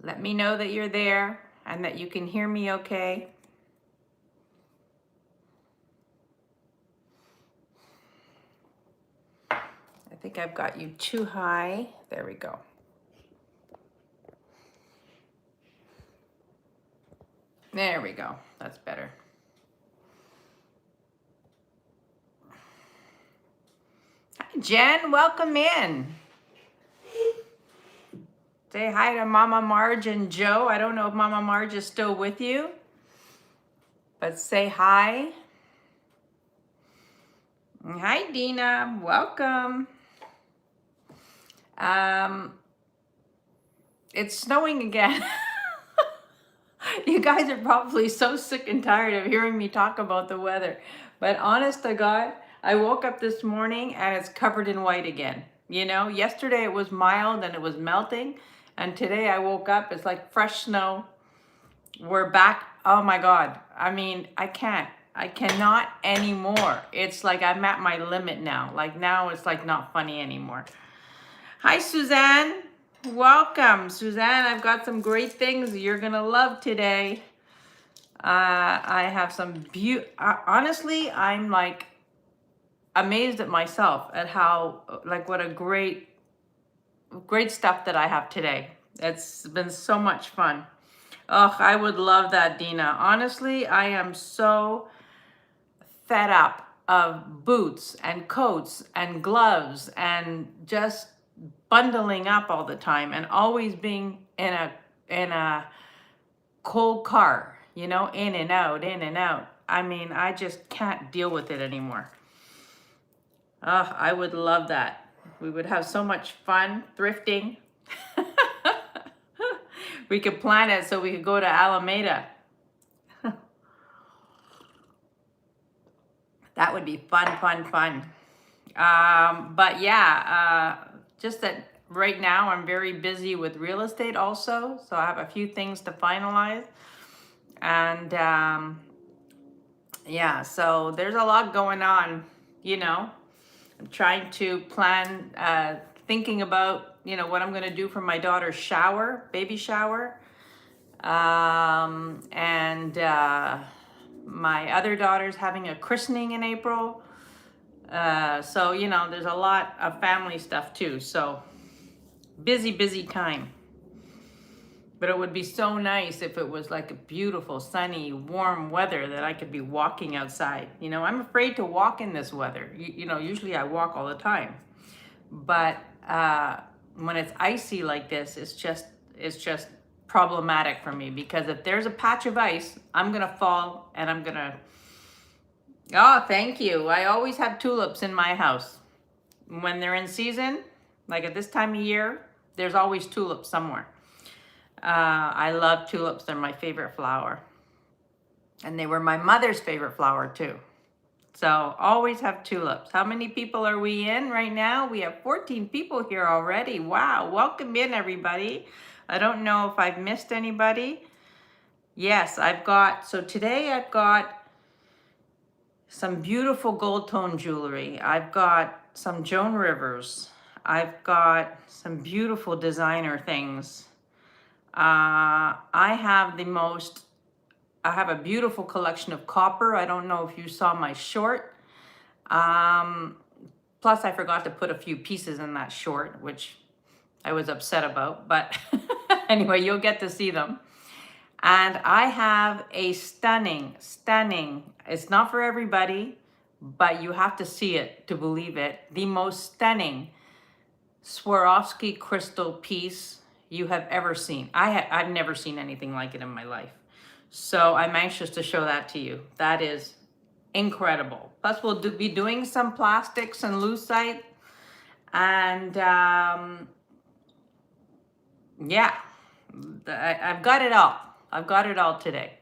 Let me know that you're there and that you can hear me okay. I think I've got you too high. There we go. There we go. That's better. Hi, Jen. Welcome in. Say hi to Mama Marge and Joe. I don't know if Mama Marge is still with you, but say hi. Hi, Dina. Welcome. It's snowing again. You guys are probably so sick and tired of hearing me talk about the weather. But honest to God, I woke up this morning and it's covered in white again. You know, yesterday it was mild and it was melting. And today I woke up, it's like fresh snow. We're back. Oh my God. I mean, I cannot anymore. It's like I'm at my limit now. Like now it's like not funny anymore. Hi, Suzanne. Welcome, Suzanne. I've got some great things you're gonna love today. I have some honestly, I'm like amazed at myself at how, like, what a great stuff that I have today. It's been so much fun. Oh, I would love that, Dina. Honestly, I am so fed up of boots and coats and gloves and just bundling up all the time and always being in a cold car, you know, in and out, in and out. I mean, I just can't deal with it anymore. Oh, I would love that. We would have so much fun thrifting. We could plan it so we could go to Alameda. That would be fun, fun, fun. But yeah, just that right now I'm very busy with real estate also. So I have a few things to finalize. And yeah, so there's a lot going on, you know. I'm trying to plan, thinking about, you know, what I'm going to do for my daughter's shower, baby shower. And my other daughter's having a christening in April. So, you know, there's a lot of family stuff too. So busy, busy time. But it would be so nice if it was like a beautiful, sunny, warm weather that I could be walking outside. You know, I'm afraid to walk in this weather. You know, usually I walk all the time. But when it's icy like this, it's just problematic for me, because if there's a patch of ice, I'm gonna fall and I'm gonna... Oh, thank you. I always have tulips in my house. When they're in season, like at this time of year, there's always tulips somewhere. I love tulips. They're my favorite flower. And they were my mother's favorite flower too. So always have tulips. How many people are we in right now? We have 14 people here already. Wow. Welcome in, everybody. I don't know if I've missed anybody. Yes, so today I've got some beautiful gold tone jewelry. I've got some Joan Rivers. I've got some beautiful designer things. I have a beautiful collection of copper. I don't know if you saw my short. Plus I forgot to put a few pieces in that short, which I was upset about, but anyway, you'll get to see them. And I have a stunning, it's not for everybody, but you have to see it to believe it, the most stunning Swarovski crystal piece you have ever seen. I've never seen anything like it in my life. So I'm anxious to show that to you. That is incredible. Plus we'll be doing some plastics and lucite. And yeah, I've got it all. I've got it all today.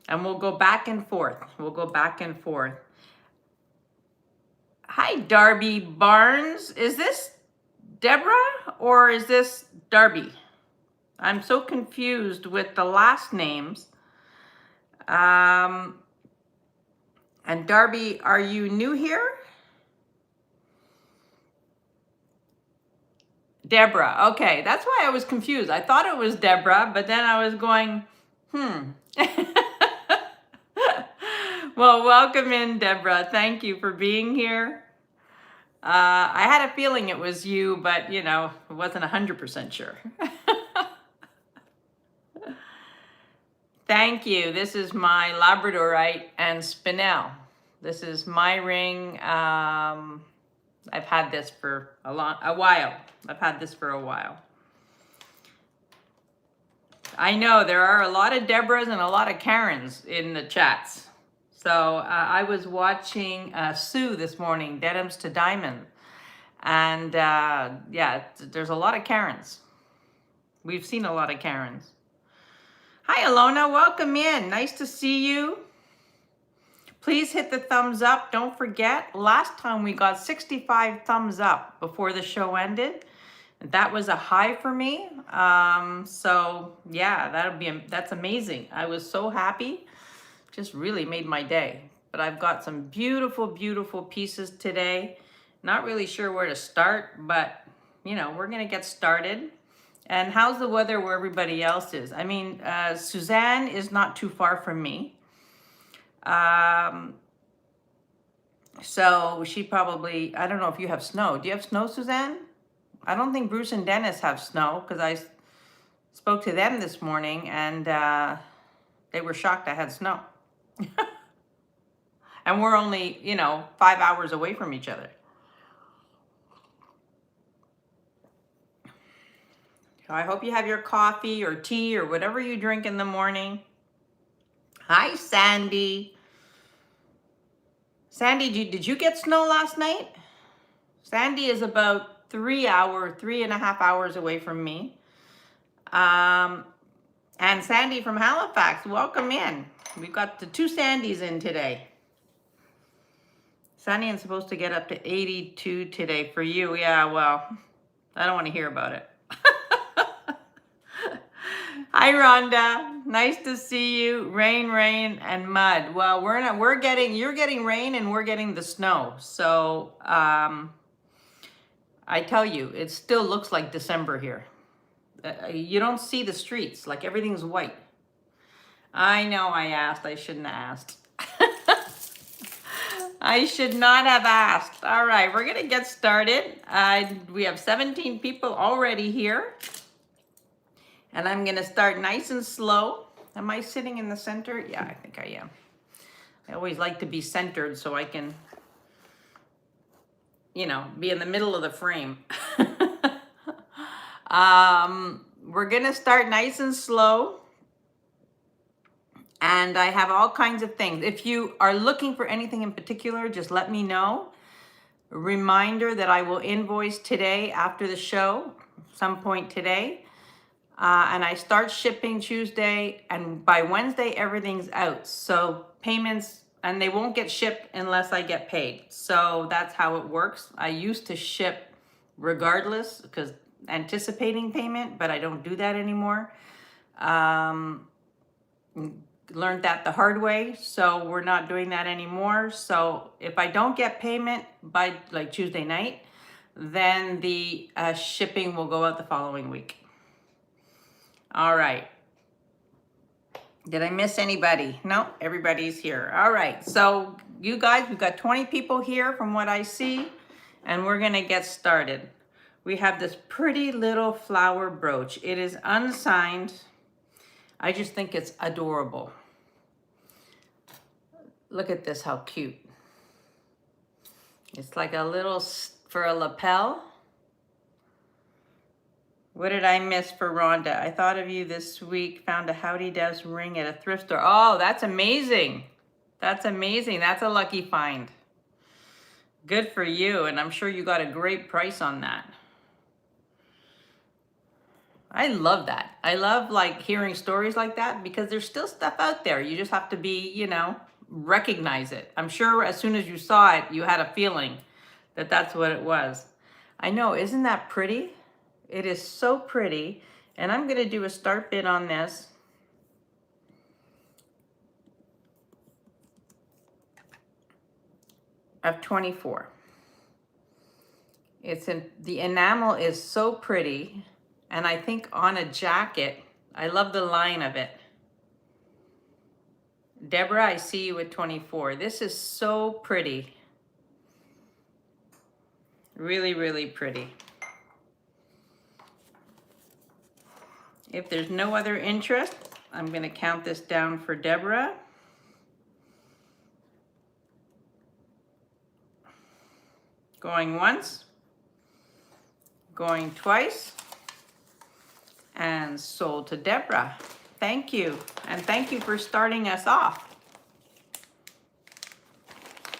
And we'll go back and forth. We'll go back and forth. Hi, Darby Barnes. Is this Deborah or is this Darby? I'm so confused with the last names. And Darby, are you new here? Deborah. Okay, that's why I was confused. I thought it was Deborah, but then I was going, Well, welcome in, Deborah. Thank you for being here. I had a feeling it was you, but you know, I wasn't 100% sure. Thank you. This is my Labradorite and Spinel. This is my ring. I've had this for a while. I've had this for a while. I know there are a lot of Deborahs and a lot of Karens in the chats. So I was watching Sue this morning, Denims to Diamond. And yeah, there's a lot of Karens. We've seen a lot of Karens. Hi, Alona. Welcome in. Nice to see you. Please hit the thumbs up. Don't forget, last time we got 65 thumbs up before the show ended. That was a high for me. So yeah, that's amazing. I was so happy. Just really made my day. But I've got some beautiful, beautiful pieces today. Not really sure where to start, but you know, we're gonna get started. And how's the weather where everybody else is? I mean, Suzanne is not too far from me. So she probably, I don't know if you have snow. Do you have snow, Suzanne? I don't think Bruce and Dennis have snow because I spoke to them this morning and they were shocked I had snow. And we're only, you know, 5 hours away from each other. So I hope you have your coffee or tea or whatever you drink in the morning. Hi, Sandy. Sandy, did you get snow last night? Sandy is about 3.5 hours away from me. And Sandy from Halifax, welcome in. We've got the 2 Sandys in today. Sunny and supposed to get up to 82 today for you. Yeah, well, I don't want to hear about it. Hi, Rhonda. Nice to see you. Rain, rain, and mud. Well, you're getting rain and we're getting the snow. So I tell you, it still looks like December here. You don't see the streets, like everything's white. I know I asked. I shouldn't have asked. I should not have asked. All right, we're going to get started. We have 17 people already here. And I'm going to start nice and slow. Am I sitting in the center? Yeah, I think I am. I always like to be centered so I can, you know, be in the middle of the frame. We're going to start nice and slow. And I have all kinds of things. If you are looking for anything in particular, just let me know. A reminder that I will invoice today after the show, some point today. And I start shipping Tuesday, and by Wednesday, everything's out. So payments, and they won't get shipped unless I get paid. So that's how it works. I used to ship regardless because anticipating payment, but I don't do that anymore. Learned that the hard way, so we're not doing that anymore. So if I don't get payment by like Tuesday night, then the shipping will go out the following week. All right. Did I miss anybody? No, everybody's here. All right. So you guys, we've got 20 people here from what I see, and we're going to get started. We have this pretty little flower brooch. It is unsigned. I just think it's adorable. Look at this, how cute. It's like a little, for a lapel. What did I miss for Rhonda? I thought of you this week, found a Howdy Does ring at a thrift store. Oh, that's amazing. That's amazing. That's a lucky find. Good for you, and I'm sure you got a great price on that. I love that. I love like hearing stories like that because there's still stuff out there. You just have to be, you know, recognize it. I'm sure as soon as you saw it, you had a feeling that that's what it was. I know, isn't that pretty? It is so pretty. And I'm going to do a start bid on this. Of 24. The enamel is so pretty. And I think on a jacket, I love the line of it. Deborah, I see you at 24. This is so pretty. Really, really pretty. If there's no other interest, I'm going to count this down for Deborah. Going once, going twice, and sold to Deborah. Thank you, and thank you for starting us off.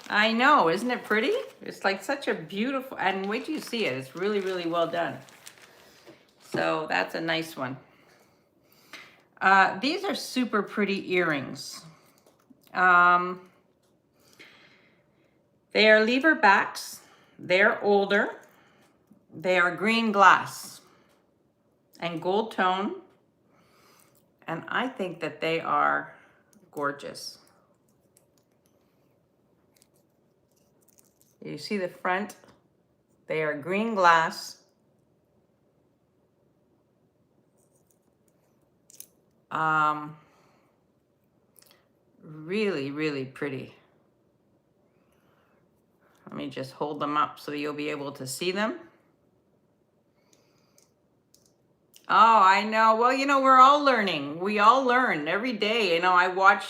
I know, isn't it pretty? It's like such a beautiful, and wait till you see it. It's really, really well done. So that's a nice one. These are super pretty earrings. They are lever backs. They're older. They are green glass and gold tone. And I think that they are gorgeous. You see the front? They are green glass. Really, really pretty. Let me just hold them up so you'll be able to see them. Oh, I know. Well, you know, we're all learning. We all learn every day. You know,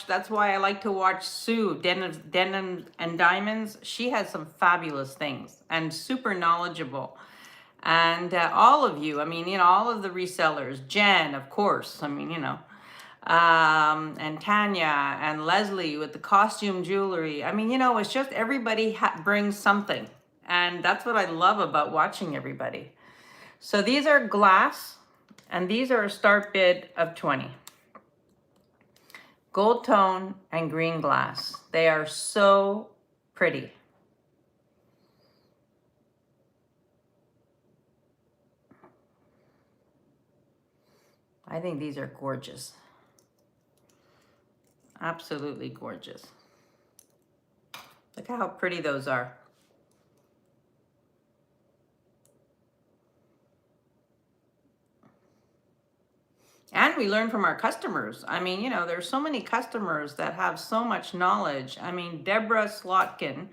that's why I like to watch Sue, Denim and Diamonds. She has some fabulous things and super knowledgeable. And all of you, I mean, you know, all of the resellers, Jen, of course, I mean, you know, and Tanya and Leslie with the costume jewelry. I mean, you know, it's just everybody brings something. And that's what I love about watching everybody. So these are glass, and these are a start bid of 20. Gold tone and green glass. They are so pretty. I think these are gorgeous. Absolutely gorgeous. Look how pretty those are. And we learn from our customers. I mean, you know, there's so many customers that have so much knowledge. I mean, Deborah Slotkin,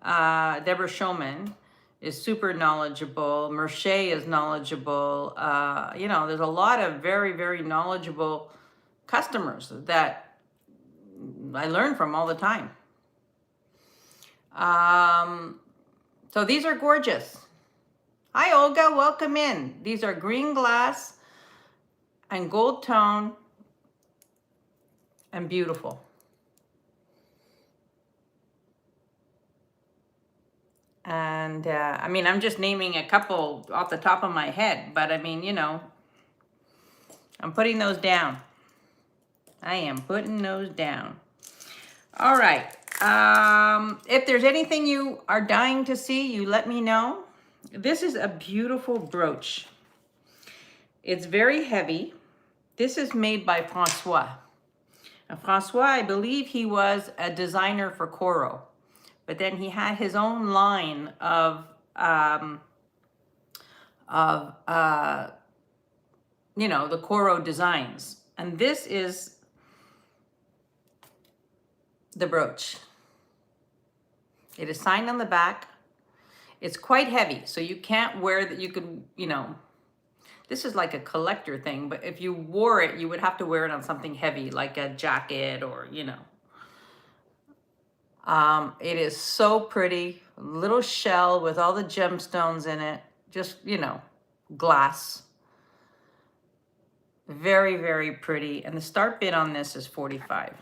Deborah Showman is super knowledgeable. Merche is knowledgeable. You know, there's a lot of very, very knowledgeable customers that I learn from all the time. So these are gorgeous. Hi, Olga, welcome in. These are green glass and gold tone and beautiful. And I mean, I'm just naming a couple off the top of my head, but I mean, you know, I'm putting those down. I am putting those down. All right. If there's anything you are dying to see, you let me know. This is a beautiful brooch. It's very heavy. This is made by Francois. And Francois, I believe he was a designer for Coro, but then he had his own line of you know, the Coro designs. And this is the brooch. It is signed on the back. It's quite heavy, so you can't wear that. You could, you know, this is like a collector thing, but if you wore it, you would have to wear it on something heavy, like a jacket or, you know. It is so pretty. Little shell with all the gemstones in it. Just, you know, glass. Very, very pretty. And the start bid on this is 45.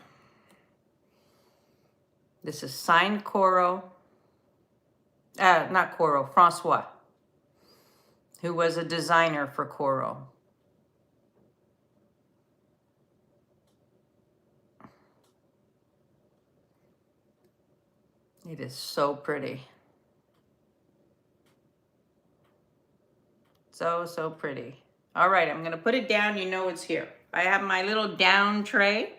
This is signed Coro. Not Coro, Francois, who was a designer for Coro. It is so pretty. So, so pretty. All right, I'm going to put it down. You know it's here. I have my little down tray,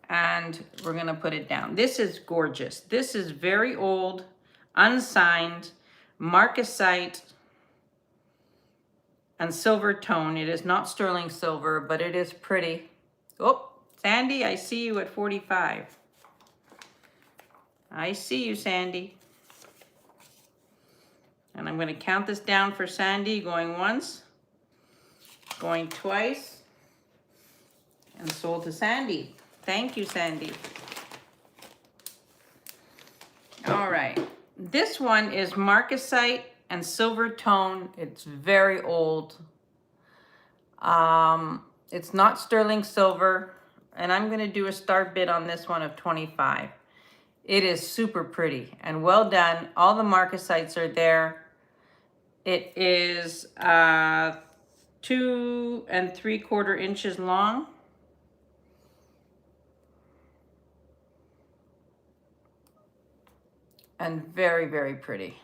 and we're going to put it down. This is gorgeous. This is very old, unsigned, marcasite and silver tone. It is not sterling silver, but it is pretty. Oh, Sandy, I see you at 45. I see you, Sandy. And I'm going to count this down for Sandy, going once, going twice, and sold to Sandy. Thank you, Sandy. All right. This one is marcasite and silver tone. It's very old. It's not sterling silver, and I'm going to do a start bid on this one of 25. It is super pretty and well done. All the marcasites are there. It is 2 3/4 inches long. And very, very pretty.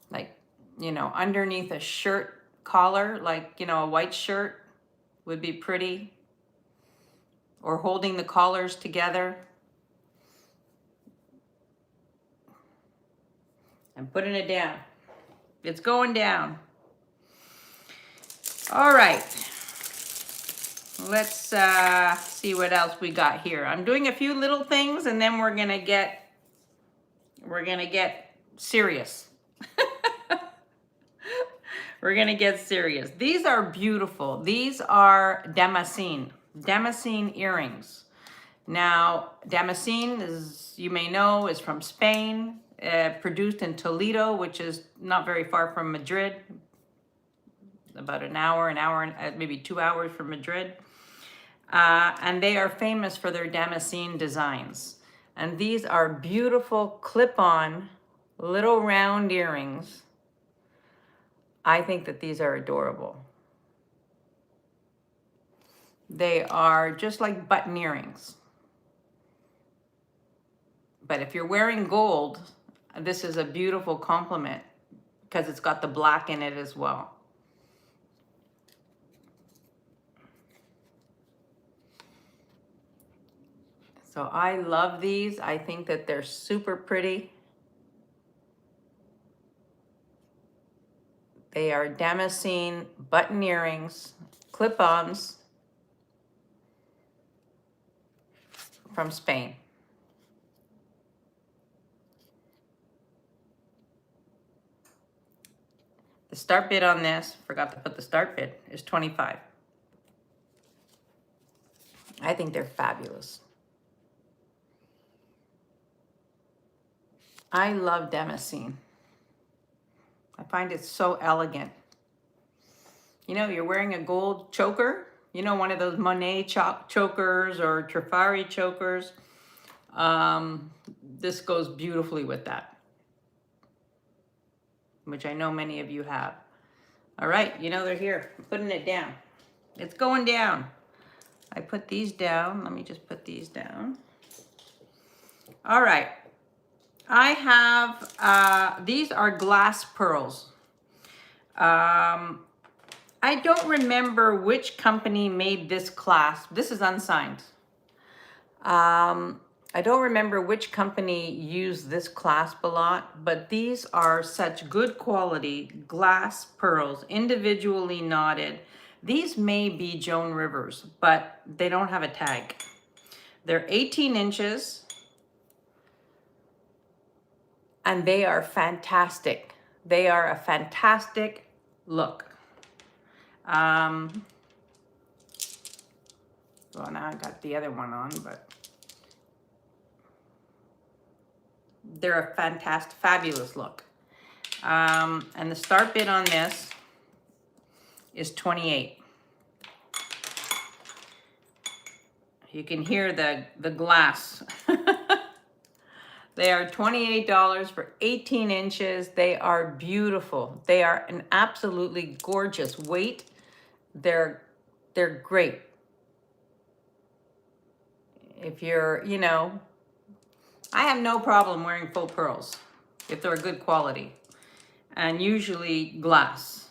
Like, you know, underneath a shirt collar, like, you know, a white shirt would be pretty. Or holding the collars together. I'm putting it down. It's going down. All right. Let's see what else we got here. I'm doing a few little things, and then we're gonna get serious. We're gonna get serious. These are beautiful. These are Damascene earrings. Now, Damascene, as you may know, is from Spain, produced in Toledo, which is not very far from Madrid, about an hour, maybe 2 hours from Madrid. And they are famous for their Damascene designs. And these are beautiful clip-on little round earrings. I think that these are adorable. They are just like button earrings. But if you're wearing gold, this is a beautiful complement because it's got the black in it as well. So I love these. I think that they're super pretty. They are Damascene button earrings, clip-ons from Spain. The start bid on this, forgot to put the start bid, is 25. I think they're fabulous. I love Damascene. I find it so elegant. You know, you're wearing a gold choker, you know, one of those Monet chokers or Trifari chokers. This goes beautifully with that, which I know many of you have. All right, you know they're here. I'm putting it down. It's going down. I put these down. Let me just put these down. All right. I have, these are glass pearls. I don't remember which company made this clasp. This is unsigned. I don't remember which company used this clasp a lot, but these are such good quality glass pearls, individually knotted. These may be Joan Rivers, but they don't have a tag. They're 18 inches. And they are fantastic. They are a fantastic look. Well, now I got the other one on, but they're a fantastic, fabulous look. And the start bid on this is 28. You can hear the glass. They are $28 for 18 inches. They are beautiful. They are an absolutely gorgeous weight. They're great. If you're, you know, I have no problem wearing faux pearls if they're good quality, and usually glass.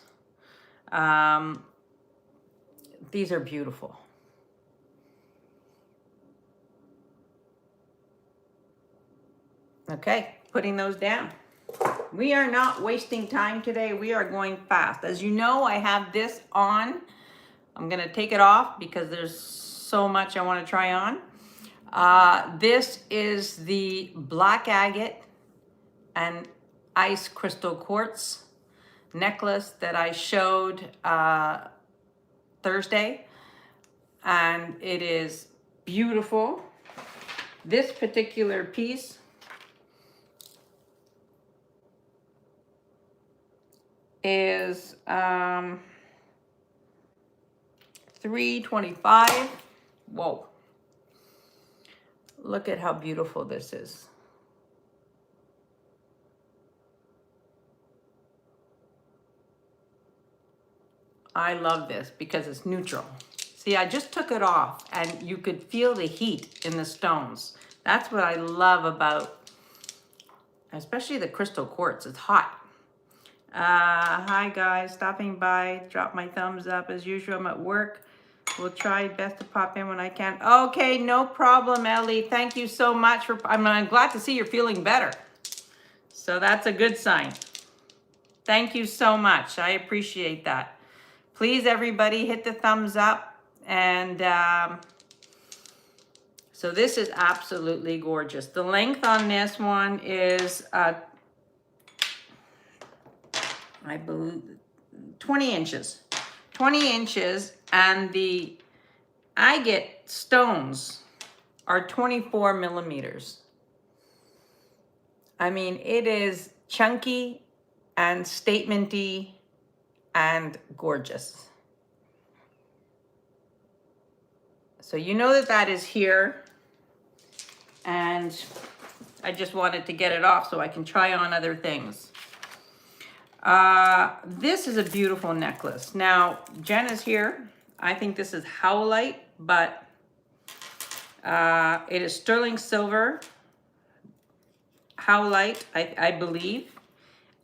These are beautiful. Okay, putting those down. We are not wasting time today. We are going fast. As you know, I have this on. I'm gonna take it off because there's so much I want to try on. This is the black agate and ice crystal quartz necklace that I showed Thursday, and it is beautiful. This particular piece is $325. Whoa. Look at how beautiful this is. I love this because it's neutral. See, I just took it off and you could feel the heat in the stones. That's what I love about, especially the crystal quartz. It's hot. Hi guys, stopping by. Drop my thumbs up as usual. I'm at work. We'll try best to pop in when I can. Okay, no problem, Ellie. Thank you so much for. I'm glad to see you're feeling better. So that's a good sign. Thank you so much. I appreciate that. Please, everybody, hit the thumbs up. And so this is absolutely gorgeous. The length on this one is, I believe, 20 inches. 20 inches, and the agate stones are 24 millimeters. I mean, it is chunky and statementy and gorgeous. So you know that that is here, and I just wanted to get it off so I can try on other things. This is a beautiful necklace. Now, Jen is here. I think this is howlite, but it is sterling silver, howlite, I believe,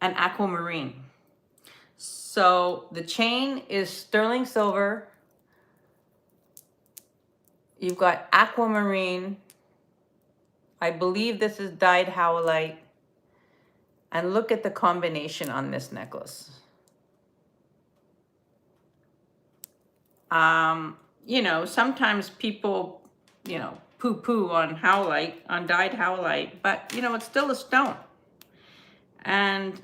and aquamarine. So the chain is sterling silver. You've got aquamarine. I believe this is dyed howlite. And look at the combination on this necklace. You know, sometimes people, you know, poo-poo on howlite, on dyed howlite, but, you know, it's still a stone. And,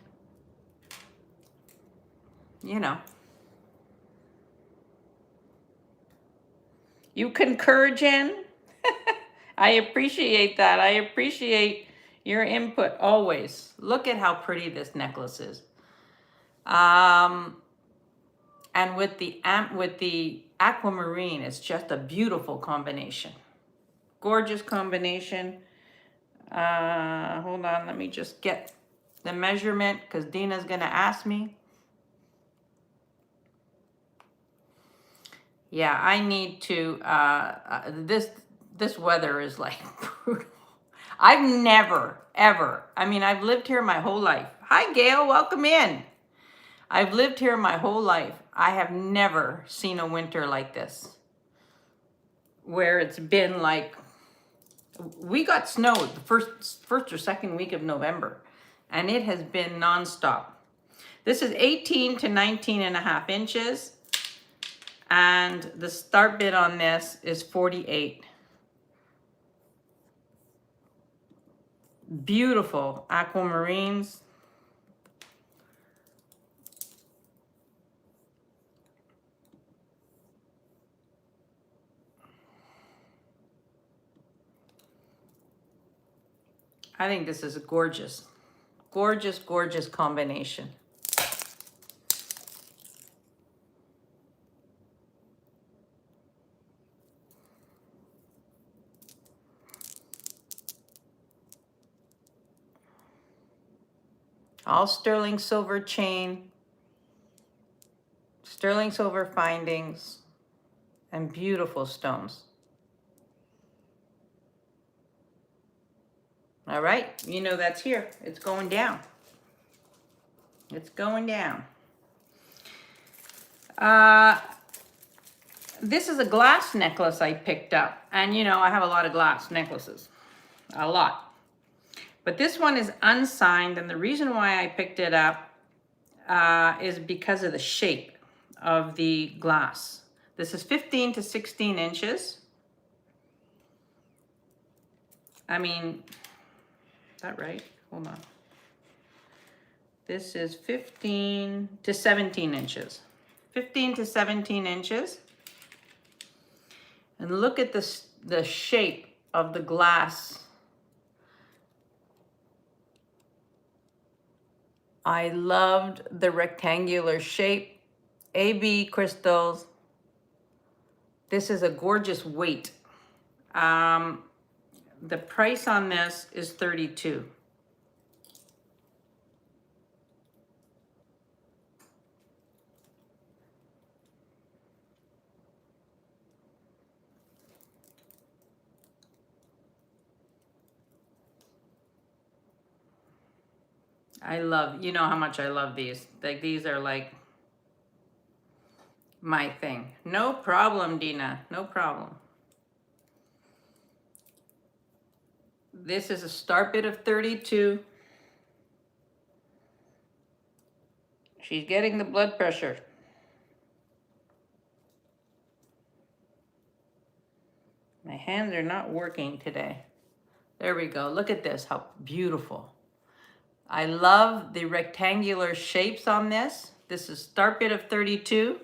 you know, you concur, Jen? I appreciate that. I appreciate your input always. Look at how pretty this necklace is. And with the aquamarine, it's just a beautiful combination. Gorgeous combination. Hold on, let me just get the measurement because Dina's gonna ask me. Yeah, I need to, this weather is like brutal. I've never, ever, I mean, I've lived here my whole life. Hi, Gail, welcome in. I've lived here my whole life. I have never seen a winter like this, where it's been like, we got snow the first or second week of November, and it has been nonstop. This is 18 to 19 and a half inches, and the start bid on this is 48. Beautiful aquamarines. I think this is a gorgeous, gorgeous, gorgeous combination. All sterling silver chain, sterling silver findings, and beautiful stones. All right, you know that's here. It's going down. It's going down. This is a glass necklace I picked up. And you know, I have a lot of glass necklaces. A lot. But this one is unsigned, and the reason why I picked it up is because of the shape of the glass. This is 15 to 16 inches. I mean, is that right? Hold on. This is 15 to 17 inches. 15 to 17 inches. And look at this, the shape of the glass. I loved the rectangular shape. AB crystals. This is a gorgeous weight. The price on this is $32. I love, you know how much I love these. Like, these are like my thing. No problem, Dina, no problem. This is a start bid of 32. She's getting the blood pressure. My hands are not working today. There we go. Look at this, how beautiful. I love the rectangular shapes on this. This is start bid of 32.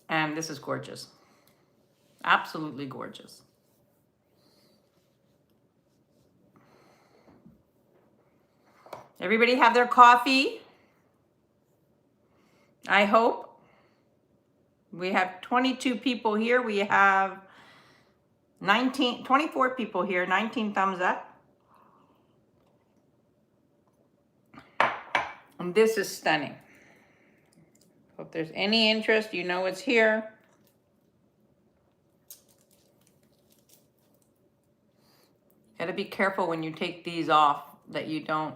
And this is gorgeous. Absolutely gorgeous. Everybody have their coffee? I hope. We have 22 people here. We have 24 people here, 19 thumbs up. And this is stunning. If there's any interest, you know it's here. Gotta be careful when you take these off that you don't.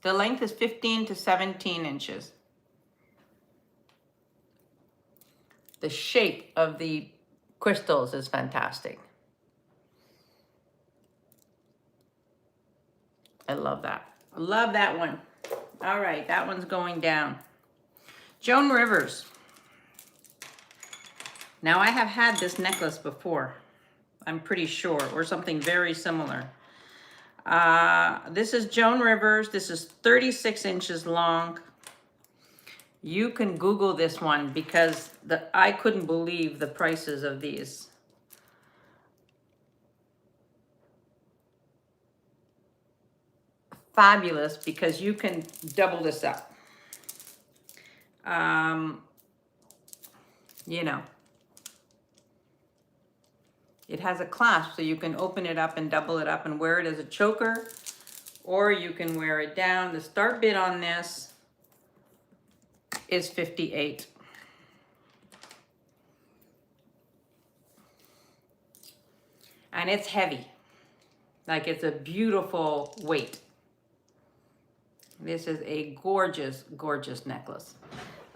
The length is 15 to 17 inches. The shape of the crystals is fantastic. I love that. I love that one. All right, that one's going down. Joan Rivers. Now, I have had this necklace before, I'm pretty sure, or something very similar. This is Joan Rivers. This is 36 inches long. You can Google this one because I couldn't believe the prices of these. Fabulous, because you can double this up. You know, it has a clasp, so you can open it up and double it up and wear it as a choker, or you can wear it down. The start bid on this is 58. And it's heavy. Like, it's a beautiful weight. This is a gorgeous, gorgeous necklace.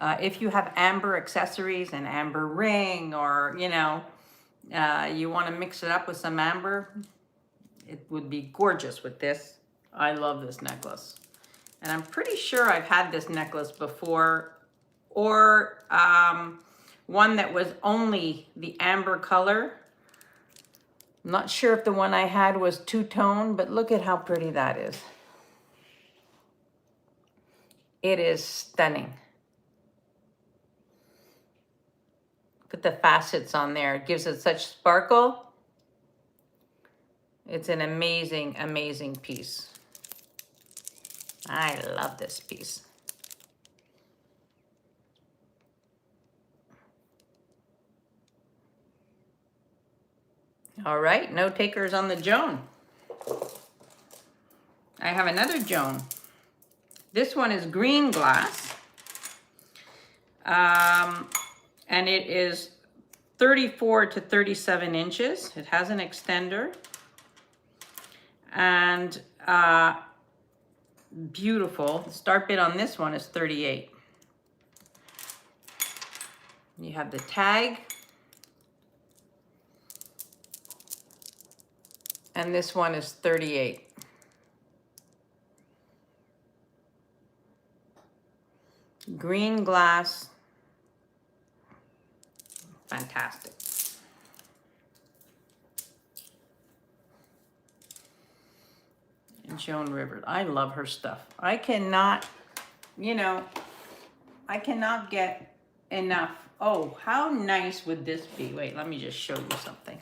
If you have amber accessories, an amber ring, or, you know, you want to mix it up with some amber, it would be gorgeous with this. I love this necklace. And I'm pretty sure I've had this necklace before, or one that was only the amber color. I'm not sure if the one I had was two-tone, but look at how pretty that is. It is stunning. Look at the facets on there. It gives it such sparkle. It's an amazing, amazing piece. I love this piece. All right, no takers on the Joan. I have another Joan. This one is green glass. And it is 34 to 37 inches. It has an extender. And beautiful. The start bid on this one is 38. You have the tag. And this one is 38. Green glass. Fantastic. And Joan Rivers. I love her stuff. I cannot, you know, I cannot get enough. Oh, how nice would this be? Wait, let me just show you something.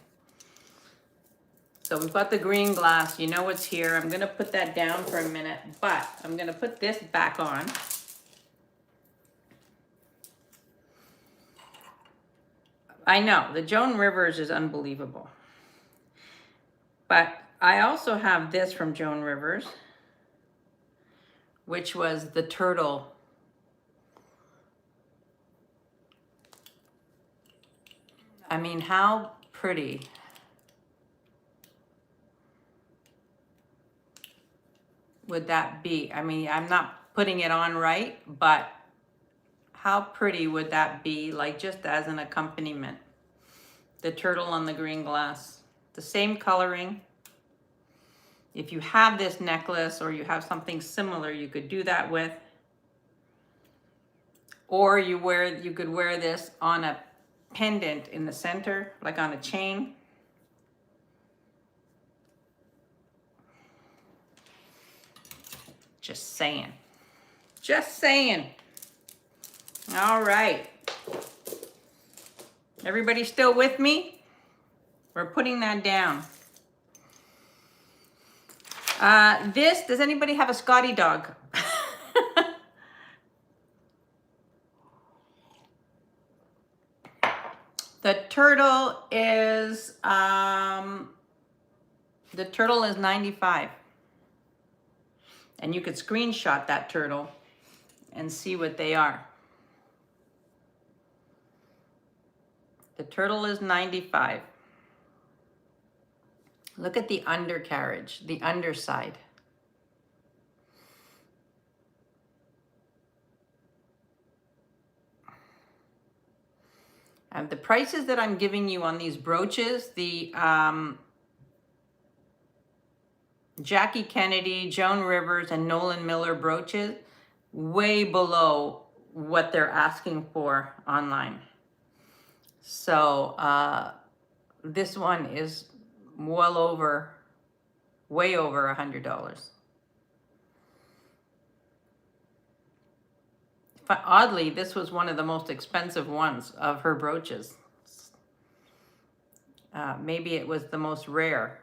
So we've got the green glass. You know what's here. I'm going to put that down for a minute, but I'm going to put this back on. I know, the Joan Rivers is unbelievable. But I also have this from Joan Rivers, which was the turtle. I mean, how pretty. Would that be? I mean, I'm not putting it on right, but how pretty would that be, like just as an accompaniment? The turtle on the green glass, the same coloring. If you have this necklace or you have something similar, you could do that with. Or you could wear this on a pendant in the center, like on a chain. Just saying. Just saying. All right. Everybody still with me? We're putting that down. Does anybody have a Scotty dog? The turtle is 95. And you could screenshot that turtle and see what they are. The turtle is 95. Look at the undercarriage, the underside. And the prices that I'm giving you on these brooches, the Jackie Kennedy, Joan Rivers, and Nolan Miller brooches, way below what they're asking for online. So this one is well over, way over $100. Oddly, this was one of the most expensive ones of her brooches. Maybe it was the most rare,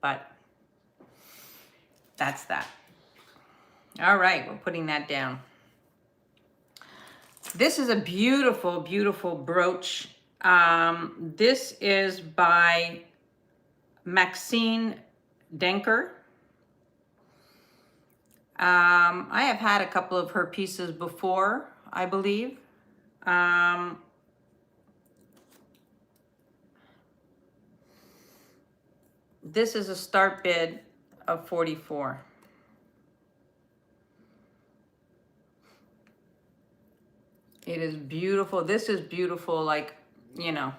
but that's that. All right, we're putting that down. This is a beautiful, beautiful brooch. This is by Maxine Denker. I have had a couple of her pieces before, I believe. This is a start bid of $44. It is beautiful. This is beautiful, like, you know.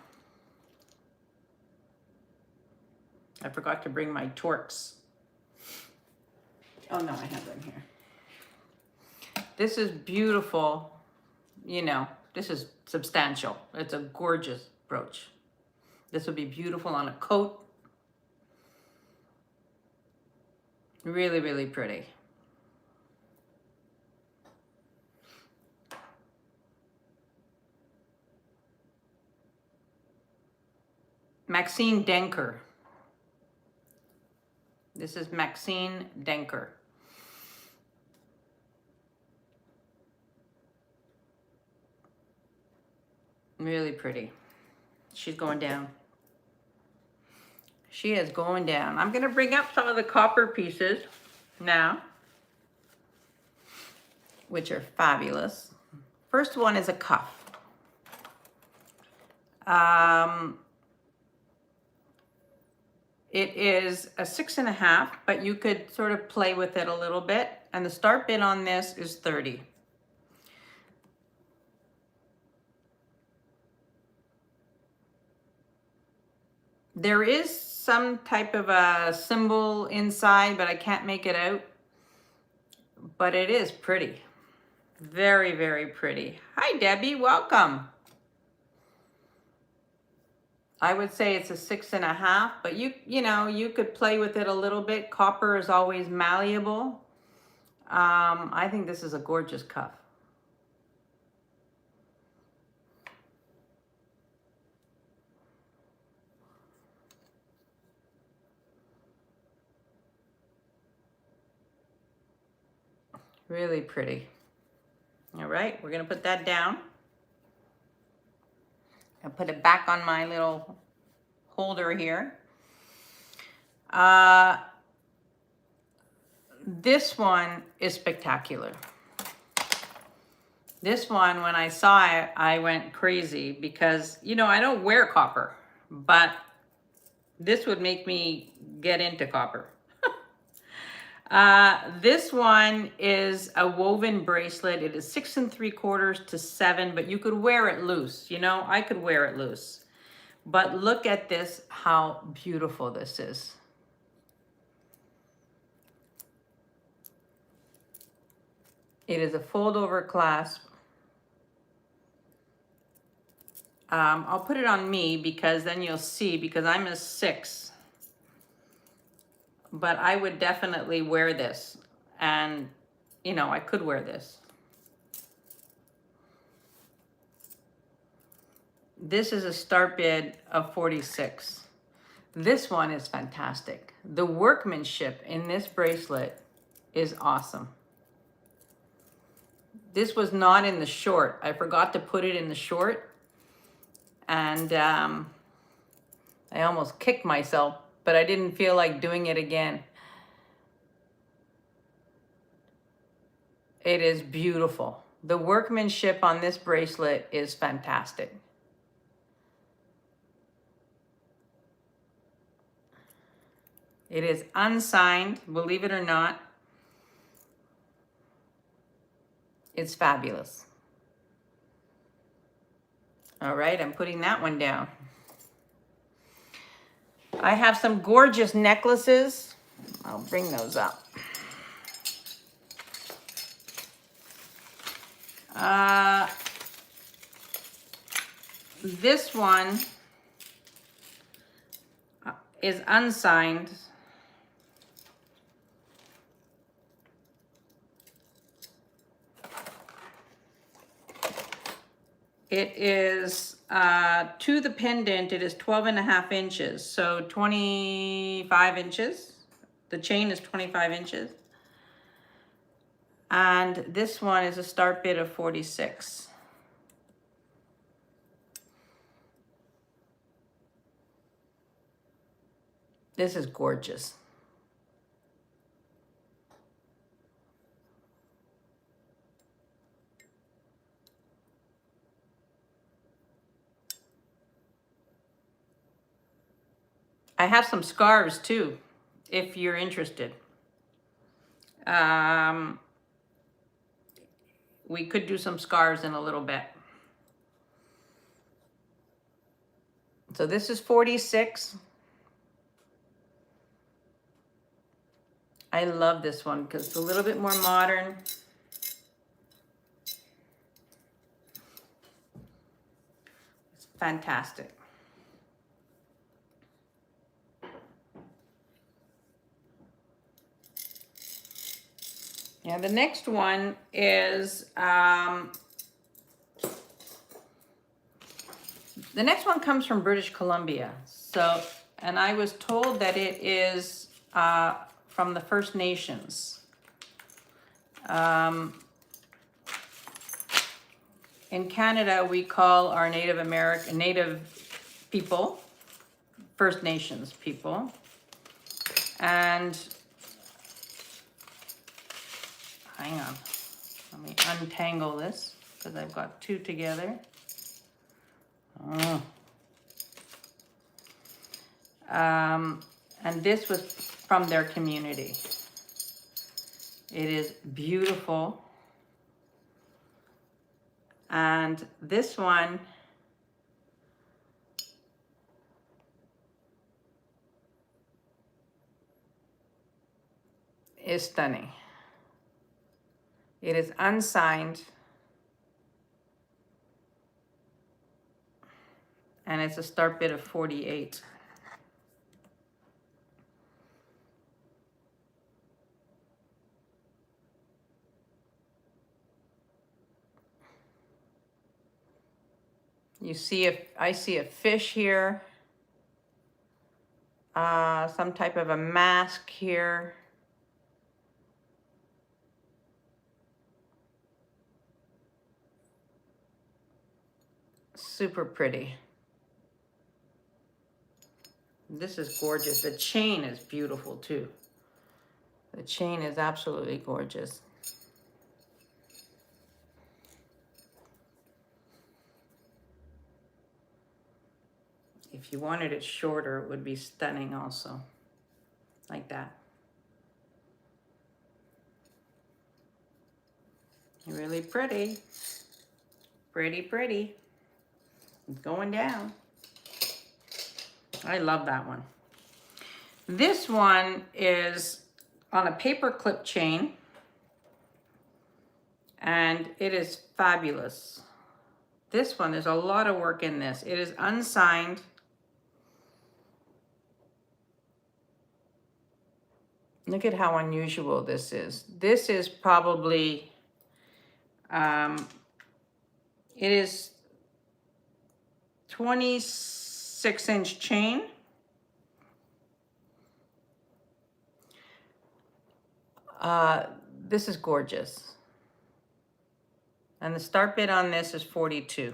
I forgot to bring my torques. Oh no, I have them here. This is beautiful, you know, this is substantial. It's a gorgeous brooch. This would be beautiful on a coat. Really, really pretty. Maxine Denker. This is Maxine Denker. Really pretty. She's going down. She is going down. I'm going to bring up some of the copper pieces now, which are fabulous. First one is a cuff. It is a 6.5, but you could sort of play with it a little bit. And the start bid on this is $30. There is some type of a symbol inside, but I can't make it out. But it is pretty. Very, very pretty. Hi, Debbie. Welcome. I would say it's a 6.5, but you know, you could play with it a little bit. Copper is always malleable. I think this is a gorgeous cuff. Really pretty. All right, we're gonna put that down. I'll put it back on my little holder here. This one is spectacular. This one, when I saw it, I went crazy because, you know, I don't wear copper, but this would make me get into copper. This one is a woven bracelet. It is 6 3/4 to 7, but you could wear it loose. You know, I could wear it loose. But look at this, how beautiful this is. It is a fold over clasp. I'll put it on me because then you'll see, because I'm a 6. But I would definitely wear this. And, you know, I could wear this. This is a start bid of 46. This one is fantastic. The workmanship in this bracelet is awesome. This was not in the short. I forgot to put it in the short. And I almost kicked myself, but I didn't feel like doing it again. It is beautiful. The workmanship on this bracelet is fantastic. It is unsigned, believe it or not. It's fabulous. All right, I'm putting that one down. I have some gorgeous necklaces. I'll bring those up. This one is unsigned. It is, to the pendant, it is 12.5 inches, so 25 inches. The chain is 25 inches. And this one is a start bid of 46. This is gorgeous. I have some scarves too, if you're interested. We could do some scarves in a little bit. So this is 46. I love this one because it's a little bit more modern. It's fantastic. Yeah, the next one is, the next one comes from British Columbia. So, and I was told that it is from the First Nations. In Canada, we call our Native people, First Nations people. And hang on, let me untangle this because I've got two together. Oh. And this was from their community. It is beautiful. And this one is stunning. It is unsigned. And it's a start bid of 48. You see, I see a fish here, some type of a mask here. Super pretty. This is gorgeous. The chain is beautiful too. The chain is absolutely gorgeous. If you wanted it shorter, it would be stunning also. Like that. Really pretty. Pretty, pretty. It's going down. I love that one. This one is on a paper clip chain. And it is fabulous. This one, there's a lot of work in this. It is unsigned. Look at how unusual this is. This is probably, it is 26-inch chain. This is gorgeous. And the start bid on this is 42.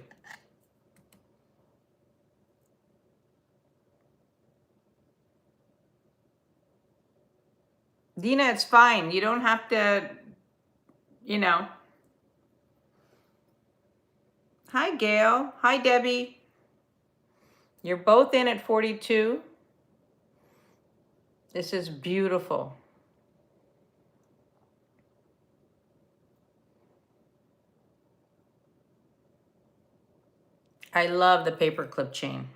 Dina, it's fine. You don't have to, you know. Hi, Gail. Hi, Debbie. You're both in at 42. This is beautiful. I love the paper clip chain.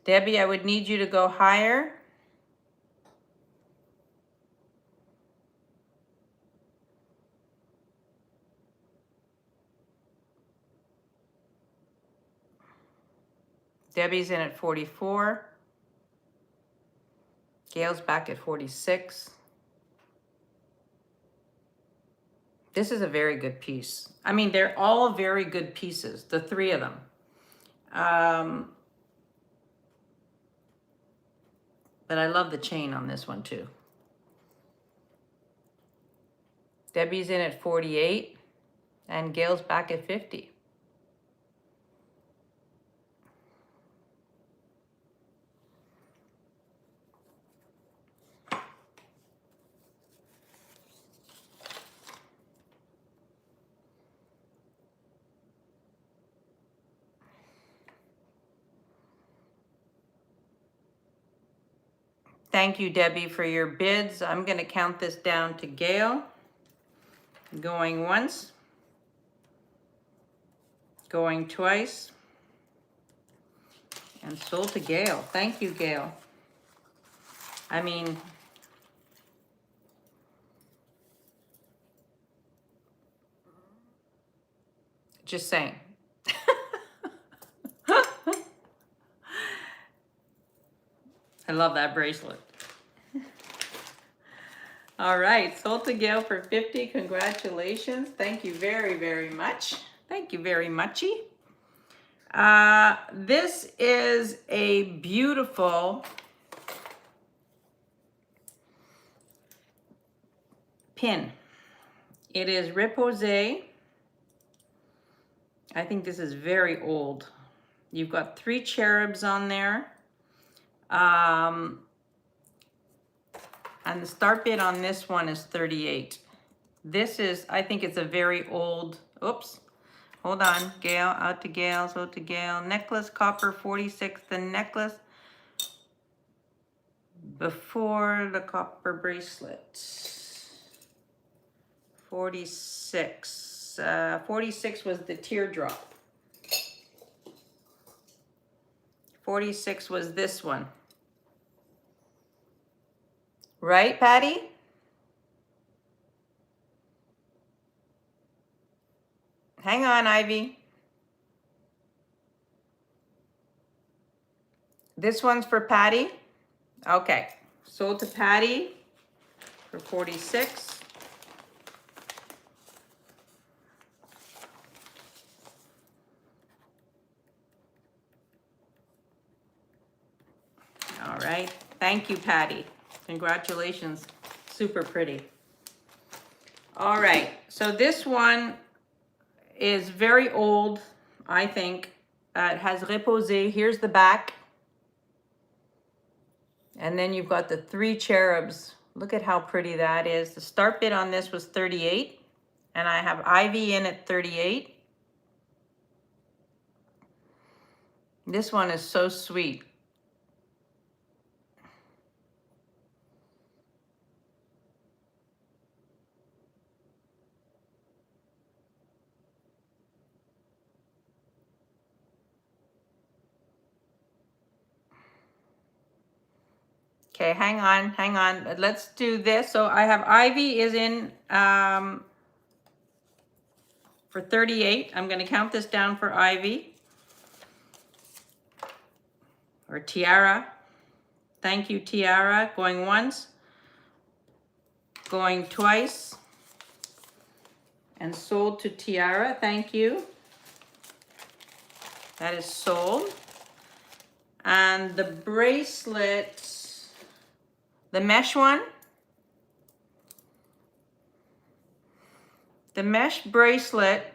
Debbie, I would need you to go higher. Debbie's in at 44. Gail's back at 46. This is a very good piece. I mean, they're all very good pieces, the three of them. But I love the chain on this one too. Debbie's in at 48 and Gail's back at 50. Thank you, Debbie, for your bids. I'm going to count this down to Gail. Going once. Going twice. And sold to Gail. Thank you, Gail. I mean, just saying. I love that bracelet. All right, sold to Gail for 50. Congratulations. Thank you very, very much. Thank you very muchy. This is a beautiful pin. It is repose. I think this is very old. You've got 3 cherubs on there. And the start bid on this one is 38. This is, I think it's a very old, oops, hold on, Gail, out to Gail, so to Gail. Necklace, copper, 46, the necklace. before the copper bracelet. 46. 46 was the teardrop. 46 was this one. Right, Patty? Hang on, Ivy. This one's for Patty. Okay, sold to Patty for 46. All right, thank you, Patty. Congratulations, super pretty. All right, so this one is very old, I think. It has reposé. Here's the back. And then you've got the 3 cherubs. Look at how pretty that is. The start bid on this was 38, and I have Ivy in at 38. This one is so sweet. Okay, hang on. Let's do this. So I have Ivy is in for 38. I'm going to count this down for Ivy. Or Tiara. Thank you, Tiara. Going once. Going twice. And sold to Tiara. Thank you. That is sold. And the bracelet, the mesh one. The mesh bracelet,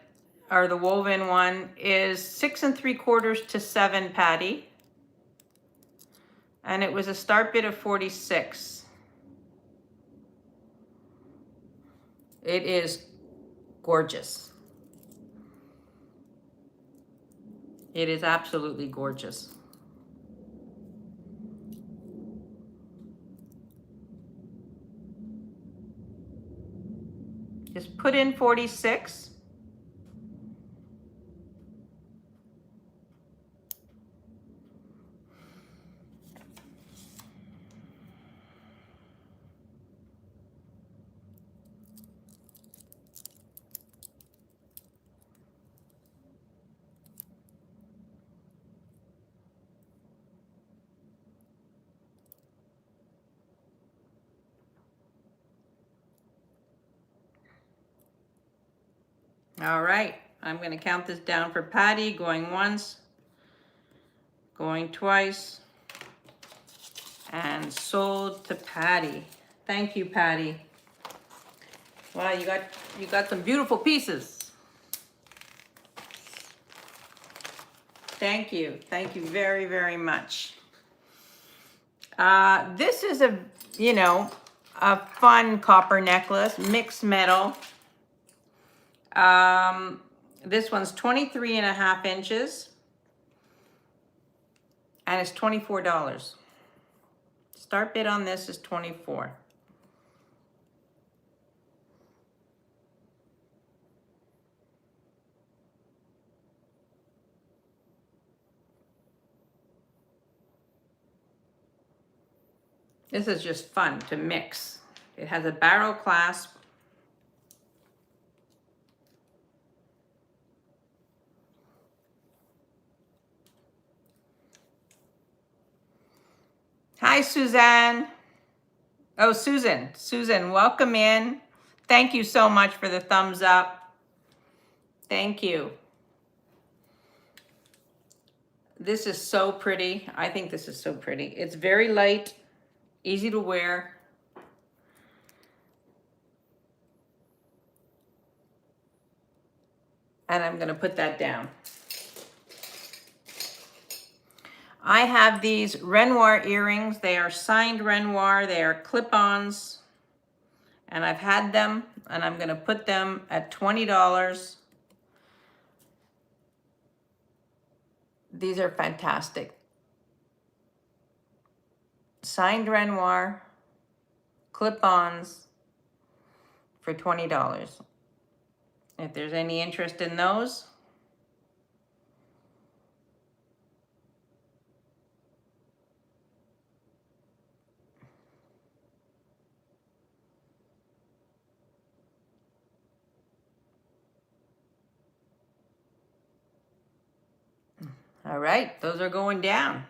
or the woven one, is 6 3/4 to 7, Patty. And it was a start bid of 46. It is gorgeous. It is absolutely gorgeous. Just put in 46. All right, I'm going to count this down for Patty, going once, going twice, and sold to Patty. Thank you, Patty. Wow, you got some beautiful pieces. Thank you very, very much. This is a fun copper necklace, mixed metal. This one's 23.5 inches, and it's $24. Start bid on this is 24. This is just fun to mix. It has a barrel clasp. Hi, Suzanne. Oh, Susan, welcome in. Thank you so much for the thumbs up. Thank you. This is so pretty. I think this is so pretty. It's very light, easy to wear. And I'm going to put that down. I have these Renoir earrings. They are signed Renoir. They are clip-ons. And I've had them, and I'm going to put them at $20. These are fantastic. signed Renoir clip-ons for $20. If there's any interest in those. All right, those are going down.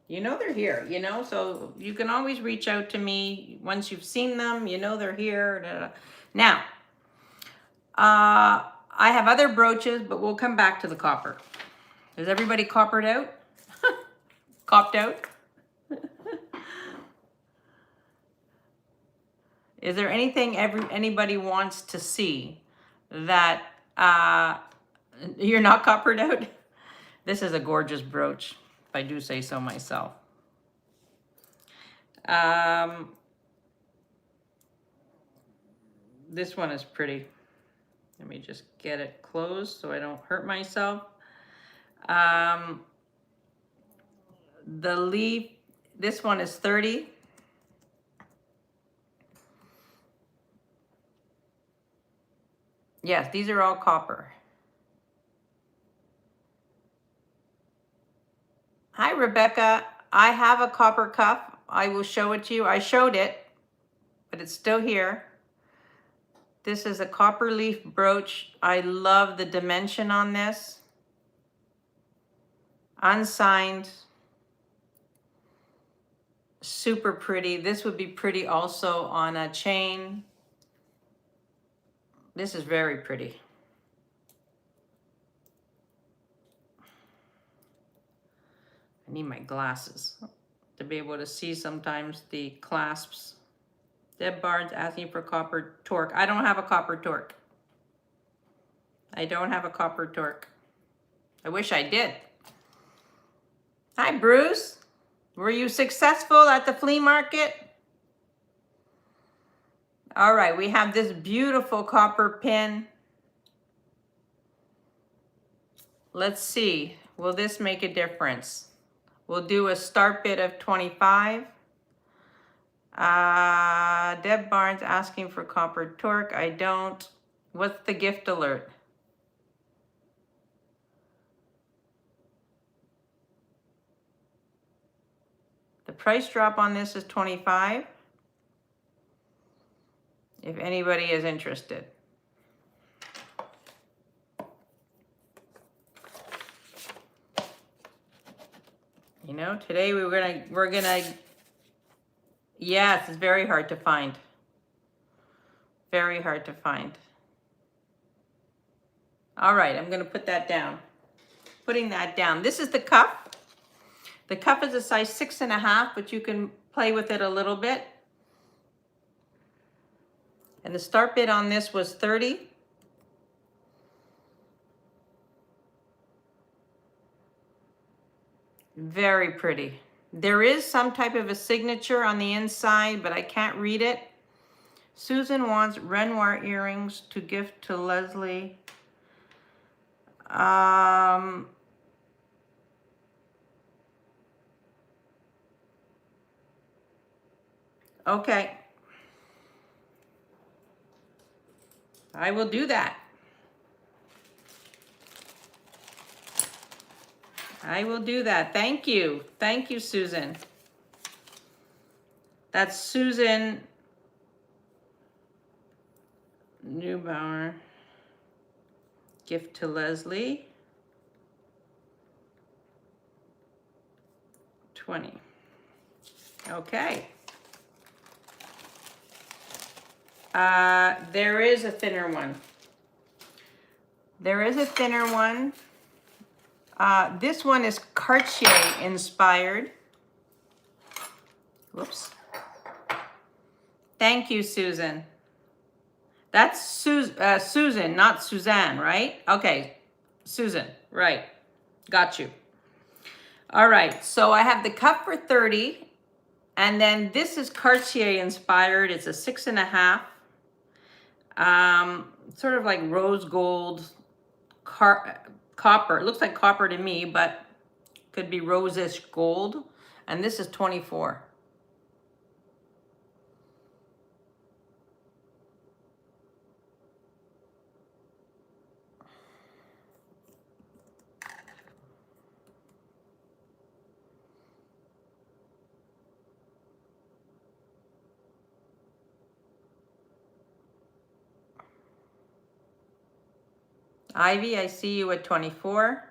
You know they're here, you know, so you can always reach out to me once you've seen them, you know they're here. Now, I have other brooches, but we'll come back to the copper. Is everybody coppered out? Copped out? Is there anything anybody wants to see that you're not coppered out? This is a gorgeous brooch, if I do say so myself. This one is pretty. Let me just get it closed so I don't hurt myself. The leaf, this one is 30. Yes, these are all copper. Hi, Rebecca. I have a copper cuff. I will show it to you. I showed it, but it's still here. This is a copper leaf brooch. I love the dimension on this. Unsigned. Super pretty. This would be pretty also on a chain. This is very pretty. I need my glasses to be able to see sometimes the clasps. Deb Barnes asking for copper torque. I don't have a copper torque. I don't have a copper torque. I wish I did. Hi, Bruce. Were you successful at the flea market? All right, we have this beautiful copper pin. Let's see, will this make a difference? We'll do a start bid of 25. Deb Barnes asking for copper torque. I don't. What's the gift alert? The price drop on this is 25. If anybody is interested. You know, today we're gonna, yes, it's very hard to find. Very hard to find. All right, I'm gonna put that down. Putting that down. This is the cuff. The cuff is a size 6.5, but you can play with it a little bit. And the start bid on this was 30. Very pretty. There is some type of a signature on the inside, but I can't read it. Susan wants Renoir earrings to gift to Leslie. Okay. I will do that. I will do that. Thank you. Thank you, Susan. That's Susan Neubauer. Gift to Leslie. 20. Okay. There is a thinner one. There is a thinner one. This one is Cartier inspired. Whoops. Thank you, Susan. That's Susan, not Suzanne, right? Okay, Susan, right. Got you. All right, so I have the cup for 30, and then this is Cartier inspired. It's a 6.5. Sort of like rose gold, copper. It looks like copper to me, but could be rose-ish gold. And this is 24. Ivy, I see you at 24.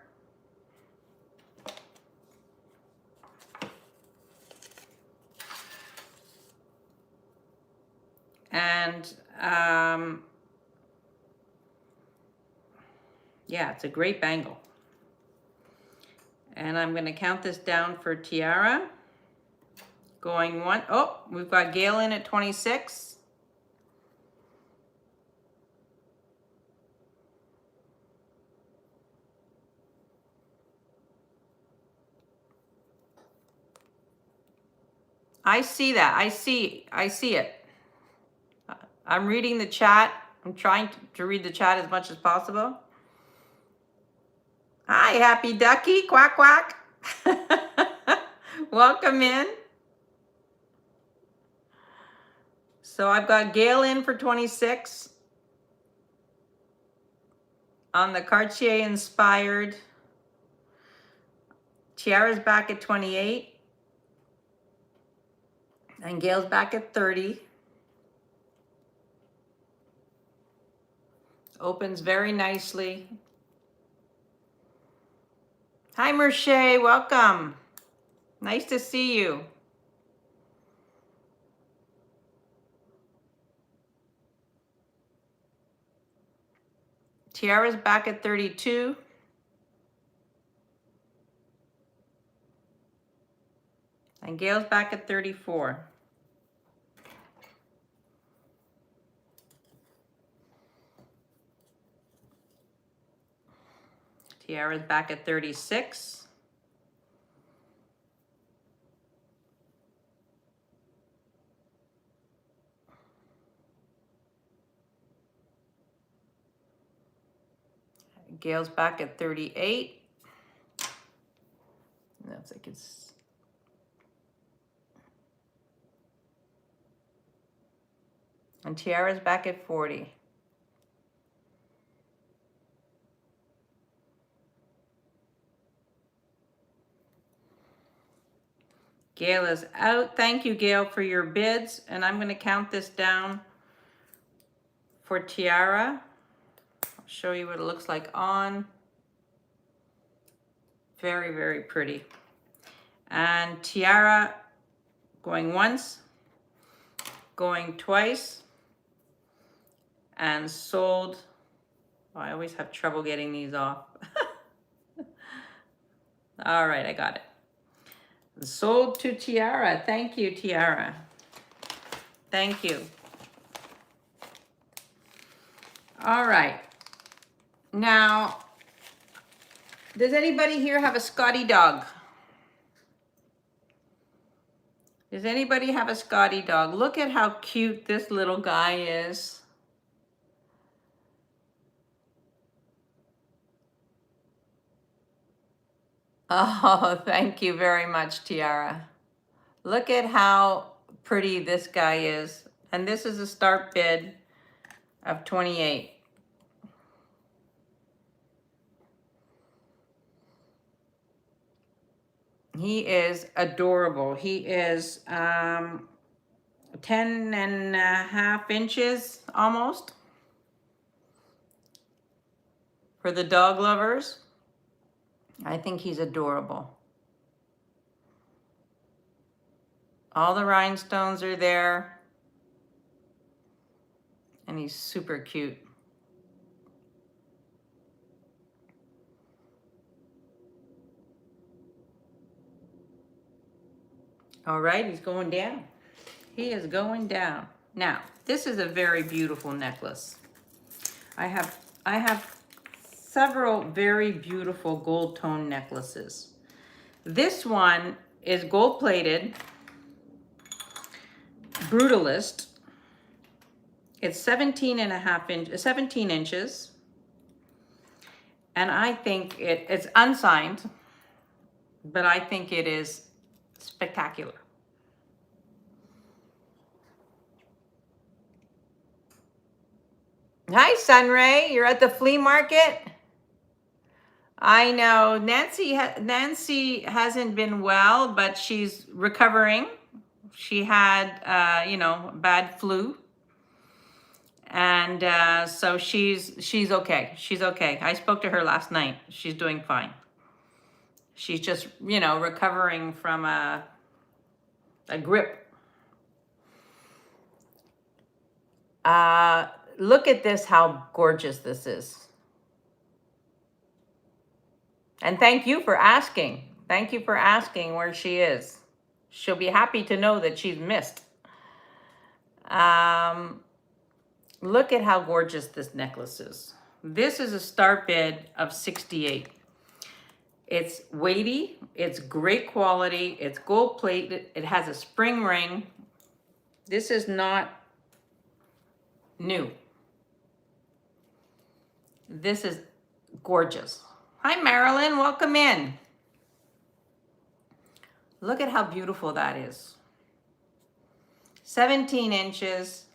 And yeah, it's a great bangle. And I'm gonna count this down for Tiara. Going one, oh, we've got Gail in at 26. I see that, I see it. I'm reading the chat. I'm trying to read the chat as much as possible. Hi, Happy Ducky, quack, quack. Welcome in. So I've got Gail in for 26 on the Cartier inspired. Tiara's back at 28. And Gail's back at 30. Opens very nicely. Hi, Merche, welcome. Nice to see you. Tiara's back at 32. And Gail's back at 34. Tiara's back at 36. Gail's back at 38. That's like it's. And Tiara's back at 40. Gail is out. Thank you, Gail, for your bids. And I'm going to count this down for Tiara. I'll show you what it looks like on. Very, very pretty. And Tiara going once, going twice, and sold. Oh, I always have trouble getting these off. All right, I got it. Sold to Tiara. Thank you, Tiara. Thank you. All right. Now, does anybody here have a Scotty dog? Does anybody have a Scotty dog? Look at how cute this little guy is. Oh, thank you very much, Tiara. Look at how pretty this guy is. And this is a start bid of 28. He is adorable. He is 10.5 inches almost for the dog lovers. I think he's adorable. All the rhinestones are there. And he's super cute. All right, he's going down. He is going down. Now, this is a very beautiful necklace. I have several very beautiful gold tone necklaces. This one is gold plated, Brutalist. It's 17 inches. And I think it's unsigned, but I think it is spectacular. Hi, Sunray. You're at the flea market? I know Nancy hasn't been well, but she's recovering. She had, bad flu. And so she's okay. She's okay. I spoke to her last night. She's doing fine. She's just, you know, recovering from a grip. Look at this, how gorgeous this is. And thank you for asking. Thank you for asking where she is. She'll be happy to know that she's missed. Look at how gorgeous this necklace is. This is a start bid of 68. It's weighty, it's great quality, it's gold plated, it has a spring ring. This is not new. This is gorgeous. Hi Marilyn, welcome in. Look at how beautiful that is. 17 inches.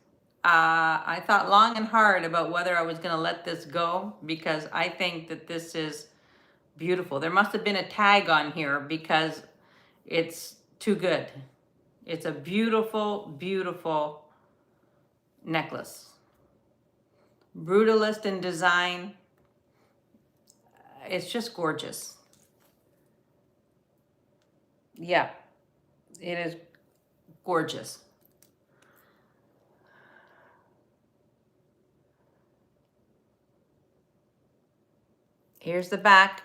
I thought long and hard about whether I was gonna let this go because I think that this is beautiful. There must have been a tag on here because it's too good. It's a beautiful, beautiful necklace. Brutalist in design. It's just gorgeous. Yeah, it is gorgeous. Here's the back.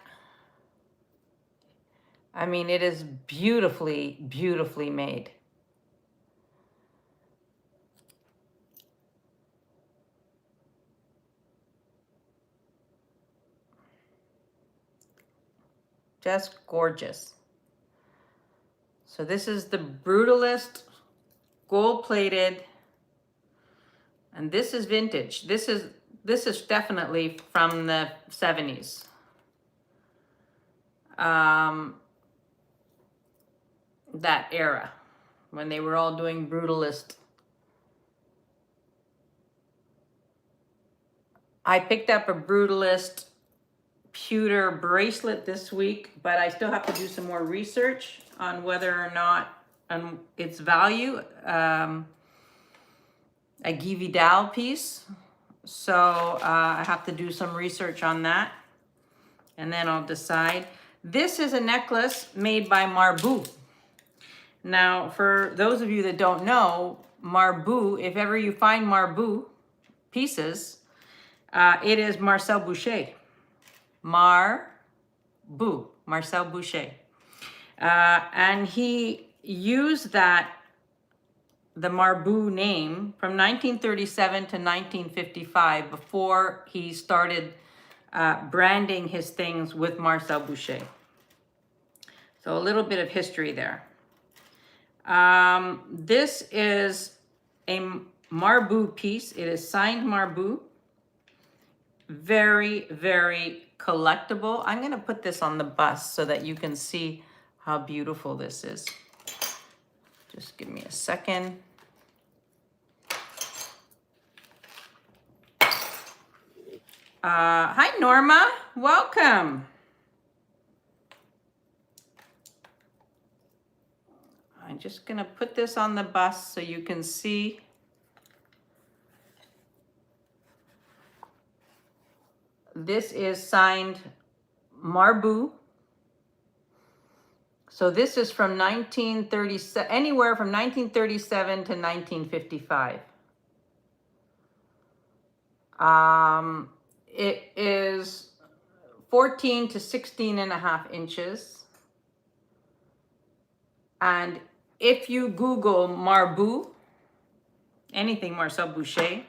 I mean, it is beautifully, beautifully made. Just gorgeous. So this is the Brutalist, gold plated, and this is vintage. This is definitely from the 70s. That era when they were all doing Brutalist. I picked up a Brutalist pewter bracelet this week, but I still have to do some more research on whether or not its value. A Guy Vidal piece. So I have to do some research on that, and then I'll decide. This is a necklace made by Marbou. Now, for those of you that don't know, Marbou, if ever you find Marbou pieces, it is Marcel Boucher. Marcel Boucher. And he used the Marbou name from 1937 to 1955 before he started branding his things with Marcel Boucher. So a little bit of history there. This is a Marbou piece. It is signed Marbou. Very, very collectible. I'm going to put this on the bus so that you can see how beautiful this is. Just give me a second. Hi, Norma. Welcome. I'm just going to put this on the bus so you can see. This is signed Marbou. So this is from 1937, anywhere from 1937 to 1955. It is 14 to 16 and a half inches. And if you Google Marbou, anything Marcel Boucher,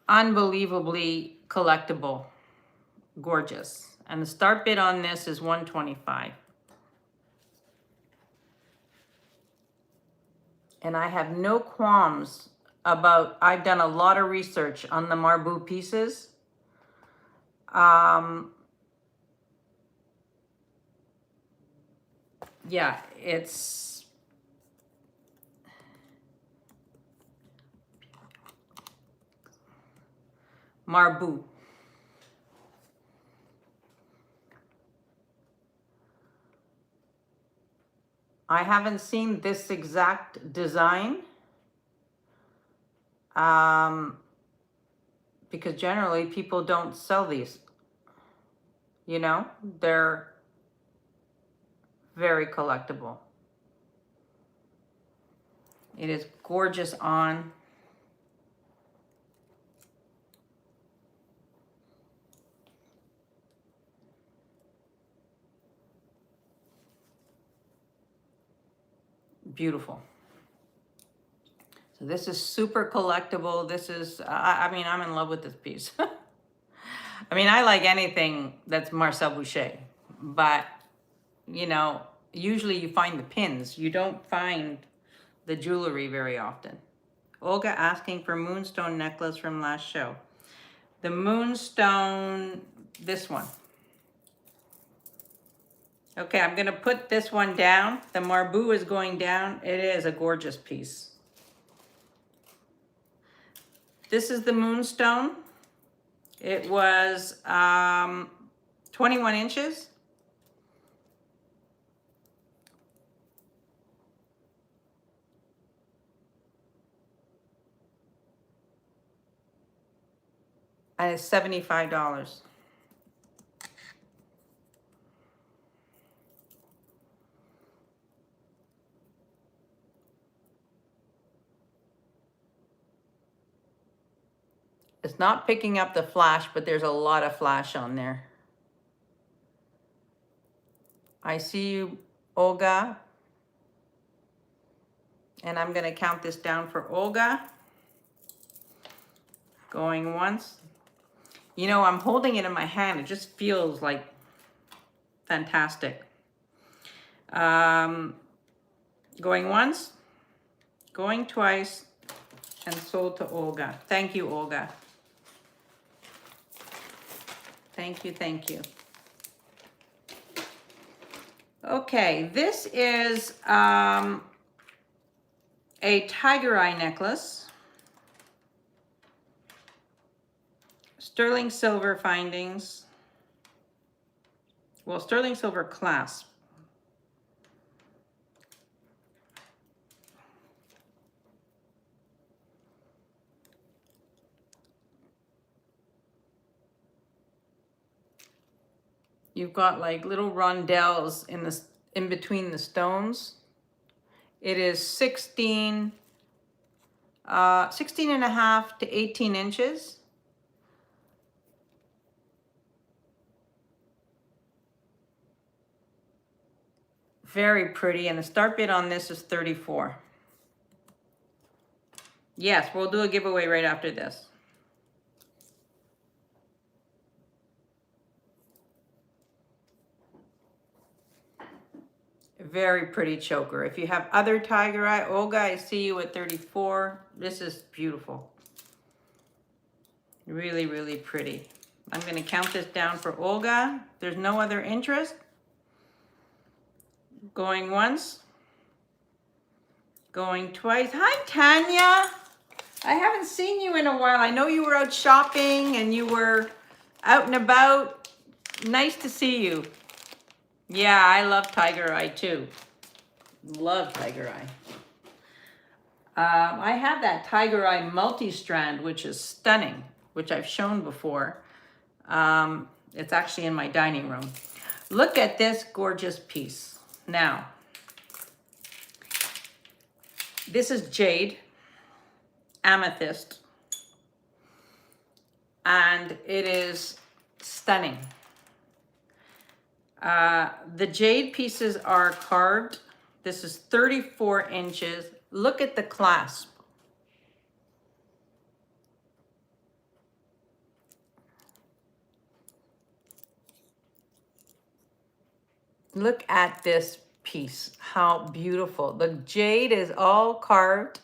unbelievably collectible, gorgeous. And the start bid on this is $125. And I have no qualms about, I've done a lot of research on the Marbou pieces. Yeah, it's Marbou. I haven't seen this exact design, Because generally people don't sell these, you know, they're very collectible. It is gorgeous on. Beautiful. So this is super collectible. This is, I mean, I'm in love with this piece. I mean, I like anything that's Marcel Boucher, but you know, usually you find the pins. You don't find the jewelry very often. Olga asking for moonstone necklace from last show. The moonstone, this one. Okay, I'm gonna put this one down. The marabou is going down. It is a gorgeous piece. This is the moonstone. It was 21 inches. And it's $75. It's not picking up the flash, but there's a lot of flash on there. I see you, Olga. And I'm gonna count this down for Olga. Going once. You know, I'm holding it in my hand. It just feels like fantastic. Going once, going twice, and sold to Olga. Thank you, Olga. Thank you, thank you. Okay, this is a tiger eye necklace. Sterling silver findings. Well, sterling silver clasp. You've got like little rondelles in between the stones. It is 16 and a half to 18 inches. Very pretty, and the start bid on this is 34. Yes, we'll do a giveaway right after this. Very pretty choker. If you have other tiger eye, Olga, I see you at 34. This is beautiful. Really, really pretty. I'm going to count this down for Olga. There's no other interest. Going once. Going twice. Hi, Tanya. I haven't seen you in a while. I know you were out shopping and you were out and about. Nice to see you. Yeah, I love tiger eye too. Love tiger eye. I have that tiger eye multi-strand, which is stunning, which I've shown before. It's actually in my dining room. Look at this gorgeous piece. Now, this is jade, amethyst, and it is stunning. The jade pieces are carved. This is 34 inches. Look at the clasp. Look at this piece. How beautiful. The jade is all carved.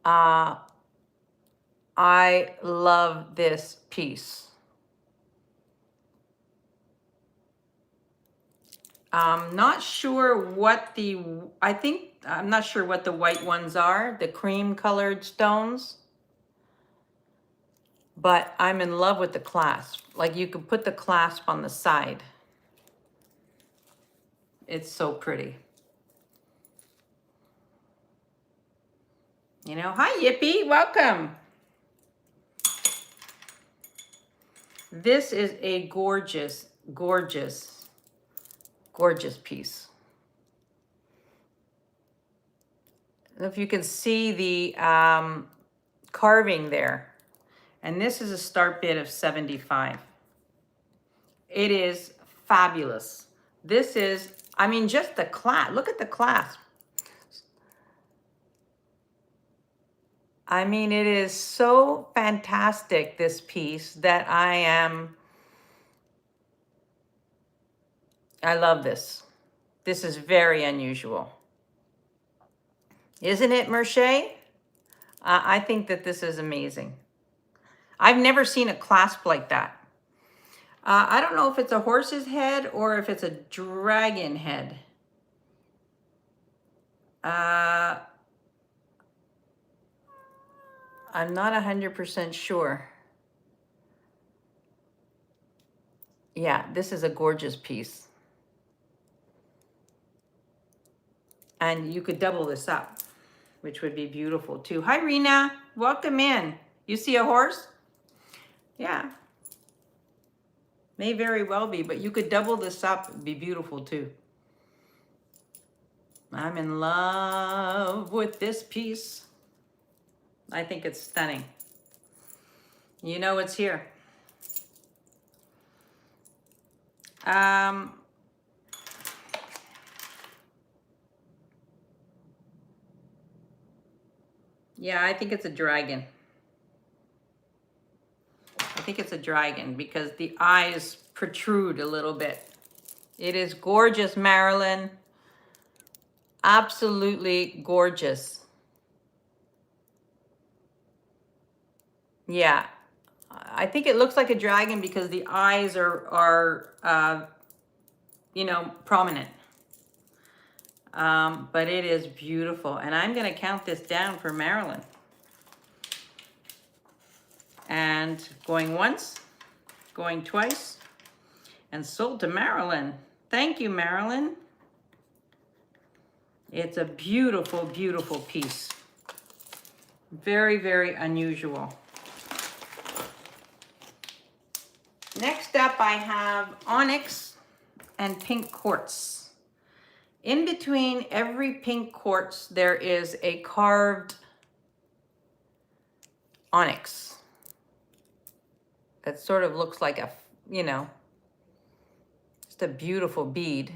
I love this piece. I'm not sure what I'm not sure what the white ones are, the cream colored stones, but I'm in love with the clasp. Like you could put the clasp on the side. It's so pretty. You know, hi Yippee, welcome. This is a gorgeous, gorgeous, gorgeous piece. I don't know if you can see the carving there. And this is a start bid of 75. It is fabulous. This is, I mean, just the clasp. Look at the clasp. I mean, it is so fantastic, this piece, that I love this. This is very unusual. Isn't it, Merche? I think that this is amazing. I've never seen a clasp like that. I don't know if it's a horse's head or if it's a dragon head. I'm not 100% sure. Yeah, this is a gorgeous piece. And you could double this up, which would be beautiful too. Hi, Rena. Welcome in. You see a horse? Yeah. May very well be, but you could double this up. It'd be beautiful too. I'm in love with this piece. I think it's stunning. You know it's here. Yeah, I think it's a dragon. I think it's a dragon because the eyes protrude a little bit. It is gorgeous, Marilyn. Absolutely gorgeous. Yeah, I think it looks like a dragon because the eyes are you know, prominent. But it is beautiful. And I'm going to count this down for Marilyn. And going once, going twice, and sold to Marilyn. Thank you, Marilyn. It's a beautiful, beautiful piece. Very, very unusual. Next up, I have onyx and pink quartz. In between every pink quartz, there is a carved onyx. That sort of looks like a, you know, just a beautiful bead.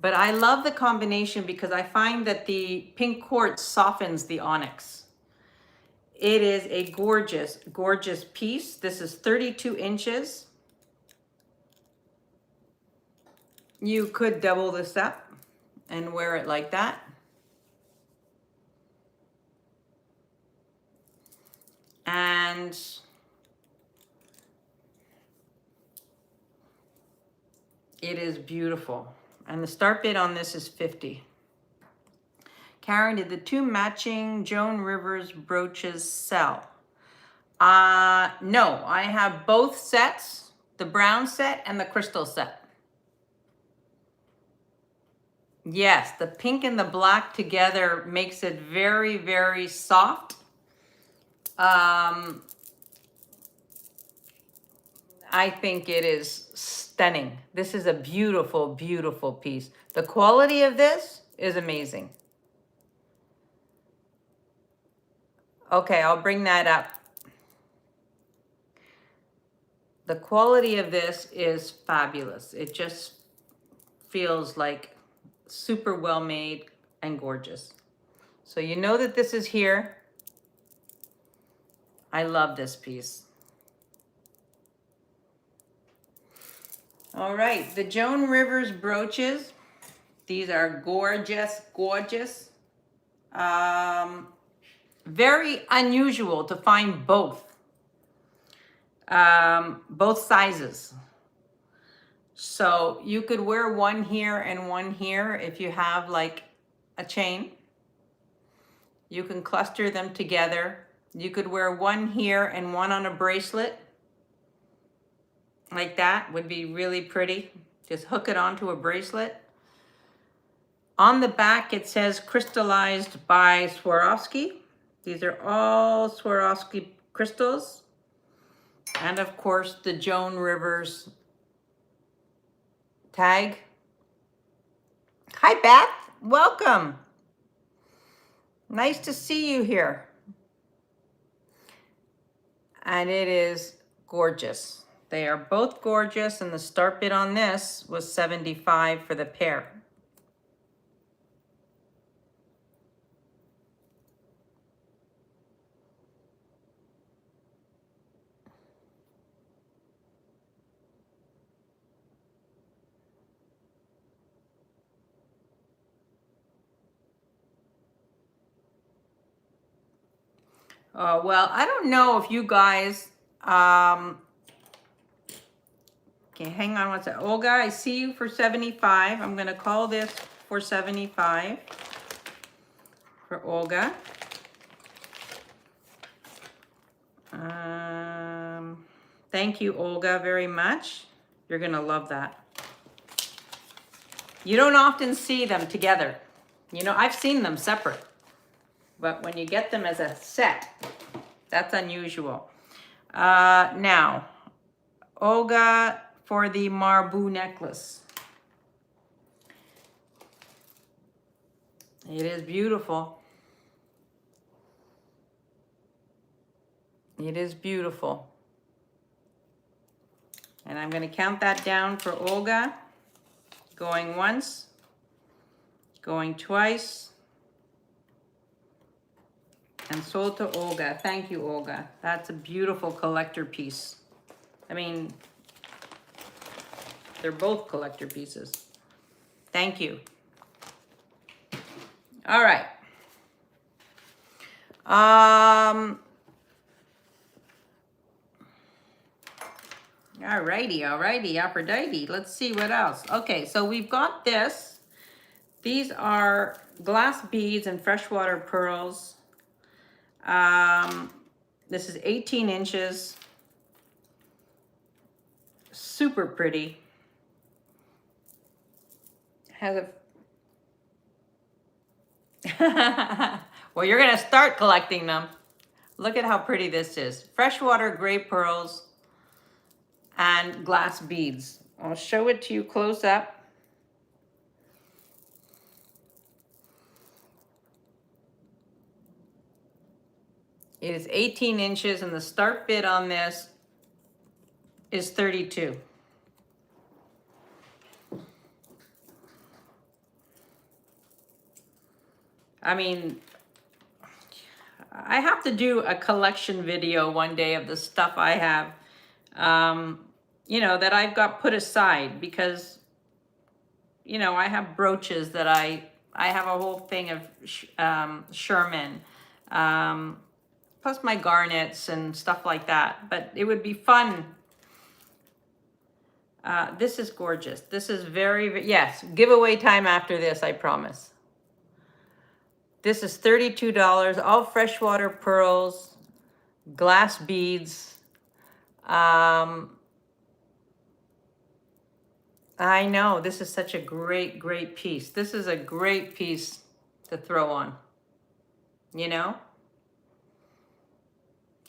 But I love the combination because I find that the pink quartz softens the onyx. It is a gorgeous, gorgeous piece. This is 32 inches. You could double this up and wear it like that. And it is beautiful. And the start bid on this is 50. Karen, did the two matching Joan Rivers brooches sell? No, I have both sets, the brown set and the crystal set. Yes, the pink and the black together makes it very, very soft. I think it is stunning. This is a beautiful, beautiful piece. The quality of this is amazing. Okay, I'll bring that up. The quality of this is fabulous. It just feels like super well made and gorgeous. So you know that this is here. I love this piece. All right, the Joan Rivers brooches. These are gorgeous, gorgeous. Very unusual to find both sizes. So you could wear one here and one here if you have like a chain. You can cluster them together. You could wear one here and one on a bracelet. Like that would be really pretty. Just hook it onto a bracelet. On the back it says crystallized by Swarovski. These are all Swarovski crystals. And of course, the Joan Rivers tag. Hi, Beth. Welcome. Nice to see you here. And it is gorgeous. They are both gorgeous, and the start bid on this was $75 for the pair. Well, I don't know if you guys, okay, hang on one second. Olga, I see you for 75. I'm gonna call this for 75 for Olga. Thank you, Olga, very much. You're gonna love that. You don't often see them together. You know, I've seen them separate, but when you get them as a set, that's unusual. Now, Olga for the Marabou necklace. It is beautiful. It is beautiful. And I'm going to count that down for Olga. Going once, going twice, and sold to Olga. Thank you, Olga. That's a beautiful collector piece. I mean, they're both collector pieces. Thank you. All right. Alrighty, Aphrodite. Let's see what else. Okay, so we've got this. These are glass beads and freshwater pearls. This is 18 inches. Super pretty. Has a... Well, you're gonna start collecting them. Look at how pretty this is. Freshwater gray pearls and glass beads. I'll show it to you close up. It is 18 inches and the start bid on this is 32. I mean, I have to do a collection video one day of the stuff I have, you know, that I've got put aside because, you know, I have brooches that I have a whole thing of Sherman, plus my garnets and stuff like that. But it would be fun. This is gorgeous. This is very, yes, giveaway time after this, I promise. This is $32, all freshwater pearls, glass beads. I know, this is such a great, great piece. This is a great piece to throw on, you know?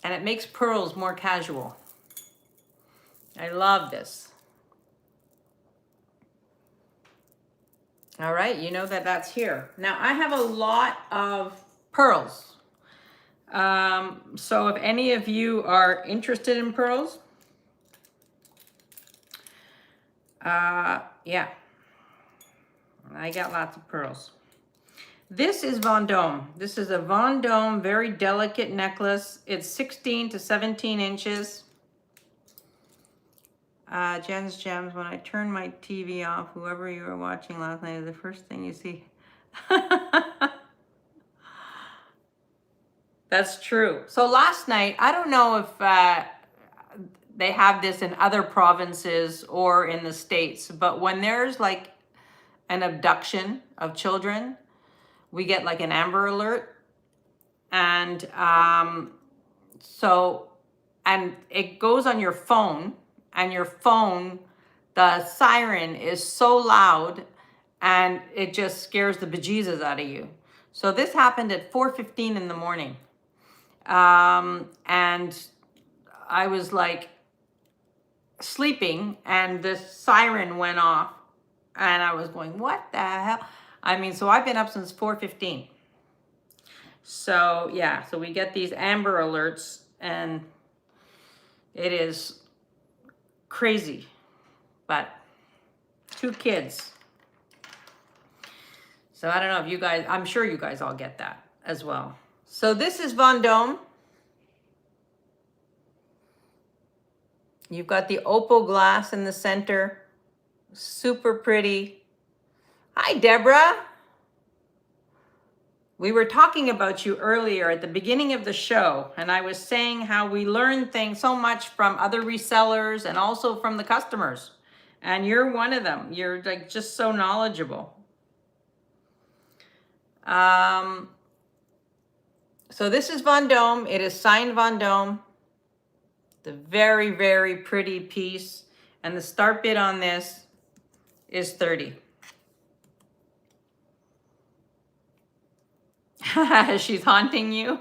And it makes pearls more casual. I love this. All right, you know that that's here. Now, I have a lot of pearls. So if any of you are interested in pearls, yeah, I got lots of pearls. This is Vendome. This is a Vendome, very delicate necklace. It's 16 to 17 inches. Jen's Gems, when I turn my TV off, whoever you were watching last night is the first thing you see. That's true. So last night, I don't know if they have this in other provinces or in the States, but when there's like an abduction of children, we get like an Amber Alert. And and it goes on your phone. And your phone, the siren is so loud and it just scares the bejesus out of you. So this happened at 4:15 in the morning. And I was like sleeping and the siren went off and I was going, what the hell? I mean, so I've been up since 4:15. So yeah, so we get these Amber Alerts and it is crazy, but 2 kids. So I don't know if you guys, I'm sure you guys all get that as well. So this is Vendôme. You've got the opal glass in the center. Super pretty. Hi, Deborah. We were talking about you earlier at the beginning of the show, and I was saying how we learn things so much from other resellers and also from the customers. And you're one of them. You're like just so knowledgeable. So this is Vendôme. It is signed Vendôme. The very, very pretty piece. And the start bid on this is 30. She's haunting you.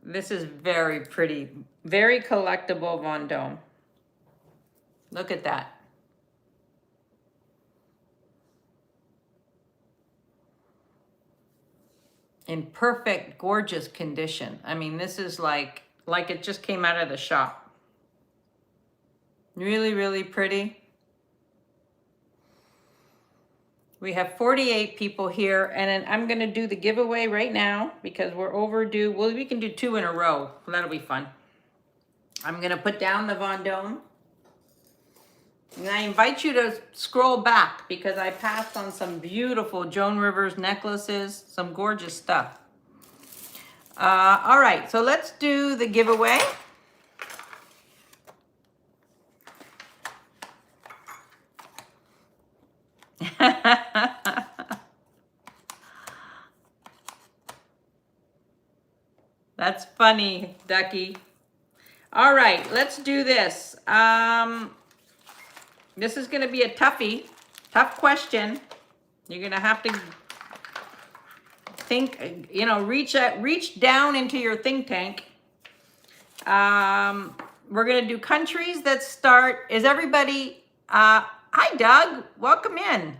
This is very pretty, very collectible Vendôme. Look at that. In perfect, gorgeous condition. I mean, this is like it just came out of the shop. Really, really pretty. We have 48 people here, and then I'm gonna do the giveaway right now because we're overdue. Well, we can do 2 in a row. That'll be fun. I'm gonna put down the Vendôme. And I invite you to scroll back because I passed on some beautiful Joan Rivers necklaces, some gorgeous stuff. All right, so let's do the giveaway. That's funny, Ducky. All right, let's do this. This is going to be a toughie, tough question. You're going to have to think, you know, reach down into your think tank. We're going to do countries that start. Is everybody, hi, Doug, welcome in.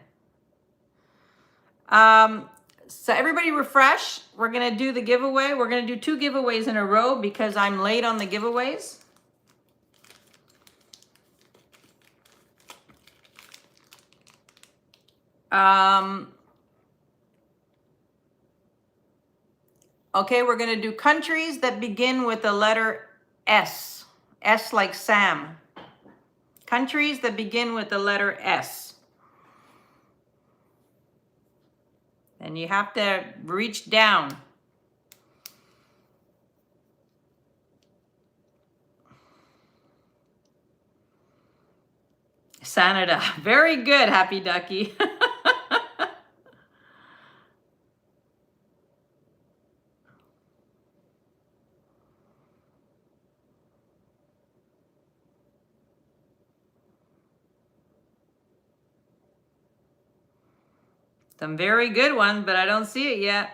So everybody refresh. We're going to do the giveaway. We're going to do 2 giveaways in a row because I'm late on the giveaways. Okay, we're going to do countries that begin with the letter S. S like Sam. Countries that begin with the letter S. And you have to reach down. Canada. Very good, Happy Ducky. Some very good ones, but I don't see it yet.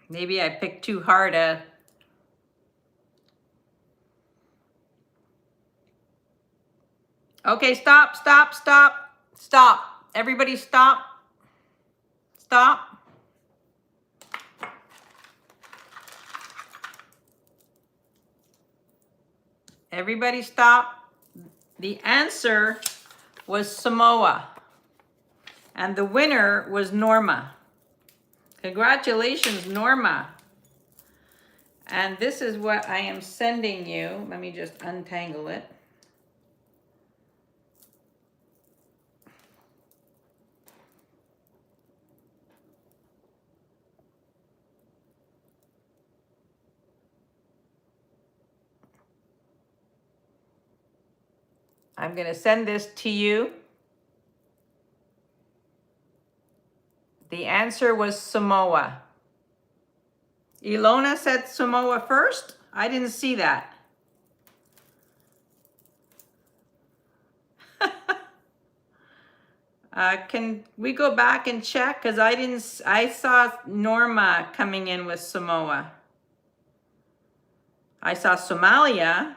Maybe I picked too hard a... Okay, stop. Everybody stop. Stop. Everybody stop. The answer was Samoa. And the winner was Norma. Congratulations, Norma. And this is what I am sending you. Let me just untangle it. I'm going to send this to you. The answer was Samoa. Ilona said Samoa first. I didn't see that. Can we go back and check? Because I saw Norma coming in with Samoa. I saw Somalia,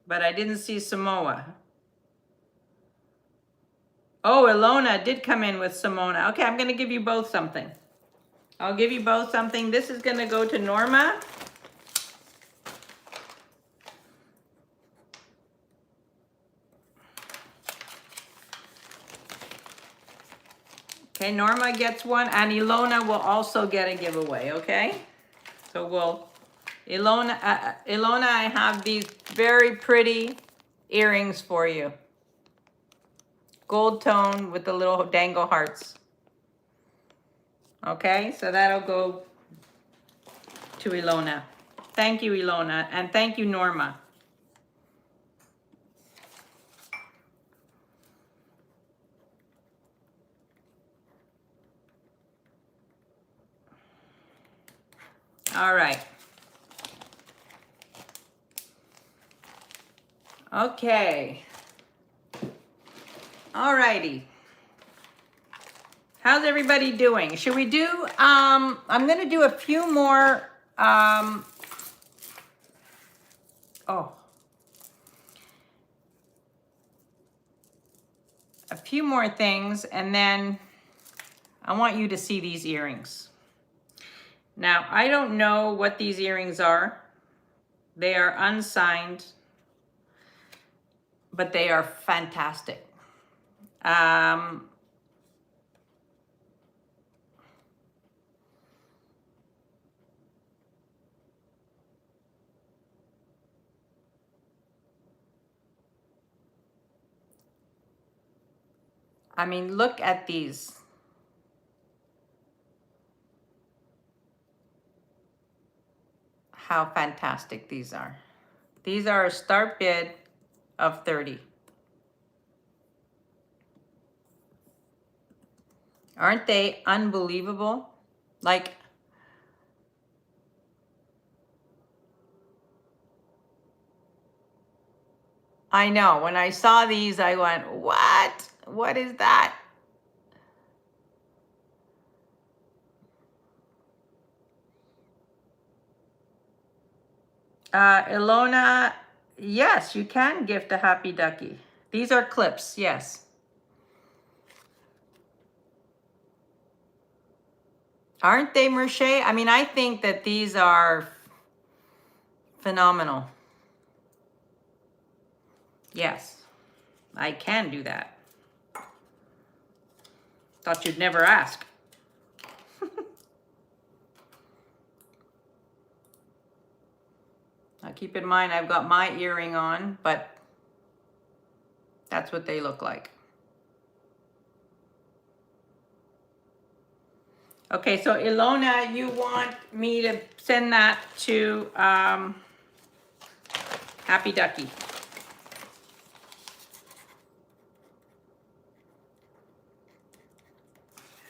but I didn't see Samoa. Oh, Ilona did come in with Simona. Okay, I'm going to give you both something. I'll give you both something. This is going to go to Norma. Okay, Norma gets one, and Ilona will also get a giveaway, okay? So Ilona, I have these very pretty earrings for you. Gold tone with the little dangle hearts. Okay, so that'll go to Ilona. Thank you, Ilona, and thank you, Norma. All right. Okay. All righty. How's everybody doing? Should we do, I'm going to do a few more, a few more things, and then I want you to see these earrings. Now, I don't know what these earrings are. They are unsigned, but they are fantastic. I mean, look at these. How fantastic these are. These are a start bid of 30. Aren't they unbelievable? Like, I know, when I saw these, I went, what? What is that? Ilona, yes, you can gift a Happy Ducky. These are clips, yes. Aren't they, Merche? I mean, I think that these are phenomenal. Yes, I can do that. Thought you'd never ask. Now keep in mind, I've got my earring on, but that's what they look like. Okay, so Ilona, you want me to send that to Happy Ducky.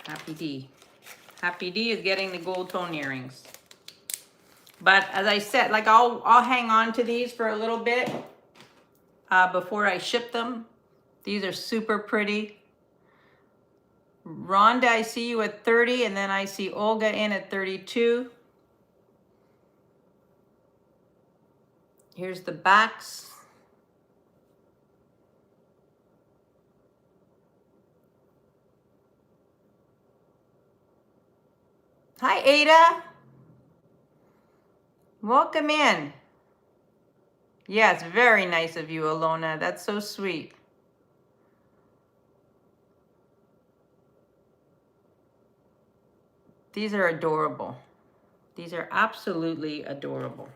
Happy D. Happy D is getting the gold tone earrings. But as I said, like I'll hang on to these for a little bit before I ship them. These are super pretty. Rhonda, I see you at 30, and then I see Olga in at 32. Here's the backs. Hi, Ada. Welcome in. Yeah, it's very nice of you, Ilona. That's so sweet. These are adorable. These are absolutely adorable.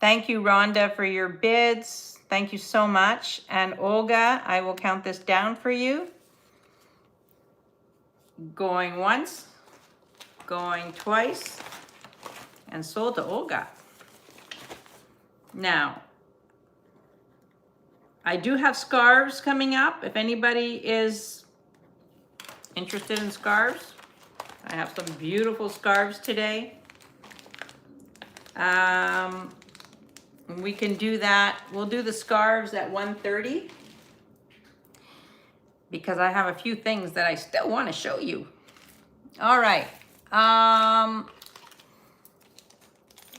Thank you, Rhonda, for your bids. Thank you so much. And Olga, I will count this down for you. Going once, going twice, and sold to Olga. Now, I do have scarves coming up. If anybody is Interested in scarves? I have some beautiful scarves today. We can do that. We'll do the scarves at 1:30 because I have a few things that I still want to show you. All right.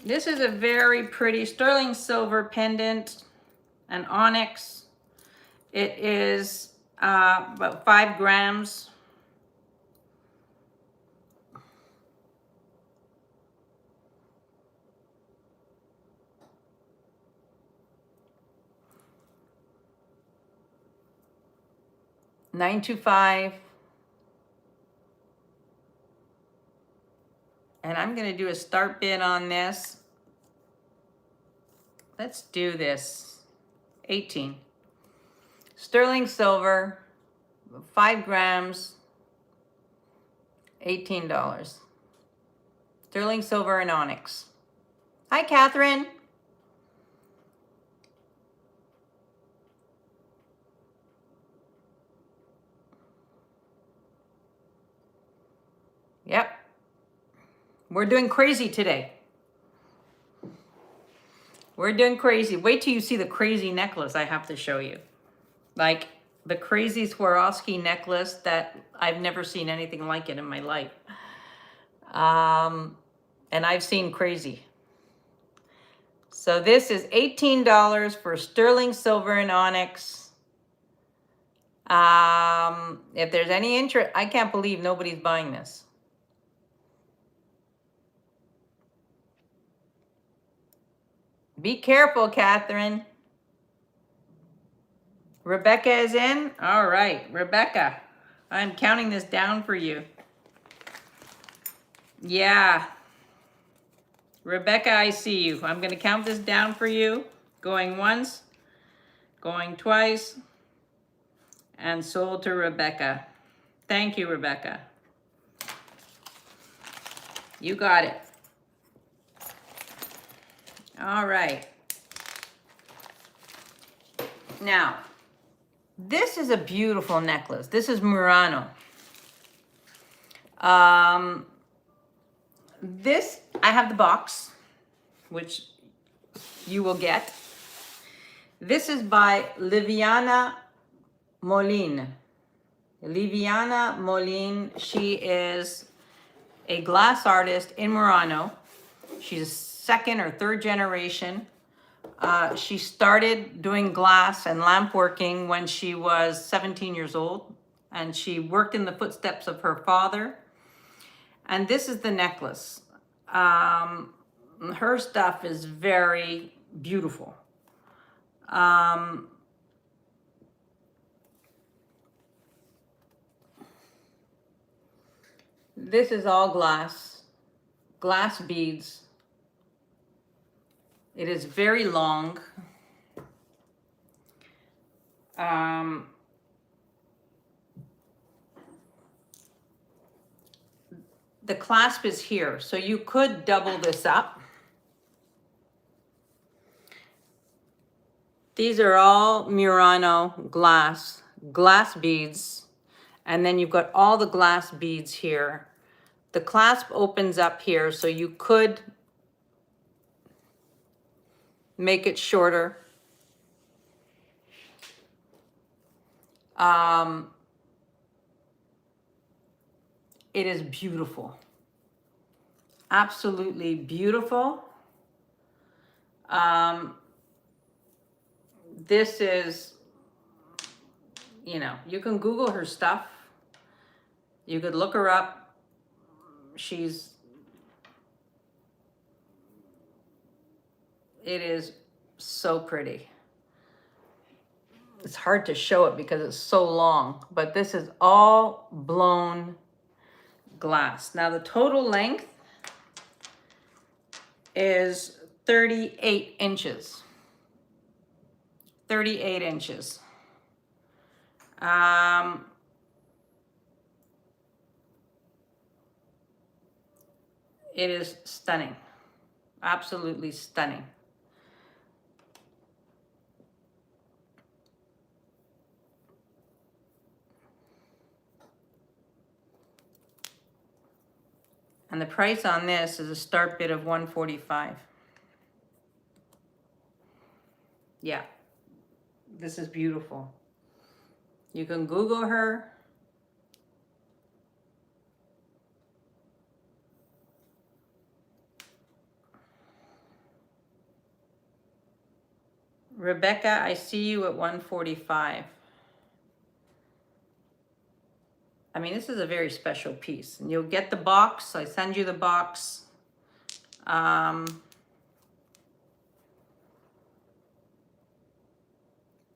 This is a very pretty sterling silver pendant, an onyx. It is about 5 grams. $925. And I'm going to do a start bid on this. Let's do this. 18. Sterling silver, 5 grams, $18. Sterling silver and onyx. Hi, Catherine. Yep. We're doing crazy today. We're doing crazy. Wait till you see the crazy necklace I have to show you. Like the crazy Swarovski necklace that I've never seen anything like it in my life. And I've seen crazy. So this is $18 for sterling silver and onyx. If there's any interest, I can't believe nobody's buying this. Be careful, Catherine. Rebecca is in? All right, Rebecca, I'm counting this down for you. Yeah. Rebecca, I see you. I'm going to count this down for you. Going once, going twice, and sold to Rebecca. Thank you, Rebecca. You got it. All right. Now, this is a beautiful necklace. This is Murano. This, I have the box, which you will get. This is by Liviana Molin. Liviana Molin, she is a glass artist in Murano. She's a second or third generation. She started doing glass and lamp working when she was 17 years old, and she worked in the footsteps of her father. And this is the necklace. Her stuff is very beautiful. This is all glass beads. It is very long. The clasp is here, so you could double this up. These are all Murano glass beads, and then you've got all the glass beads here. The clasp opens up here, so you could make it shorter. It is beautiful. Absolutely beautiful. This is, you know, you can Google her stuff. You could look her up. It is so pretty. It's hard to show it because it's so long, but this is all blown glass. Now the total length is 38 inches. 38 inches. It is stunning. Absolutely stunning. And the price on this is a start bid of $145. Yeah, this is beautiful. You can Google her. Rebecca, I see you at 145. I mean, this is a very special piece. And you'll get the box. I send you the box.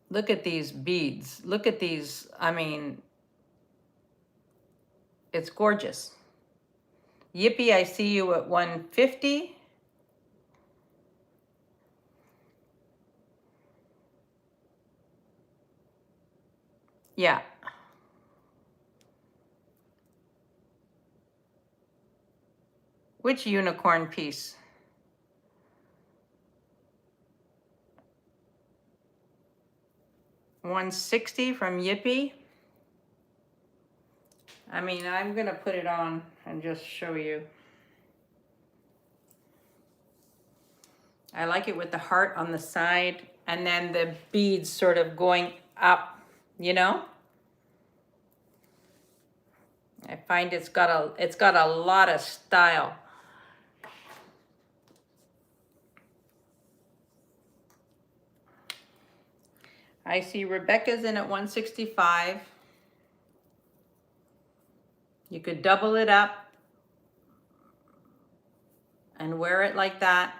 Look at these beads. Look at these. I mean, it's gorgeous. Yippee, I see you at 150. Yeah. Which unicorn piece? $160 from Yippee. I mean, I'm gonna put it on and just show you. I like it with the heart on the side and then the beads sort of going up, you know? I find it's got a lot of style. I see Rebecca's in at 165. You could double it up and wear it like that.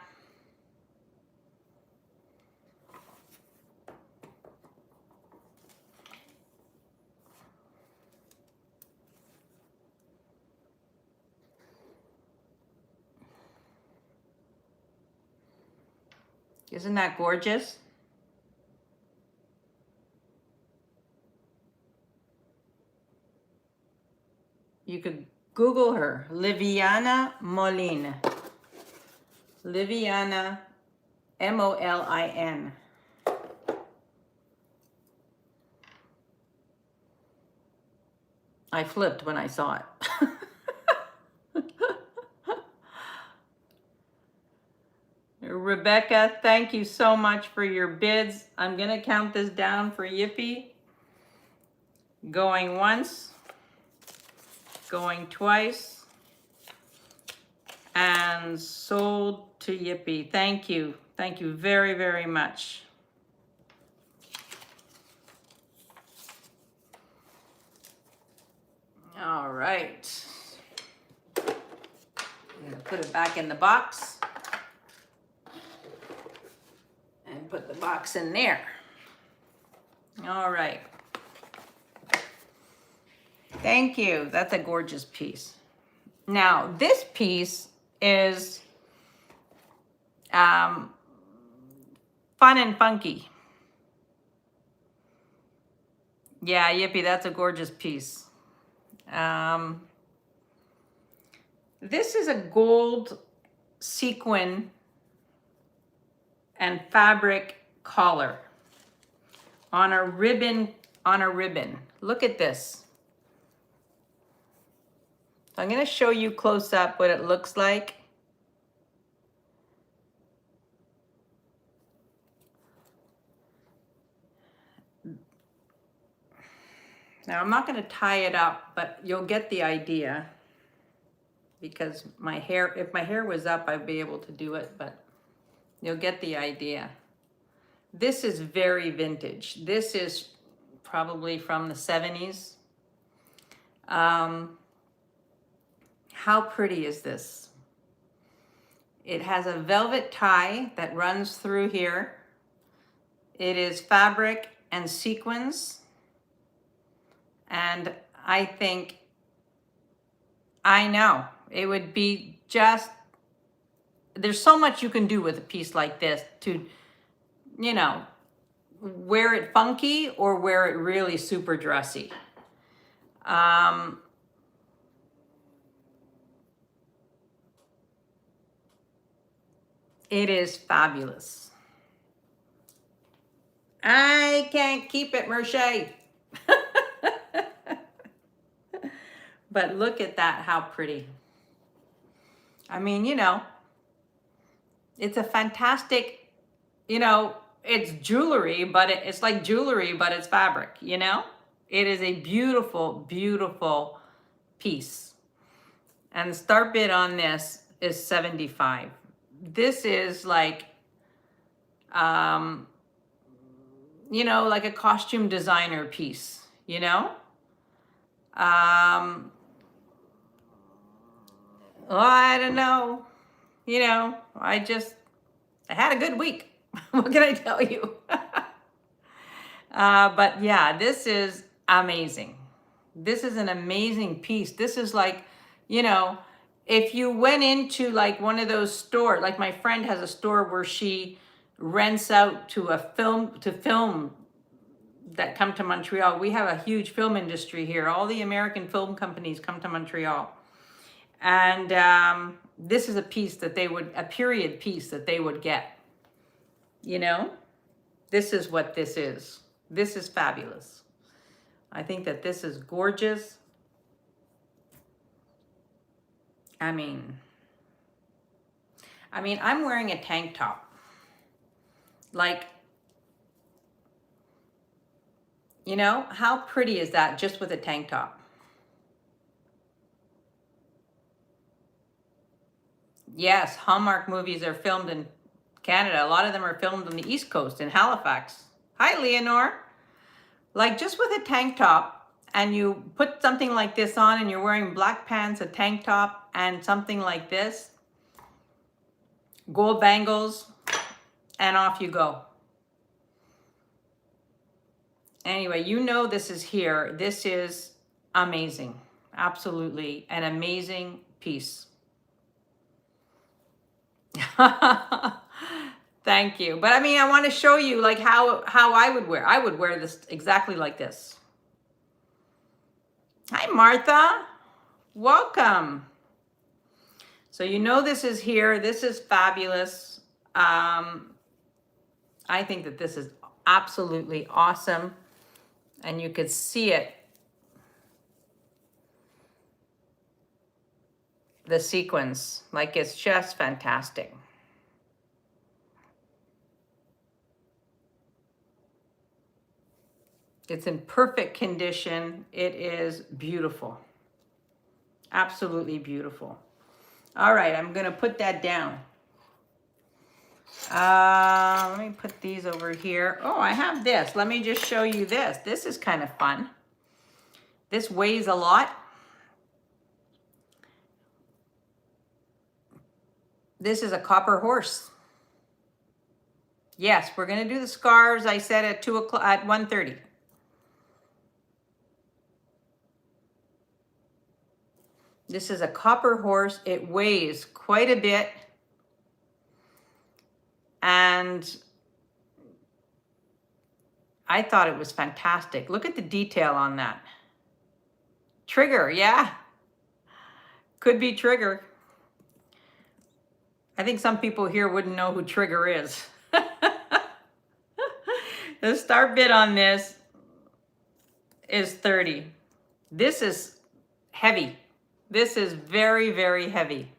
Isn't that gorgeous? You could Google her, Liviana Molin. Liviana, Molin. I flipped when I saw it. Rebecca, thank you so much for your bids. I'm gonna count this down for Yippee. Going once, going twice, and sold to Yippee. Thank you. Thank you very, very much. All right. I'm gonna put it back in the box. And put the box in there. All right. Thank you. That's a gorgeous piece. Now, this piece is fun and funky. Yeah, Yippee, that's a gorgeous piece. This is a gold sequin and fabric collar on a ribbon, Look at this. So I'm going to show you close up what it looks like. Now I'm not going to tie it up, but you'll get the idea, because my hair, if my hair was up, I'd be able to do it, but you'll get the idea. This is very vintage. This is probably from the 70s. How pretty is this? It has a velvet tie that runs through here. It is fabric and sequins. And I think, I know, it would be just, there's so much you can do with a piece like this to, you know, wear it funky or wear it really super dressy. It is fabulous. I can't keep it, Merche. But look at that, how pretty. I mean, you know, it's a fantastic, you know, it's jewelry, but it's like jewelry, but it's fabric, you know? It is a beautiful, beautiful piece. And the start bid on this is 75. This is like, you know, like a costume designer piece, you know? Well, I don't know. You know, I had a good week. What can I tell you? But yeah, this is amazing. This is an amazing piece. This is like, you know, if you went into like one of those stores, like my friend has a store where she rents out to film that come to Montreal. We have a huge film industry here. All the American film companies come to Montreal. And this is a piece that a period piece that they would get. You know, this is what this is. This is fabulous. I think that this is gorgeous. I mean, I'm wearing a tank top. Like, you know, how pretty is that just with a tank top? Yes, Hallmark movies are filmed in Canada. A lot of them are filmed on the East Coast in Halifax. Hi, Leonore. Like just with a tank top, and you put something like this on and you're wearing black pants, a tank top, and something like this, gold bangles, and off you go. Anyway, you know this is here. This is amazing. Absolutely an amazing piece. Thank you. But I mean, I want to show you like how I would wear. I would wear this exactly like this. Hi, Martha. Welcome. So you know this is here. This is fabulous. I think that this is absolutely awesome. And you could see it. The sequins. Like it's just fantastic. It's in perfect condition. It is beautiful. Absolutely beautiful. All right, I'm gonna put that down. Let me put these over here. Oh, I have this. Let me just show you this. This is kind of fun. This weighs a lot. This is a copper horse. Yes, we're gonna do the scarves. I said at 2 o'clock, at 1:30. This is a copper horse. It weighs quite a bit. And I thought it was fantastic. Look at the detail on that. Trigger, yeah. Could be Trigger. I think some people here wouldn't know who Trigger is. The start bid on this is 30. This is heavy. This is very, very heavy.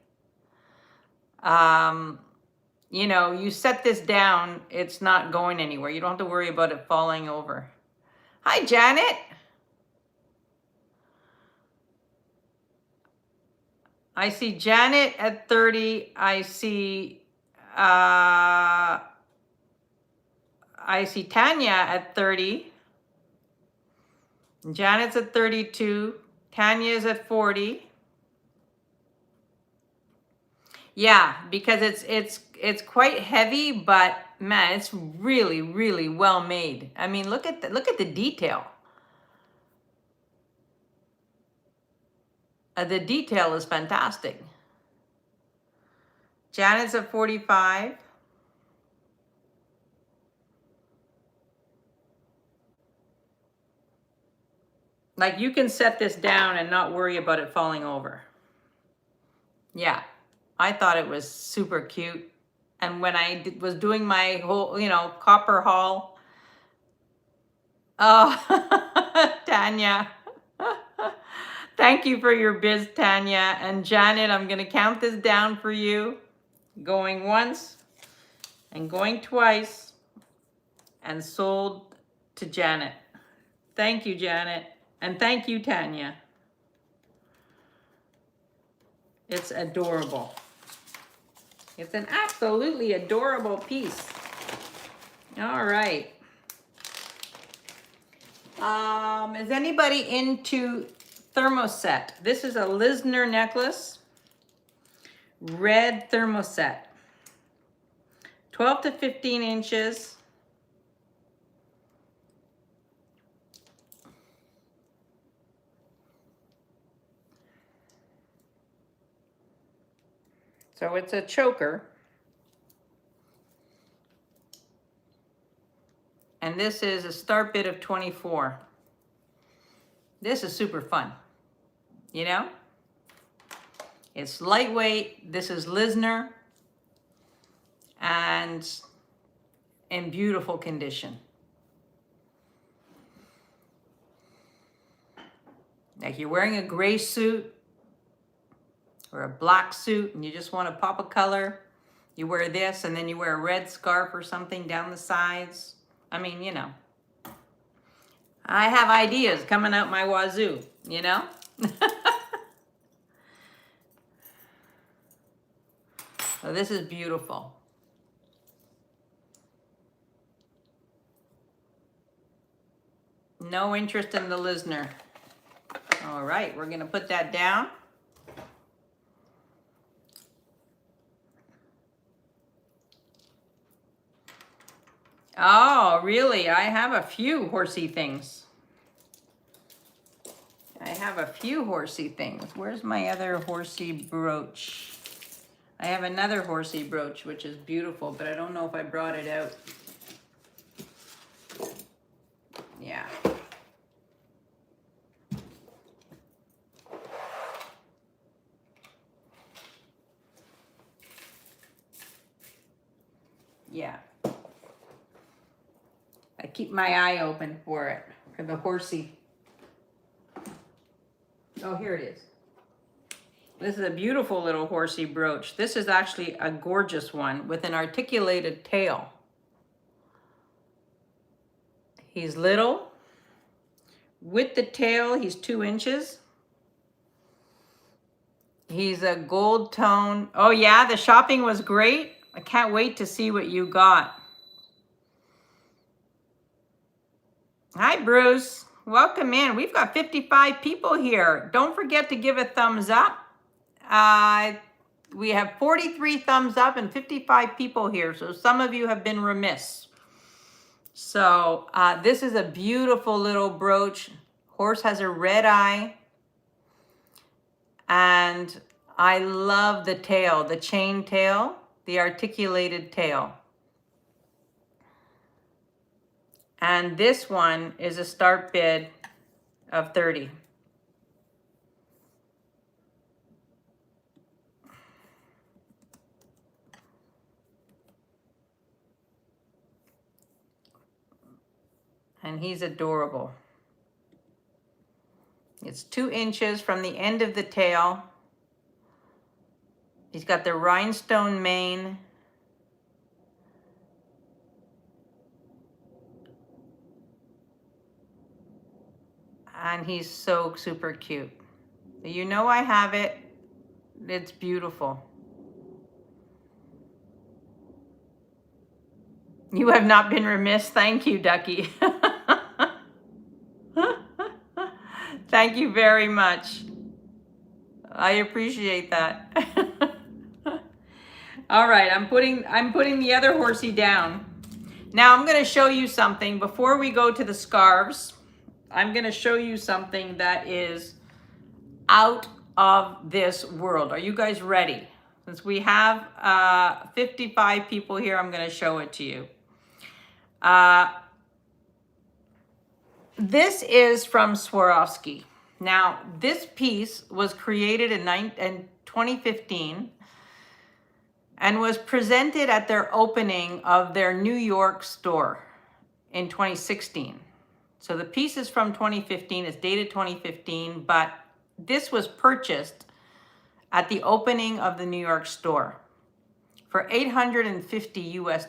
You know, you set this down, it's not going anywhere. You don't have to worry about it falling over. Hi, Janet. I see Janet at 30. I see Tanya at 30. Janet's at 32. Tanya's at 40. Yeah, because it's quite heavy, but man, it's really, really well made. I mean, look at the detail. The detail is fantastic. Janet's at 45. Like you can set this down and not worry about it falling over. Yeah, I thought it was super cute. And when I was doing my whole, you know, copper haul. Oh, Tanya. Thank you for your biz, Tanya. And Janet, I'm going to count this down for you. Going once and going twice and sold to Janet. Thank you, Janet. And thank you, Tanya. It's adorable. It's an absolutely adorable piece. All right. Is anybody into thermoset? This is a Lisner necklace. Red thermoset. 12 to 15 inches. So it's a choker. And this is a start bid of 24. This is super fun, you know? It's lightweight. This is Lisner and in beautiful condition. Like you're wearing a gray suit or a black suit and you just want to pop a color, you wear this and then you wear a red scarf or something down the sides. I mean, you know, I have ideas coming out my wazoo, you know? So this is beautiful. No interest in the Lisner. All right, we're gonna put that down. Oh, really? I have a few horsey things. I have a few horsey things. Where's my other horsey brooch? I have another horsey brooch, which is beautiful, but I don't know if I brought it out. Yeah. Yeah. I keep my eye open for it, for the horsey. Oh, here it is. This is a beautiful little horsey brooch. This is actually a gorgeous one with an articulated tail. He's little. With the tail, he's 2 inches. He's a gold tone. Oh yeah, the shopping was great. I can't wait to see what you got. Hi, Bruce. Welcome in. We've got 55 people here. Don't forget to give a thumbs up. We have 43 thumbs up and 55 people here, so some of you have been remiss. So this is a beautiful little brooch. Horse has a red eye. And I love the tail, the chain tail, the articulated tail. And this one is a start bid of 30. And he's adorable. It's 2 inches from the end of the tail. He's got the rhinestone mane. And he's so super cute. You know I have it. It's beautiful. You have not been remiss. Thank you, Ducky. Thank you very much. I appreciate that. All right, I'm putting the other horsey down. Now I'm going to show you something before we go to the scarves. I'm going to show you something that is out of this world. Are you guys ready? Since we have 55 people here, I'm going to show it to you. This is from Swarovski. Now, this piece was created in 2015 and was presented at their opening of their New York store in 2016. So the piece is from 2015, it's dated 2015, but This was purchased at the opening of the New York store for $850 US.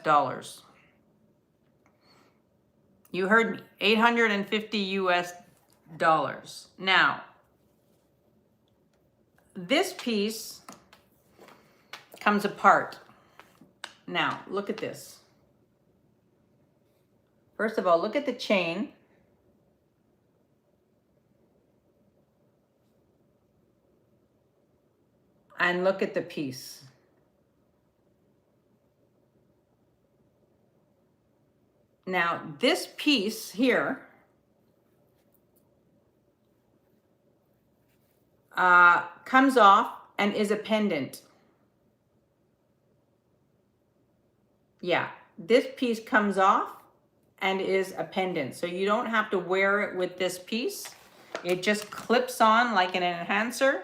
You heard me, $850 US. Now, this piece comes apart. Now, look at this. First of all, look at the chain. And look at the piece. Now, this piece here comes off and is a pendant. Yeah, this piece comes off and is a pendant. So you don't have to wear it with this piece. It just clips on like an enhancer.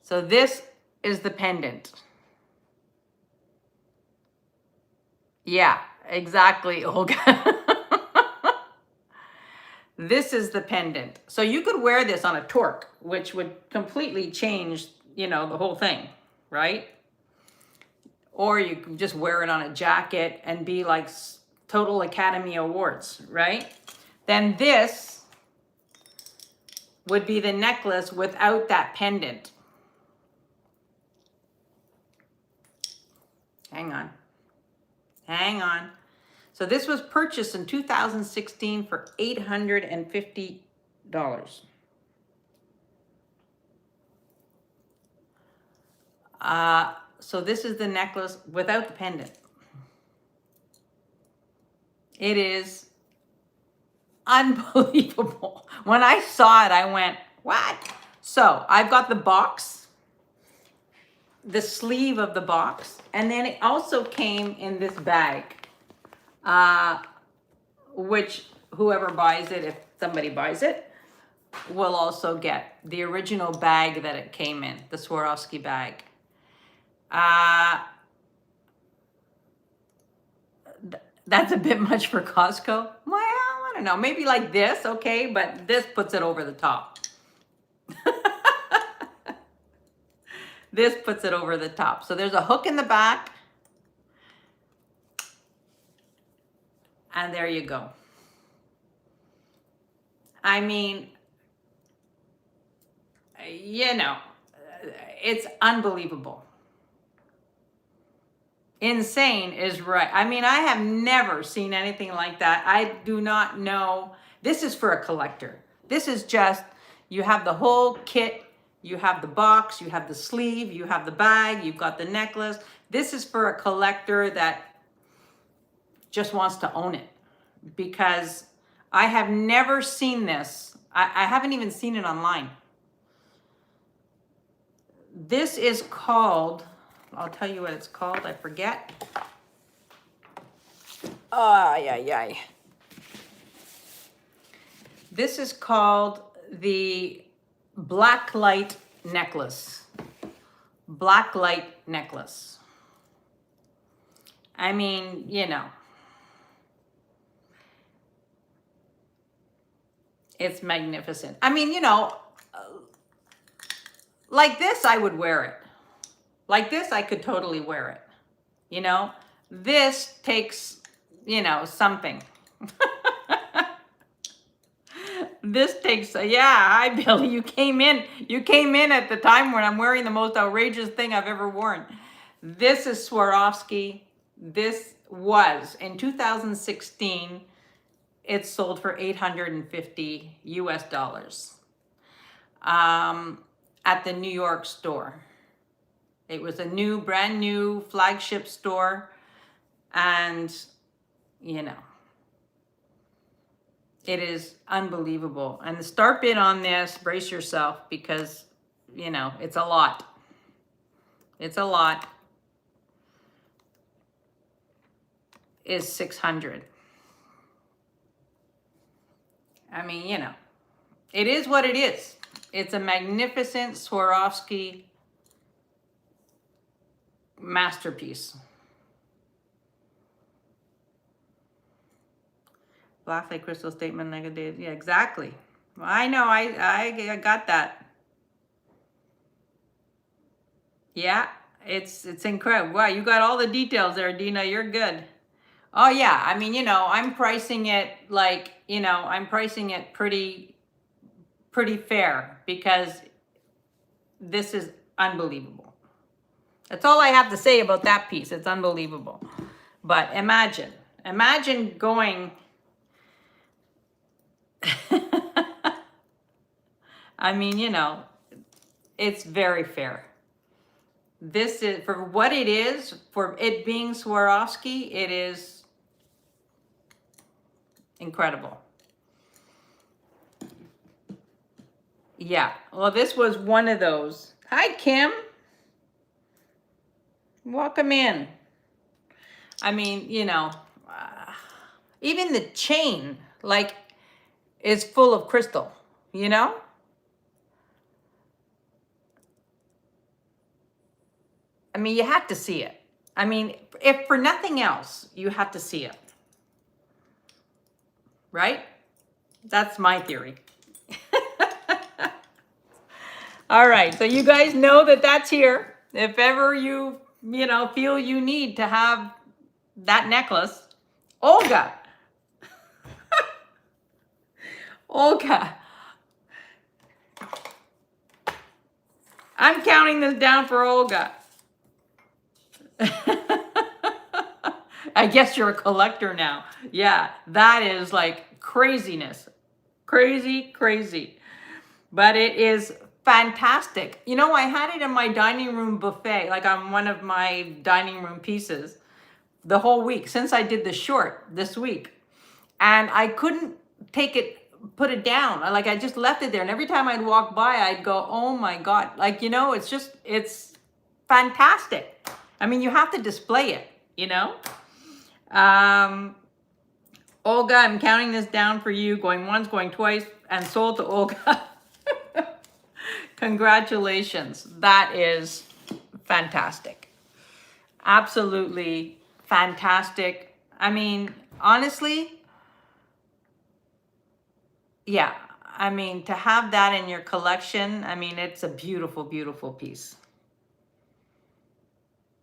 So this is the pendant. Yeah, exactly, Olga. This is the pendant. So you could wear this on a torque, which would completely change, you know, the whole thing, right? Or you could just wear it on a jacket and be like total Academy Awards, right? Then this would be the necklace without that pendant. Hang on. Hang on. So this was purchased in 2016 for $850. So this is the necklace without the pendant. It is unbelievable. When I saw it, I went, what? So I've got the box, the sleeve of the box, and then it also came in this bag, which whoever buys it, if somebody buys it, will also get the original bag that it came in, the Swarovski bag. That's a bit much for Costco. Well, I don't know, maybe like this, okay, but this puts it over the top. This puts it over the top. So there's a hook in the back. And there you go. I mean, you know, it's unbelievable. Insane is right. I mean, I have never seen anything like that. I do not know. This is for a collector. This is just, you have the whole kit, you have the box, you have the sleeve, you have the bag, you've got the necklace. This is for a collector that just wants to own it, because I have never seen this. I haven't even seen it online. This is called, I'll tell you what it's called, I forget. Ay. This is called the black light necklace. Black light necklace. I mean, you know, it's magnificent. I mean, you know, like this, I would wear it. Like this, I could totally wear it. You know, this takes, you know, something. This takes, yeah, hi Billy, you came in at the time when I'm wearing the most outrageous thing I've ever worn. This is Swarovski. This was, in 2016, it sold for $850 US at the New York store. It was a brand new flagship store, and you know, it is unbelievable. And the start bid on this, brace yourself, because you know, it's a lot. It's a lot. Is $600. I mean, you know, it is what it is. It's a magnificent Swarovski masterpiece. Blacklight crystal statement negative. Yeah, exactly. I know. I got that. Yeah, it's incredible. Wow, you got all the details there, Dina. You're good. Oh yeah, I mean, I'm pricing it like, I'm pricing it pretty fair because this is unbelievable. That's all I have to say about that piece. It's unbelievable. But imagine going. I mean, it's very fair. This is, for what it is, for it being Swarovski, it is incredible. Yeah, well, this was one of those. Hi, Kim. Welcome in. I mean, even the chain, like, is full of crystal, I mean, you have to see it. I mean, if for nothing else, you have to see it. Right? That's my theory. All right, so you guys know that that's here. If ever you, feel you need to have that necklace, Olga. Olga. I'm counting this down for Olga. I guess you're a collector now. Yeah, that is like craziness. Crazy. But it is fantastic. I had it in my dining room buffet, like on one of my dining room pieces, the whole week since I did the short this week. And I couldn't put it down. I just left it there. And every time I'd walk by, I'd go, oh my God. It's fantastic. I mean, you have to display it, Olga, I'm counting this down for you. Going once, going twice, and sold to Olga. Congratulations. That is fantastic. Absolutely fantastic. I mean, honestly, yeah. I mean, to have that in your collection, I mean, it's a beautiful, beautiful piece.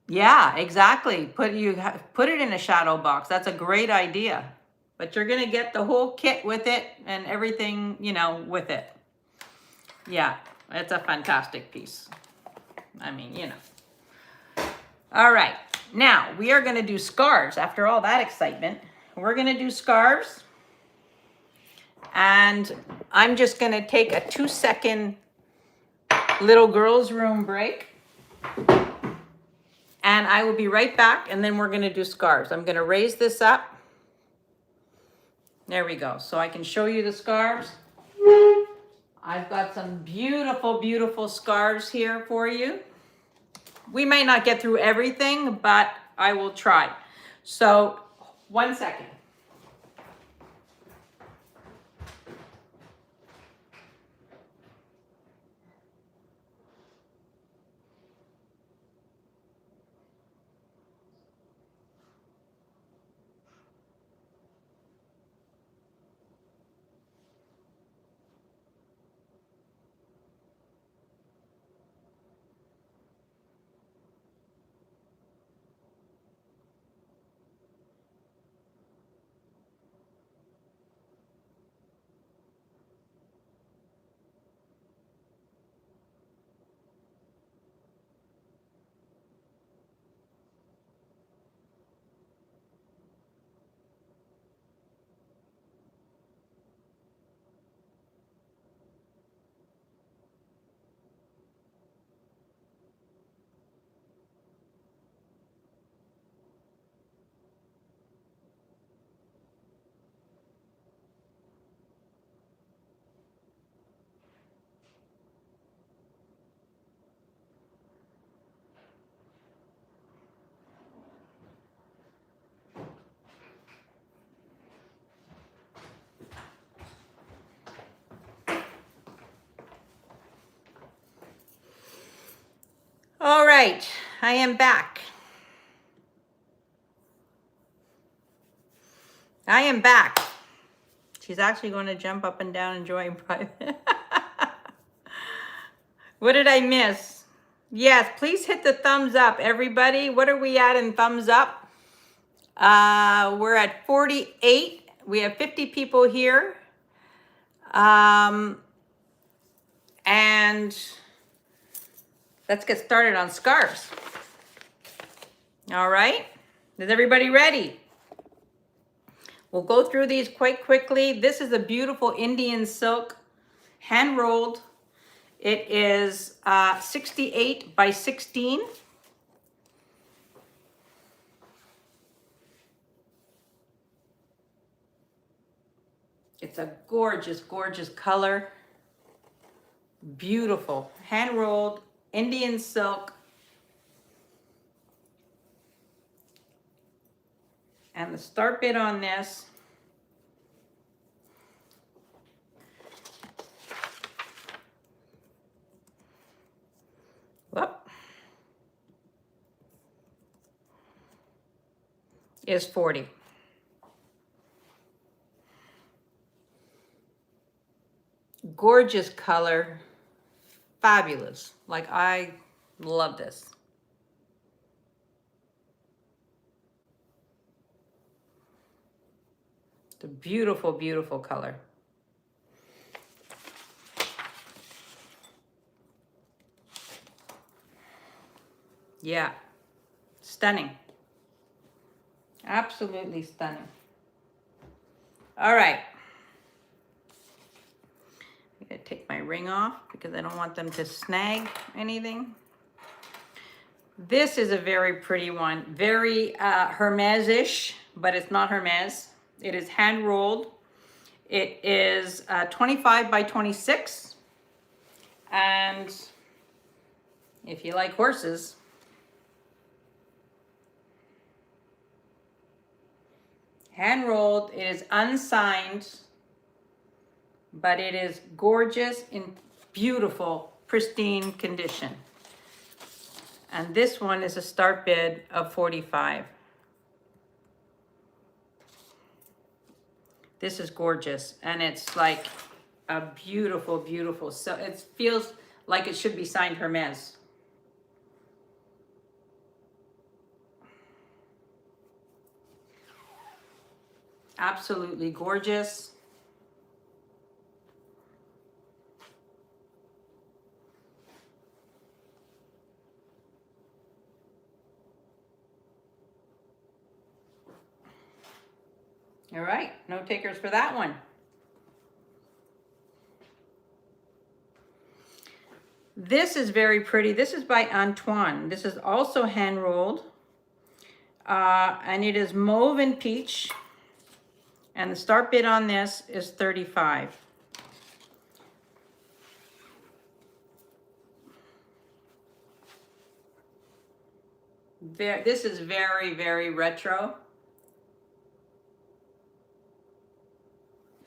Yeah, exactly. Put it in a shadow box. That's a great idea. But you're going to get the whole kit with it and everything, with it. Yeah, it's a fantastic piece. I mean, All right. Now, we are going to do scarves. After all that excitement, we're going to do scarves. And I'm just going to take a 2-second little girls' room break. And I will be right back, and then we're going to do scarves. I'm going to raise this up. There we go. So I can show you the scarves. I've got some beautiful, beautiful scarves here for you. We may not get through everything, but I will try. So, 1 second. All right, I am back. I am back. She's actually going to jump up and down enjoying private. What did I miss? Yes, please hit the thumbs up, everybody. What are we at in thumbs up? We're at 48. We have 50 people here. And let's get started on scarves. All right. Is everybody ready? We'll go through these quite quickly. This is a beautiful Indian silk, hand rolled. It is 68 by 16. It's a gorgeous, gorgeous color. Beautiful, hand rolled, Indian silk. And the start bid on this is 40. Gorgeous color, fabulous. Like, I love this. It's a beautiful, beautiful color. Yeah, stunning. Absolutely stunning. All right. I'm gonna take my ring off because I don't want them to snag anything. This is a very pretty one. Very Hermes-ish, but it's not Hermes. It is hand rolled. It is 25 by 26. And if you like horses, hand rolled. It is unsigned, but it is gorgeous in beautiful, pristine condition. And this one is a start bid of 45. This is gorgeous, and it's like a beautiful, beautiful. So it feels like it should be signed Hermes. Absolutely gorgeous. All right, no takers for that one. This is very pretty. This is by Antoine. This is also hand rolled. And it is mauve and peach. And the start bid on this is 35. This is very, very retro.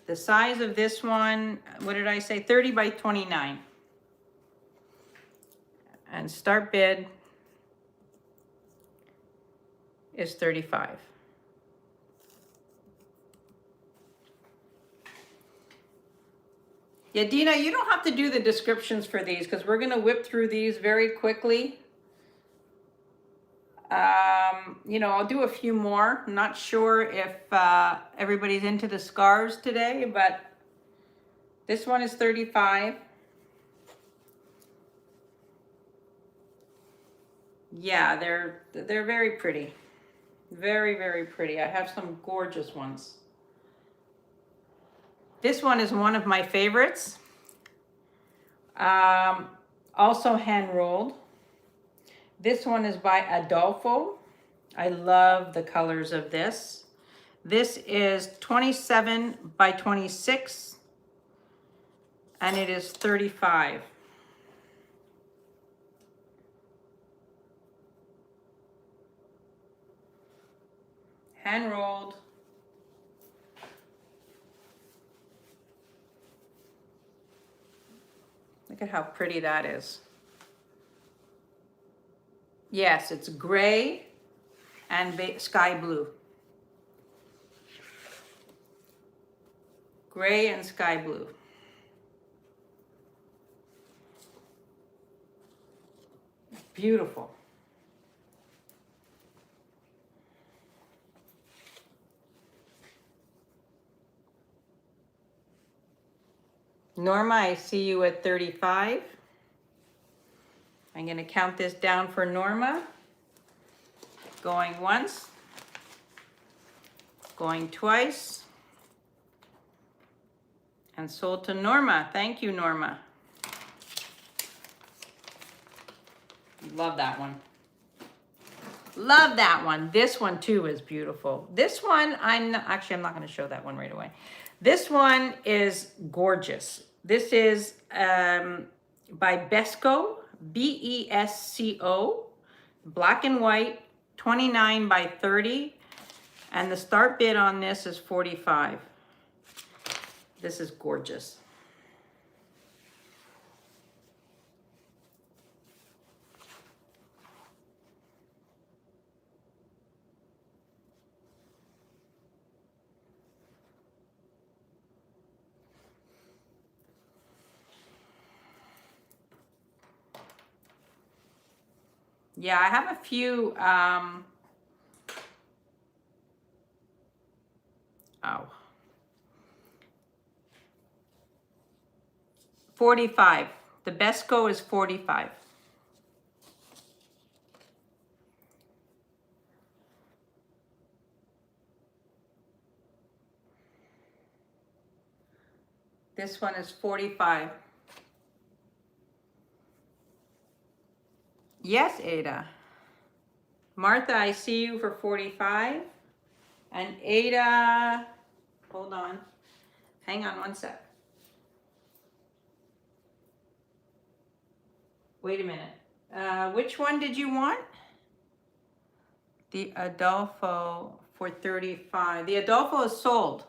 The size of this one, what did I say? 30 by 29. And start bid is 35. Yeah, Dina, you don't have to do the descriptions for these because we're going to whip through these very quickly. You know, I'll do a few more. I'm not sure if everybody's into the scarves today, but this one is 35. Yeah, they're very pretty. Very, very pretty. I have some gorgeous ones. This one is one of my favorites. Also hand rolled. This one is by Adolfo. I love the colors of this. This is 27 by 26, and it is 35. Hand rolled. Look at how pretty that is. Yes, it's gray and sky blue. Gray and sky blue. Beautiful. Norma, I see you at 35. I'm going to count this down for Norma. Going once. Going twice. And sold to Norma. Thank you, Norma. Love that one. Love that one. This one too is beautiful. This one, I'm not going to show that one right away. This one is gorgeous. This is by Besco, B-E-S-C-O, black and white, 29 by 30. And the start bid on this is 45. This is gorgeous. Yeah, I have a few, oh. 45. The Besco is 45. This one is 45. Yes, Ada. Martha, I see you for 45. And Ada, hold on. Hang on one sec. Wait a minute. Which one did you want? The Adolfo for 35. The Adolfo is sold.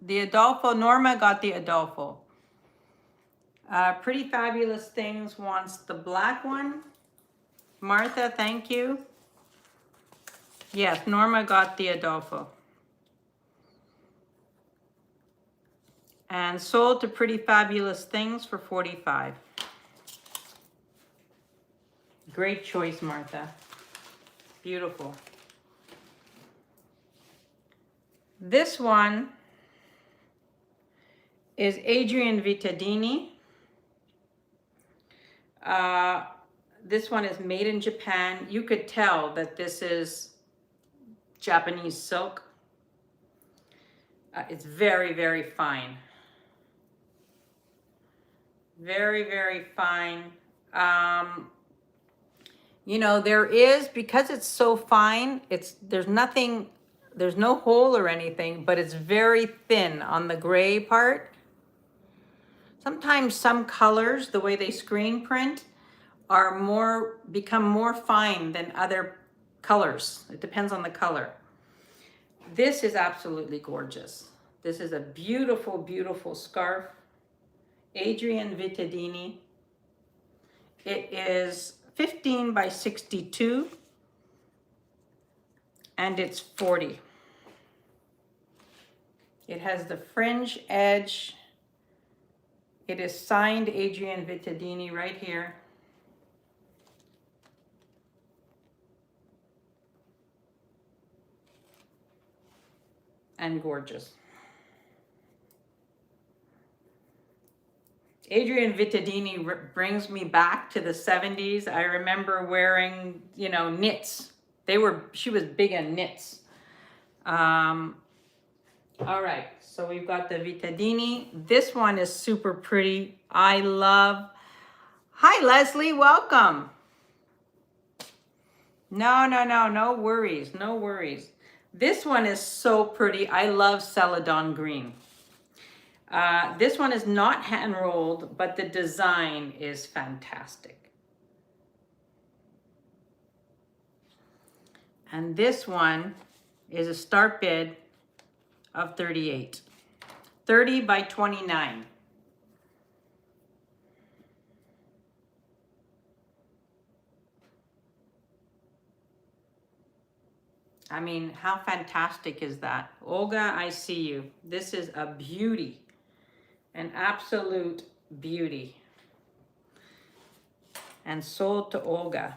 The Adolfo, Norma got the Adolfo. Pretty Fabulous Things wants the black one. Martha, thank you. Yes, Norma got the Adolfo. And sold to Pretty Fabulous Things for 45. Great choice, Martha. Beautiful. This one is Adrian Vittadini. This one is made in Japan. You could tell that this is Japanese silk. It's very, very fine. Very, very fine. You know, there is, because it's so fine, there's no hole or anything, but it's very thin on the gray part. Sometimes some colors, the way they screen print, become more fine than other colors. It depends on the color. This is absolutely gorgeous. This is a beautiful, beautiful scarf. Adrian Vittadini. It is 15 by 62 and it's 40. It has the fringe edge. It is signed Adrian Vittadini right here. And gorgeous. Adrian Vittadini brings me back to the 70s. I remember wearing, you know, knits. She was big on knits. All right, so we've got the Vittadini. This one is super pretty. Hi, Leslie, welcome. No worries, no worries. This one is so pretty. I love Celadon Green. This one is not hand rolled, but the design is fantastic. And this one is a start bid of 38. 30 by 29. I mean, how fantastic is that? Olga, I see you. This is a beauty, an absolute beauty. And sold to Olga.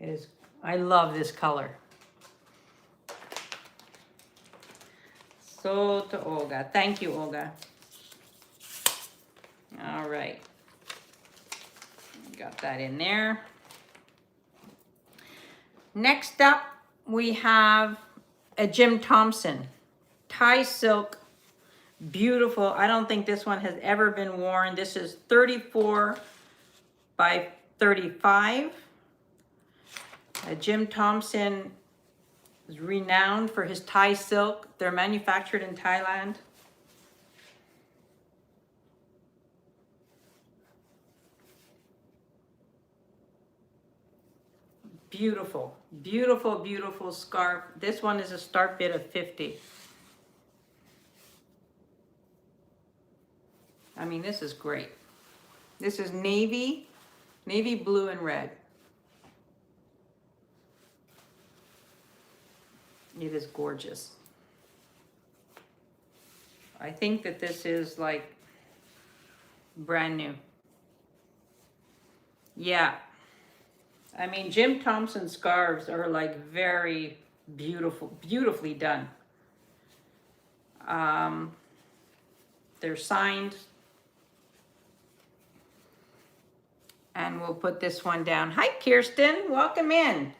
It is, I love this color. Sold to Olga. Thank you, Olga. All right. Got that in there. Next up, we have a Jim Thompson. Tie silk. Beautiful. I don't think this one has ever been worn. This is 34 by 35. Jim Thompson is renowned for his Thai silk. They're manufactured in Thailand. Beautiful, beautiful, beautiful scarf. This one is a start bid of 50. I mean, this is great. This is navy blue and red. It is gorgeous. I think that this is like brand new. Yeah. I mean, Jim Thompson scarves are like very beautiful, beautifully done. They're signed. And we'll put this one down. Hi, Kirsten. Welcome in.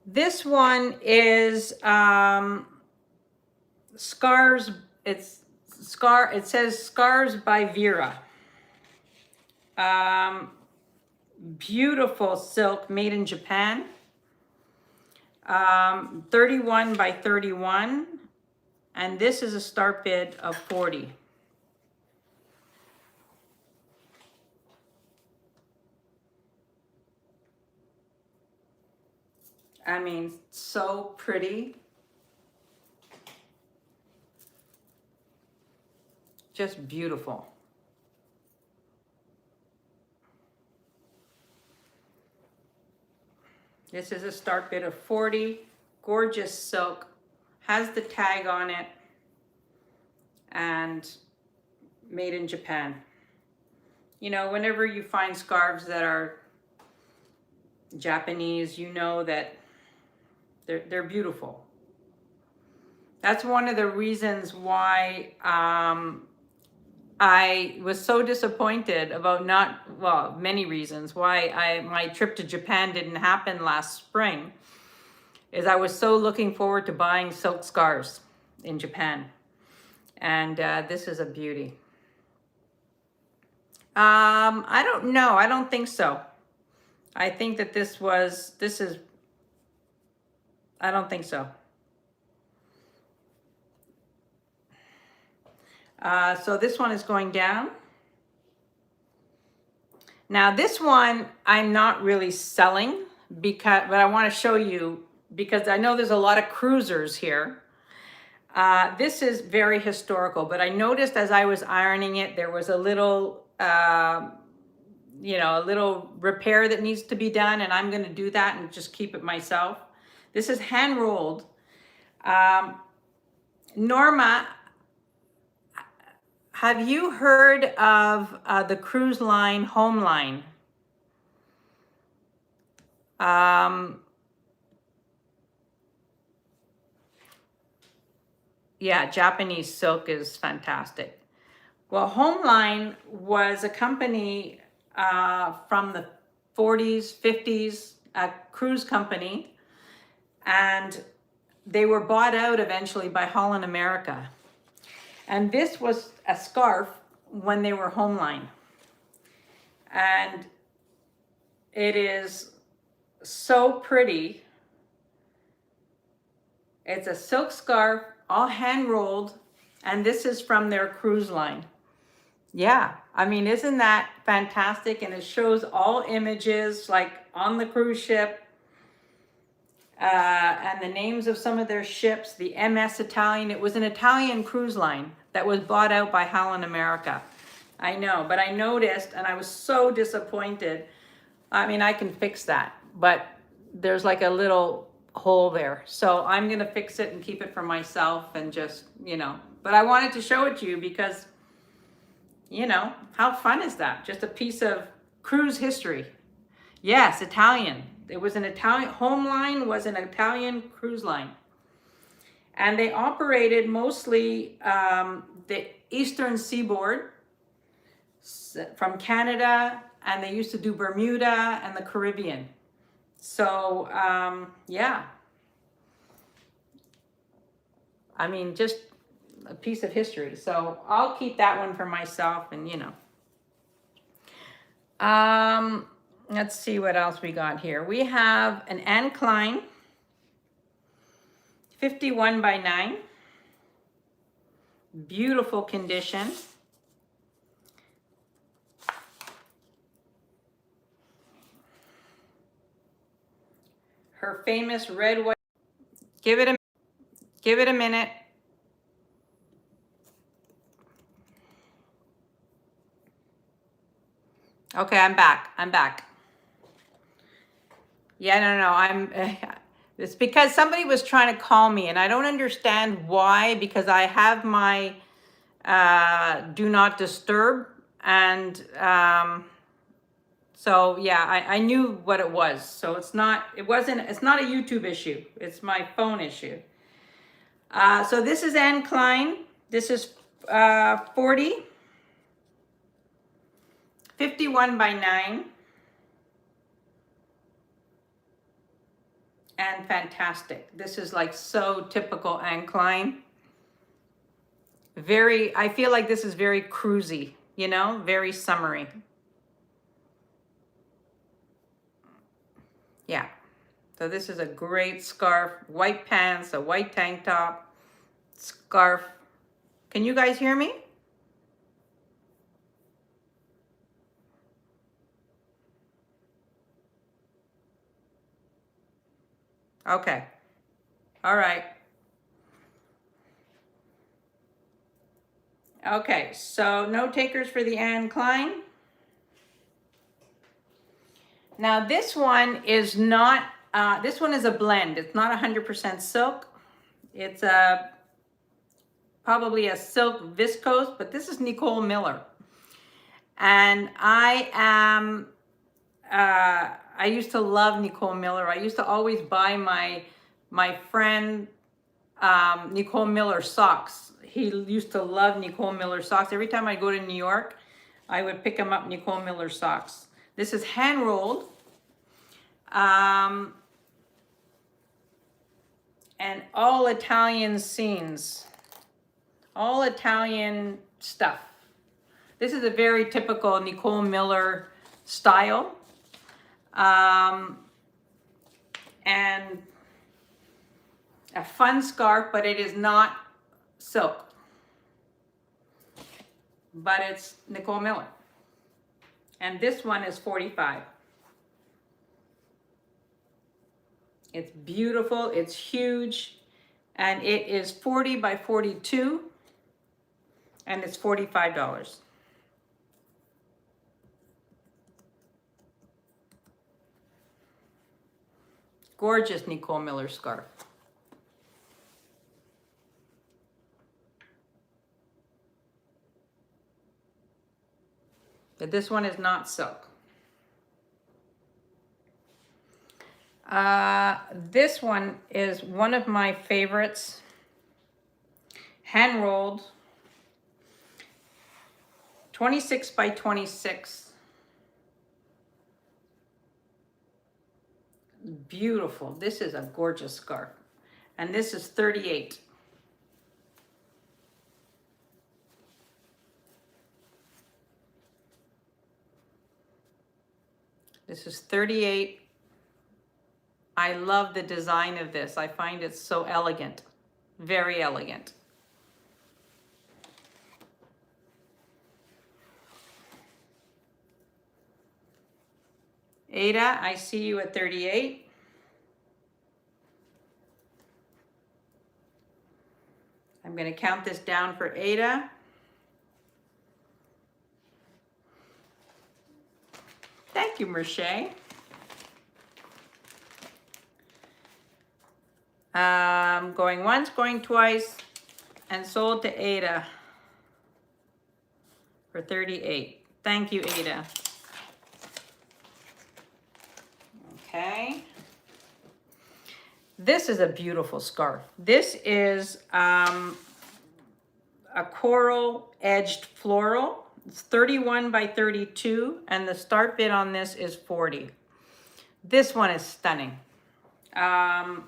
This one is scarves. It says Scarves by Vera. Beautiful silk made in Japan. 31 by 31. And this is a start bid of 40. I mean, so pretty. Just beautiful. This is a start bid of 40. Gorgeous silk. Has the tag on it. And made in Japan. You know, whenever you find scarves that are Japanese, you know that they're beautiful. That's one of the reasons why I was so disappointed about many reasons why my trip to Japan didn't happen last spring, is I was so looking forward to buying silk scarves in Japan. And this is a beauty. I don't know. I don't think so. I think that I don't think so. So this one is going down. Now this one I'm not really selling but I want to show you because I know there's a lot of cruisers here. This is very historical, but I noticed as I was ironing it, there was a little, a little repair that needs to be done, and I'm going to do that and just keep it myself. This is hand rolled. Norma, have you heard of the cruise line Homeline? Yeah, Japanese silk is fantastic. Well, Homeline was a company from the 40s, 50s, a cruise company, and they were bought out eventually by Holland America. And this was a scarf when they were Homeline. And it is so pretty. It's a silk scarf, all hand rolled, and this is from their cruise line. Yeah, I mean, isn't that fantastic? And it shows all images like on the cruise ship. and the names of some of their ships. The MS Italian, it was an Italian cruise line that was bought out by Holland America. I know, but I noticed and I was so disappointed. I mean, I can fix that, but there's like a little hole there. So I'm gonna fix it and keep it for myself and just, you know, but I wanted to show it to you because, you know, how fun is that? Just a piece of cruise history. Yes, Italian. It was an Italian, home line was an Italian cruise line. And they operated mostly the eastern seaboard from Canada, and they used to do Bermuda and the Caribbean. So, yeah. I mean, just a piece of history. So I'll keep that one for myself and, you know. Let's see what else we got here. We have an Anne Klein 51 by 9. Beautiful condition. Her famous red, white. Give it a minute. Okay, I'm back. Yeah, no, it's because somebody was trying to call me and I don't understand why, because I have my do not disturb, and so yeah, I knew what it was. So it's not a YouTube issue. It's my phone issue. So this is Anne Klein. This is 51 by 9. And fantastic. This is like so typical Anne Klein. I feel like this is very cruisy, you know, very summery. Yeah. So this is a great scarf, white pants, a white tank top, scarf. Can you guys hear me? Okay. All right. Okay, so no takers for the Anne Klein. Now this one is not, this one is a blend. It's not 100% silk. It's probably a silk viscose, but this is Nicole Miller. And I used to love Nicole Miller. I used to always buy my friend Nicole Miller socks. He used to love Nicole Miller socks. Every time I go to New York, I would pick him up Nicole Miller socks. This is hand rolled. And all Italian scenes. All Italian stuff. This is a very typical Nicole Miller style. And a fun scarf, but it is not silk. But it's Nicole Miller. And this one is 45. It's beautiful, it's huge, and it is 40 by 42, and it's $45. Gorgeous Nicole Miller scarf. But this one is not silk. This one is one of my favorites. Hand rolled. 26 by 26. Beautiful. This is a gorgeous scarf. And this is 38. This is 38. I love the design of this. I find it so elegant. Very elegant. Ada, I see you at 38. I'm going to count this down for Ada. Thank you, Merche. Going once, going twice, and sold to Ada for 38. Thank you, Ada. Okay. This is a beautiful scarf. This is a coral edged floral. It's 31 by 32, and the start bid on this is 40. This one is stunning. I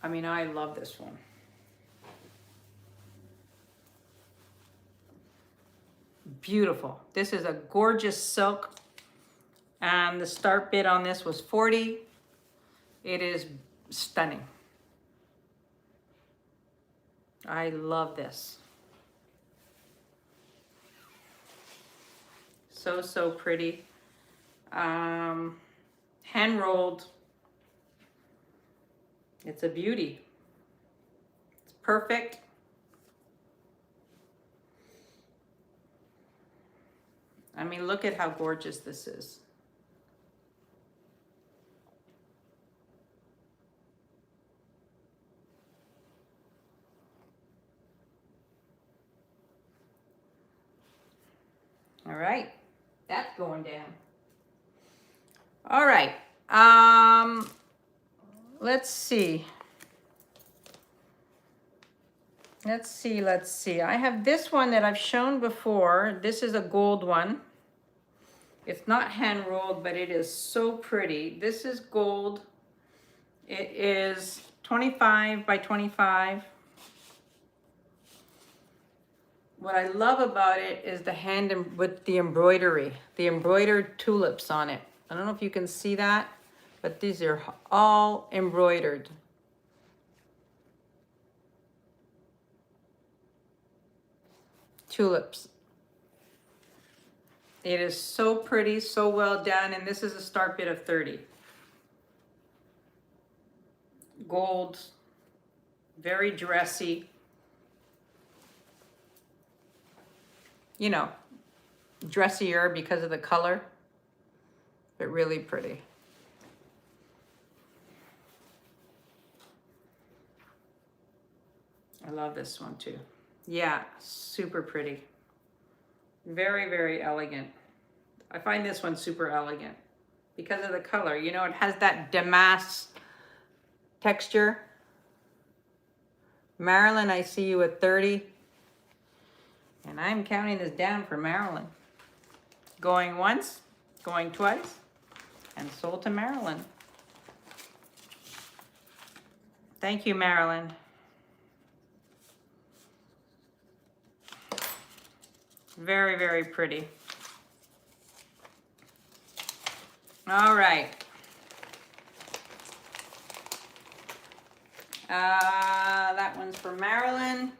mean, I love this one. Beautiful. This is a gorgeous silk, and the start bid on this was 40. It is stunning. I love this. So, so pretty. Hand rolled. It's a beauty. It's perfect. I mean, look at how gorgeous this is. All right, that's going down. All right, let's see. Let's see. I have this one that I've shown before. This is a gold one. It's not hand rolled, but it is so pretty. This is gold. It is 25 by 25. What I love about it is the hand with the embroidery, the embroidered tulips on it. I don't know if you can see that, but these are all embroidered. Tulips. It is so pretty, so well done, and this is a start bid of 30. Gold, very dressy. You know, dressier because of the color, but really pretty. I love this one too. Yeah, super pretty. Very, very elegant. I find this one super elegant because of the color. You know, it has that damask texture. Marilyn, I see you at 30. And I'm counting this down for Marilyn. Going once, going twice, and sold to Marilyn. Thank you, Marilyn. Very, very pretty. All right. That one's for Marilyn.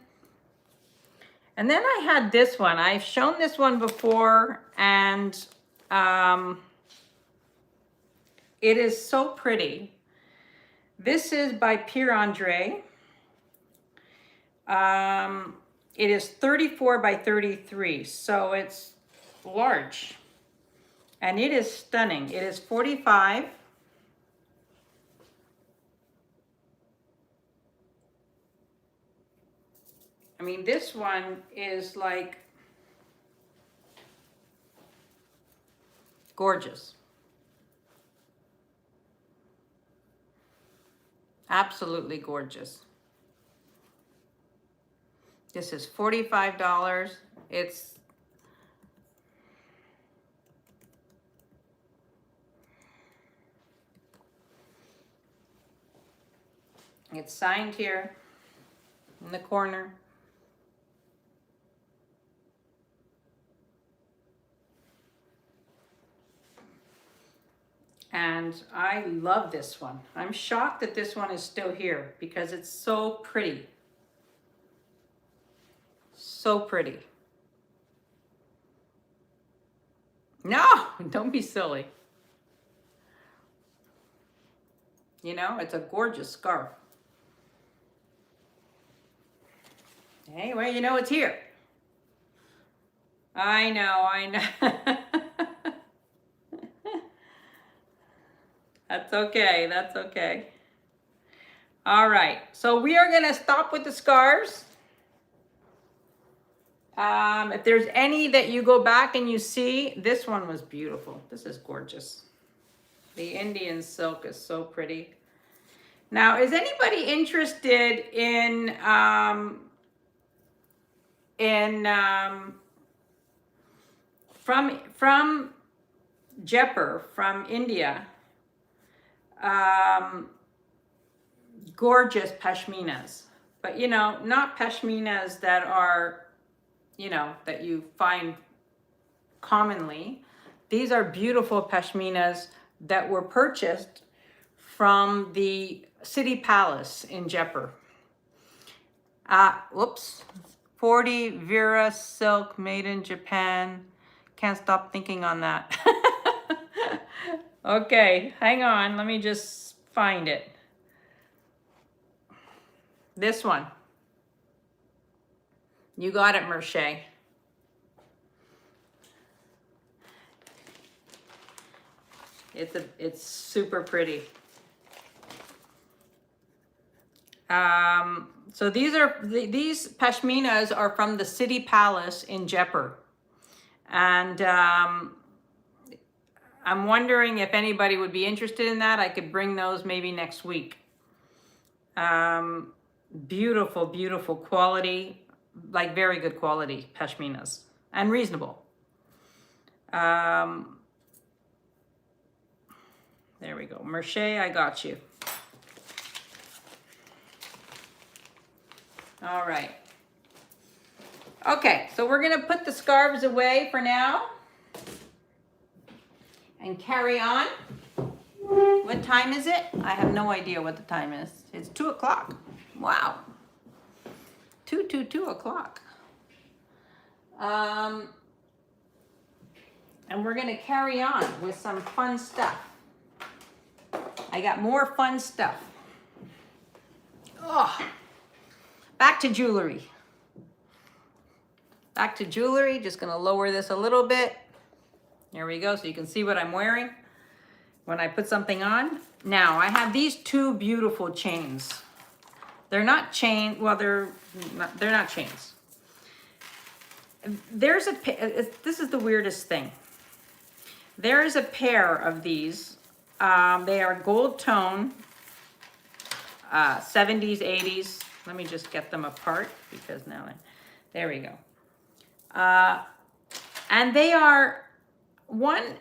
And then I had this one. I've shown this one before, and it is so pretty. This is by Pierre Andre. It is 34 by 33, so it's large. And it is stunning. It is 45. I mean, this one is like gorgeous. Absolutely gorgeous. This is $45. It's signed here in the corner. And I love this one. I'm shocked that this one is still here because it's so pretty. So pretty. No, don't be silly. You know, it's a gorgeous scarf. Anyway, you know it's here. I know, I know. That's okay, that's okay. All right, so we are gonna stop with the scarves. If there's any that you go back and you see, this one was beautiful. This is gorgeous. The Indian silk is so pretty. Now, is anybody interested in from Jaipur, from India, gorgeous pashminas, but you know, not pashminas that are, you know, that you find commonly. These are beautiful pashminas that were purchased from the city palace in Jaipur. Whoops. 40 Vera silk made in Japan. Can't stop thinking on that. Okay, hang on. Let me just find it. This one. You got it, Merche. It's super pretty. So these pashminas are from the city palace in Jaipur, and I'm wondering if anybody would be interested in that. I could bring those maybe next week. Beautiful, beautiful quality, like very good quality pashminas, and reasonable. There we go. Merche, I got you. All right. Okay, so we're gonna put the scarves away for now and carry on. What time is it? I have no idea what the time is. It's 2 o'clock. Wow. 2 o'clock. And we're gonna carry on with some fun stuff. I got more fun stuff. Oh, back to jewelry. Back to jewelry, just gonna lower this a little bit. There we go, so you can see what I'm wearing when I put something on. Now, I have these two beautiful chains. They're not chain, well, they're not chains. There's this is the weirdest thing. There is a pair of these. They are gold tone, 70s, 80s. Let me just get them apart because now, there we go. And they are, one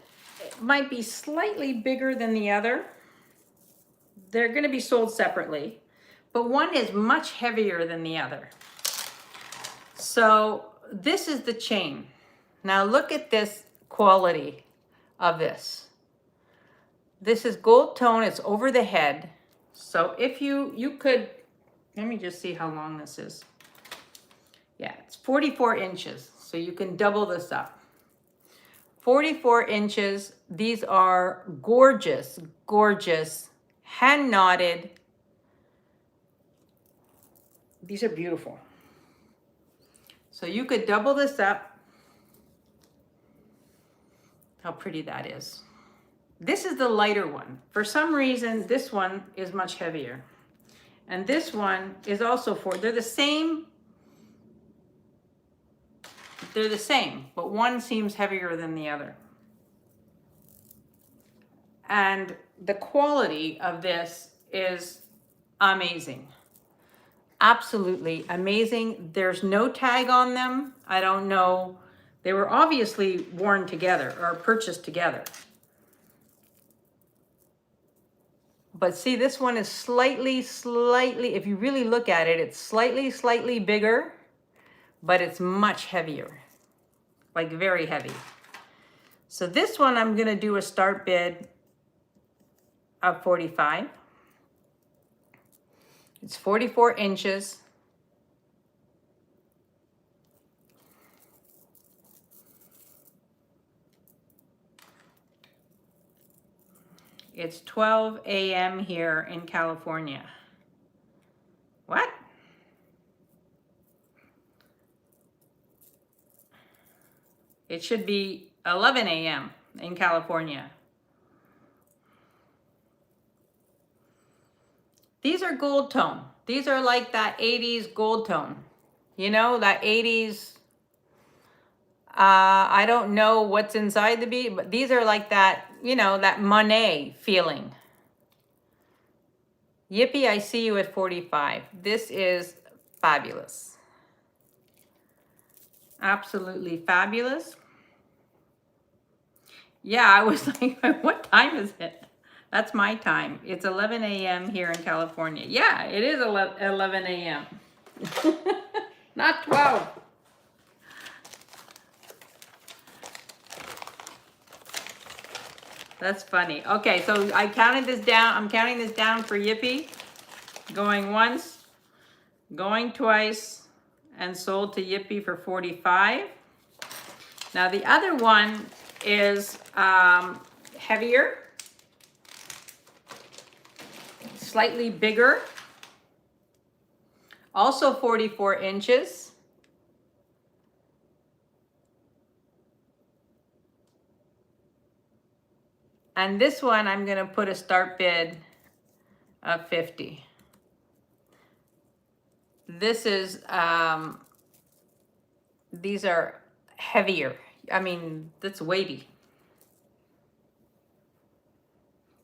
might be slightly bigger than the other. They're going to be sold separately, but one is much heavier than the other. So this is the chain. Now look at this quality of this. This is gold tone, it's over the head. So if you could, let me just see how long this is. Yeah, it's 44 inches, so you can double this up. 44 inches, these are gorgeous, gorgeous, hand knotted. These are beautiful. So you could double this up. How pretty that is. This is the lighter one. For some reason, this one is much heavier. And this one is also they're the same. They're the same, but one seems heavier than the other. And the quality of this is amazing. Absolutely amazing. There's no tag on them. I don't know. They were obviously worn together or purchased together. But see, this one is slightly, if you really look at it, it's slightly bigger, but it's much heavier, like very heavy. So this one, I'm gonna do a start bid of 45. It's 44 inches. It's 12 a.m. here in California. What? It should be 11 a.m. in California. These are gold tone. These are like that 80s gold tone. You know, that 80s, I don't know what's inside the bead, but these are like that, you know, that Monet feeling. Yippee, I see you at 45. This is fabulous. Absolutely fabulous. Yeah, I was like, what time is it? That's my time. It's 11 a.m. here in California. Yeah, it is 11 a.m. Not 12. That's funny. Okay, so I counted this down. I'm counting this down for Yippee. Going once, going twice, and sold to Yippee for 45. Now the other one is heavier, slightly bigger, also 44 inches. And this one, I'm gonna put a start bid of 50. This is, these are heavier. I mean, that's weighty.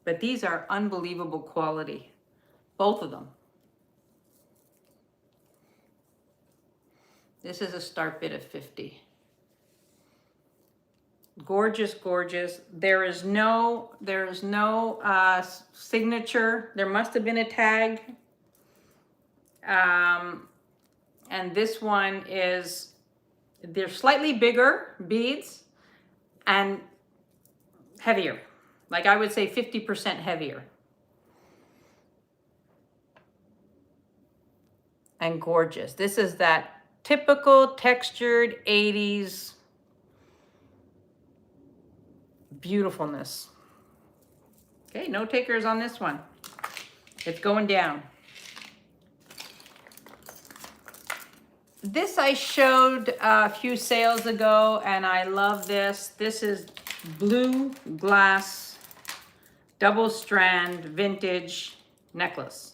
But these are unbelievable quality, both of them. This is a start bid of 50. Gorgeous, gorgeous. There is no signature. There must have been a tag. And this one is, they're slightly bigger beads and heavier. Like I would say 50% heavier. And gorgeous. This is that typical textured 80s beautifulness. Okay, no takers on this one. It's going down. This I showed a few sales ago, and I love this. This is blue glass double strand vintage necklace.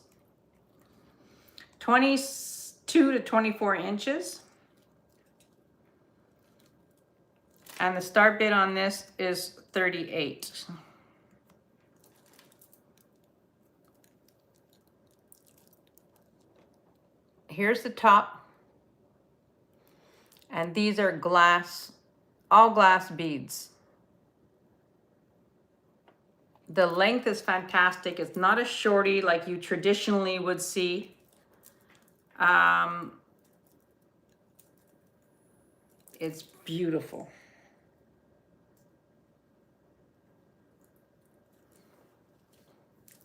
22 to 24 inches. And the start bid on this is 38. Here's the top. And these are glass, all glass beads. The length is fantastic. It's not a shorty like you traditionally would see. It's beautiful.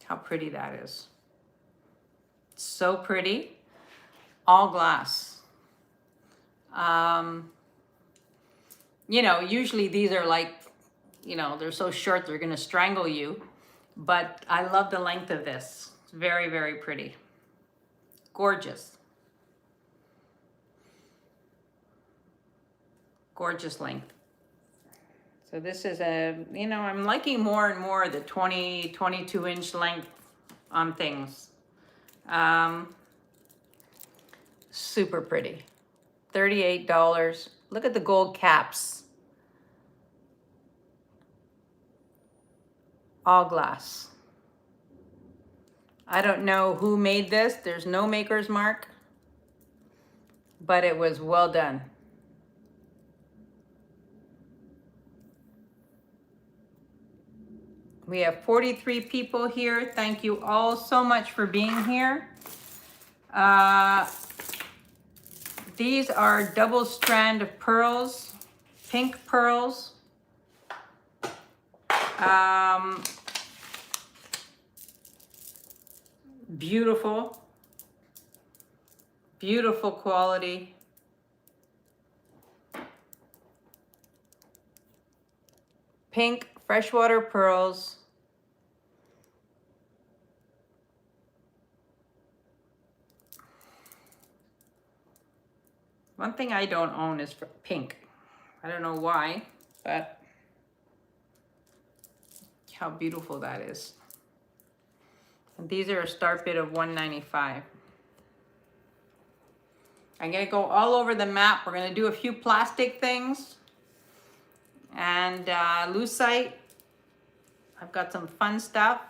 How pretty that is. So pretty. All glass. You know, usually these are like, you know, they're so short they're gonna strangle you. But I love the length of this. It's very, very pretty. Gorgeous. Gorgeous length. So this is a, you know, I'm liking more and more the 20, 22 inch length on things. Super pretty. $38. Look at the gold caps. All glass. I don't know who made this. There's no maker's mark, but it was well done. We have 43 people here. Thank you all so much for being here. These are double strand of pearls, pink pearls. Beautiful, beautiful quality. Pink freshwater pearls. One thing I don't own is pink. I don't know why, but how beautiful that is. And these are a start bid of $195. I'm gonna go all over the map. We're gonna do a few plastic things and lucite. I've got some fun stuff,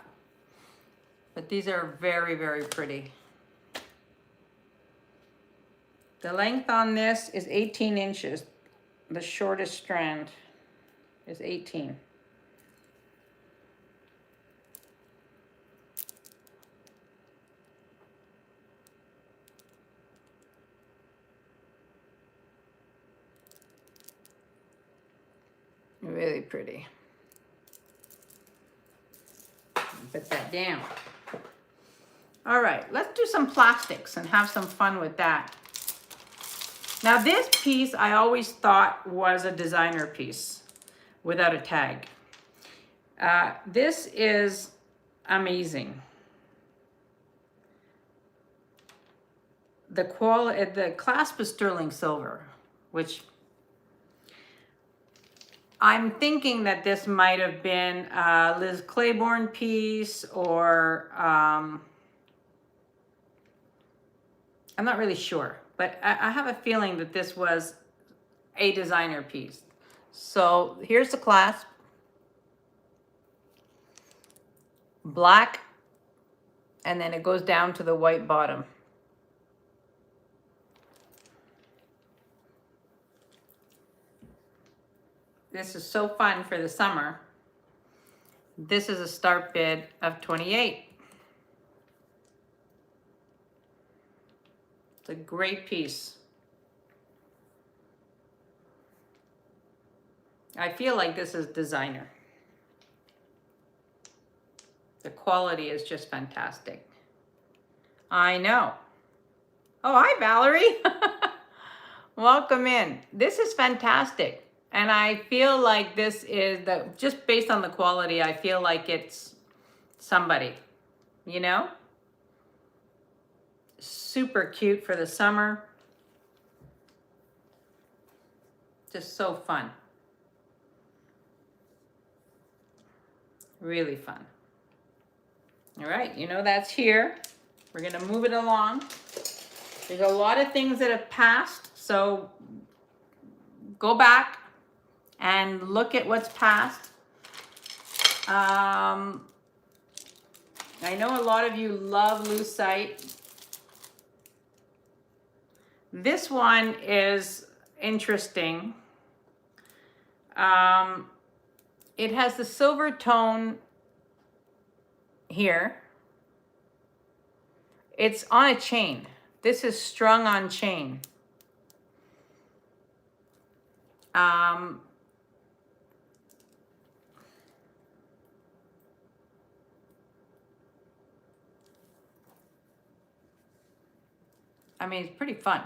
but these are very, very pretty. The length on this is 18 inches. The shortest strand is 18. Really pretty. Put that down. All right, let's do some plastics and have some fun with that. Now this piece I always thought was a designer piece without a tag. This is amazing. The clasp is sterling silver, which I'm thinking that this might have been a Liz Claiborne piece, or I'm not really sure, but I have a feeling that this was a designer piece. So here's the clasp. Black, and then it goes down to the white bottom. This is so fun for the summer. This is a start bid of $28. It's a great piece. I feel like this is designer. The quality is just fantastic. I know. Oh, hi, Valerie. Welcome in. This is fantastic. And I feel like this is, just based on the quality, I feel like it's somebody, you know? Super cute for the summer. Just so fun. Really fun. All right, you know that's here. We're gonna move it along. There's a lot of things that have passed, so go back and look at what's passed. I know a lot of you love lucite. This one is interesting. It has the silver tone here. It's on a chain. This is strung on chain. I mean, it's pretty fun.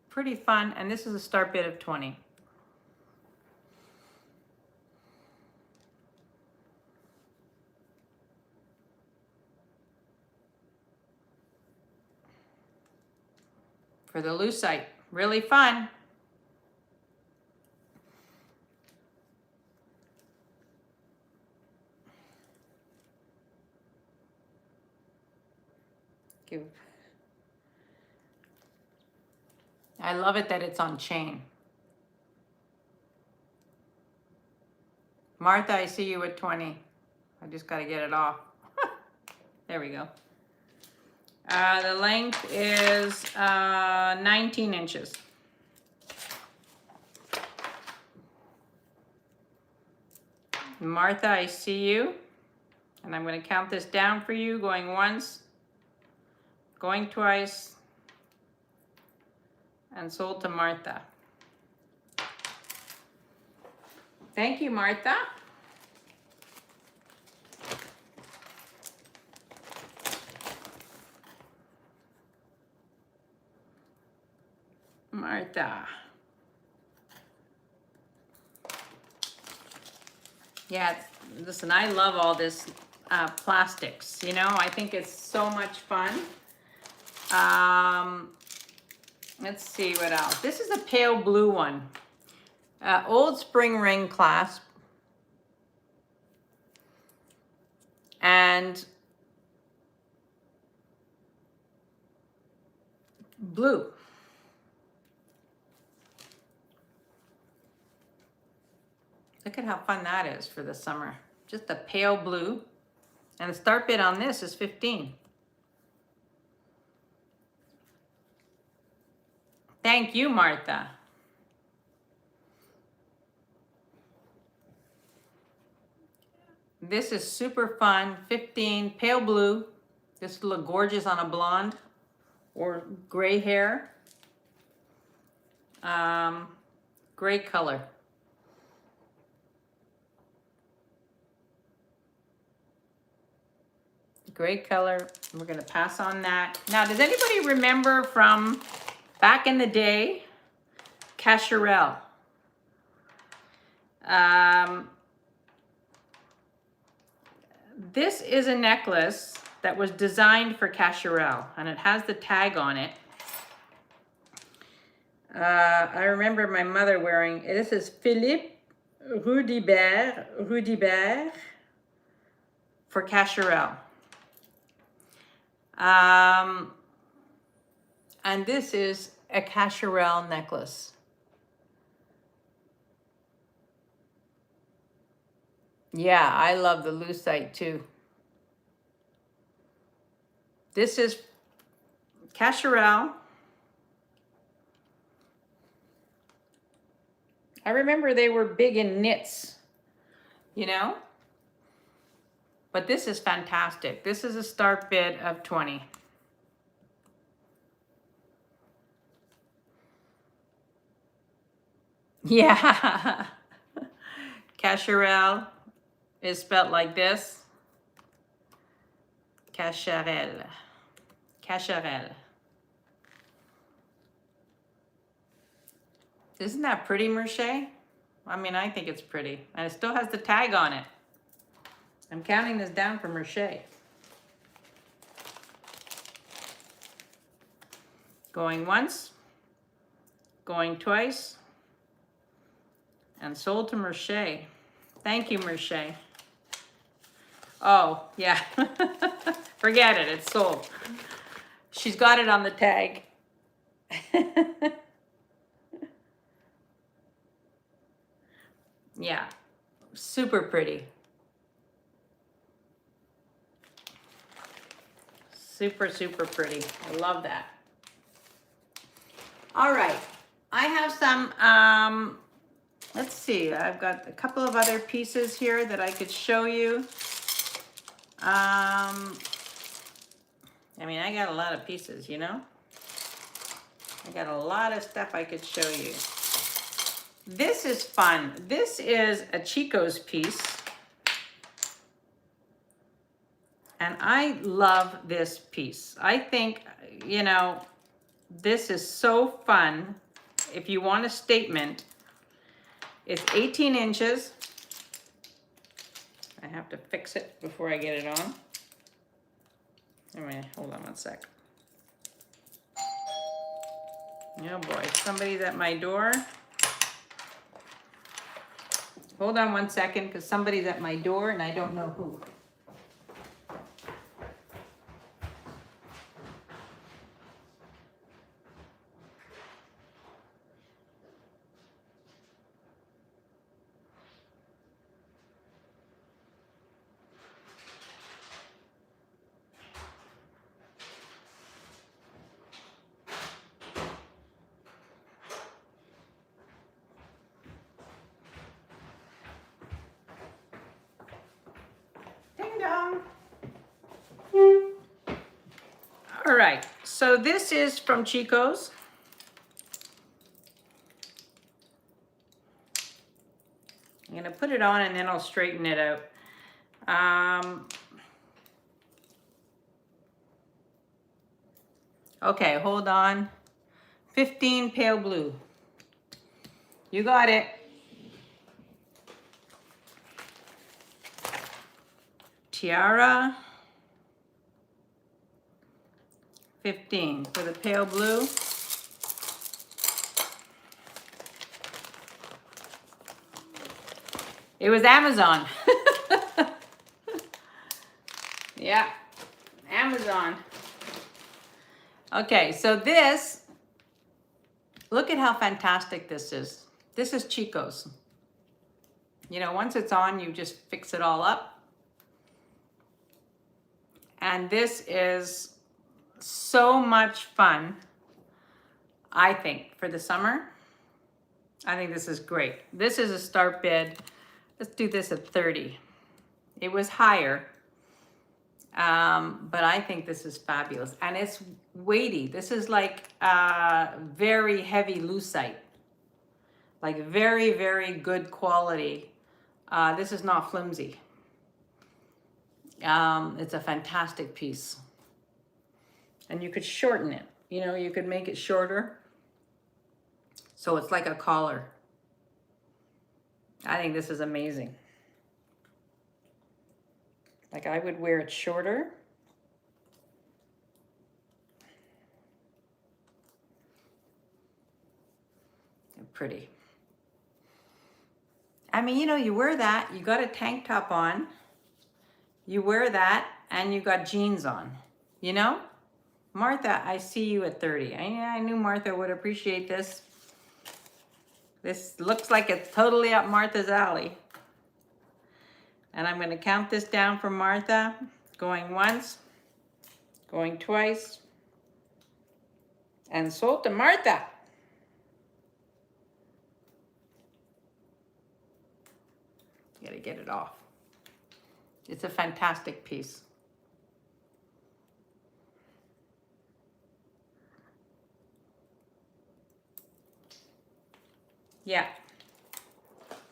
Pretty fun, and this is a start bid of 20. For the lucite, really fun. I love it that it's on chain. Martha, I see you at 20. I just got to get it off. There we go. The length is 19 inches. Martha, I see you. And I'm going to count this down for you, going once, going twice, and sold to Martha. Thank you, Martha. Martha. Yeah, listen, I love all this plastics, you know, I think it's so much fun. Let's see what else. This is a pale blue one. Old spring ring clasp. And blue. Look at how fun that is for the summer. Just a pale blue. And the start bid on this is 15. Thank you, Martha. This is super fun, 15, pale blue. This will look gorgeous on a blonde or gray hair. Great color. Great color. We're gonna pass on that. Now, does anybody remember from back in the day, Cacharel? This is a necklace that was designed for Cacharel, and it has the tag on it. I remember my mother wearing, this is Philippe Rudibert for Cacharel. And this is a Cacharel necklace. Yeah, I love the lucite too. This is Cacharel. I remember they were big in knits, you know? But this is fantastic. This is a start bid of 20. Yeah. Cacharel is spelled like this. Cacharel. Cacharel. Isn't that pretty, Merche? I mean, I think it's pretty. And it still has the tag on it. I'm counting this down for Merche. Going once, going twice, and sold to Merche. Thank you, Merche. Oh, yeah. Forget it, it's sold. She's got it on the tag. Yeah, super pretty. Super, super pretty. I love that. All right, I have some, let's see, I've got a couple of other pieces here that I could show you. I mean, I got a lot of pieces, you know? I got a lot of stuff I could show you. This is fun. This is a Chico's piece. And I love this piece. I think, you know, this is so fun. If you want a statement, it's 18 inches. I have to fix it before I get it on. Anyway, hold on one sec. Oh boy, somebody's at my door. Hold on one second, because somebody's at my door and I don't know who. All right, so this is from Chico's. I'm gonna put it on and then I'll straighten it out. Okay, hold on. 15 pale blue. You got it. Tiara. 15 for the pale blue. It was Amazon. Yeah, Amazon. Okay, so this, look at how fantastic this is. This is Chico's. You know, once it's on, you just fix it all up. And this is so much fun, I think, for the summer. I think this is great. This is a start bid. Let's do this at 30. It was higher, but I think this is fabulous. And it's weighty. This is like very heavy lucite. Like very, very good quality. This is not flimsy. It's a fantastic piece. And you could shorten it. You know, you could make it shorter. So it's like a collar. I think this is amazing. Like I would wear it shorter. Pretty. I mean, you know, you wear that, you got a tank top on, you wear that, and you got jeans on, you know? Martha, I see you at 30. I knew Martha would appreciate this. This looks like it's totally up Martha's alley. And I'm going to count this down for Martha. Going once, going twice, and sold to Martha. You got to get it off. It's a fantastic piece. Yeah,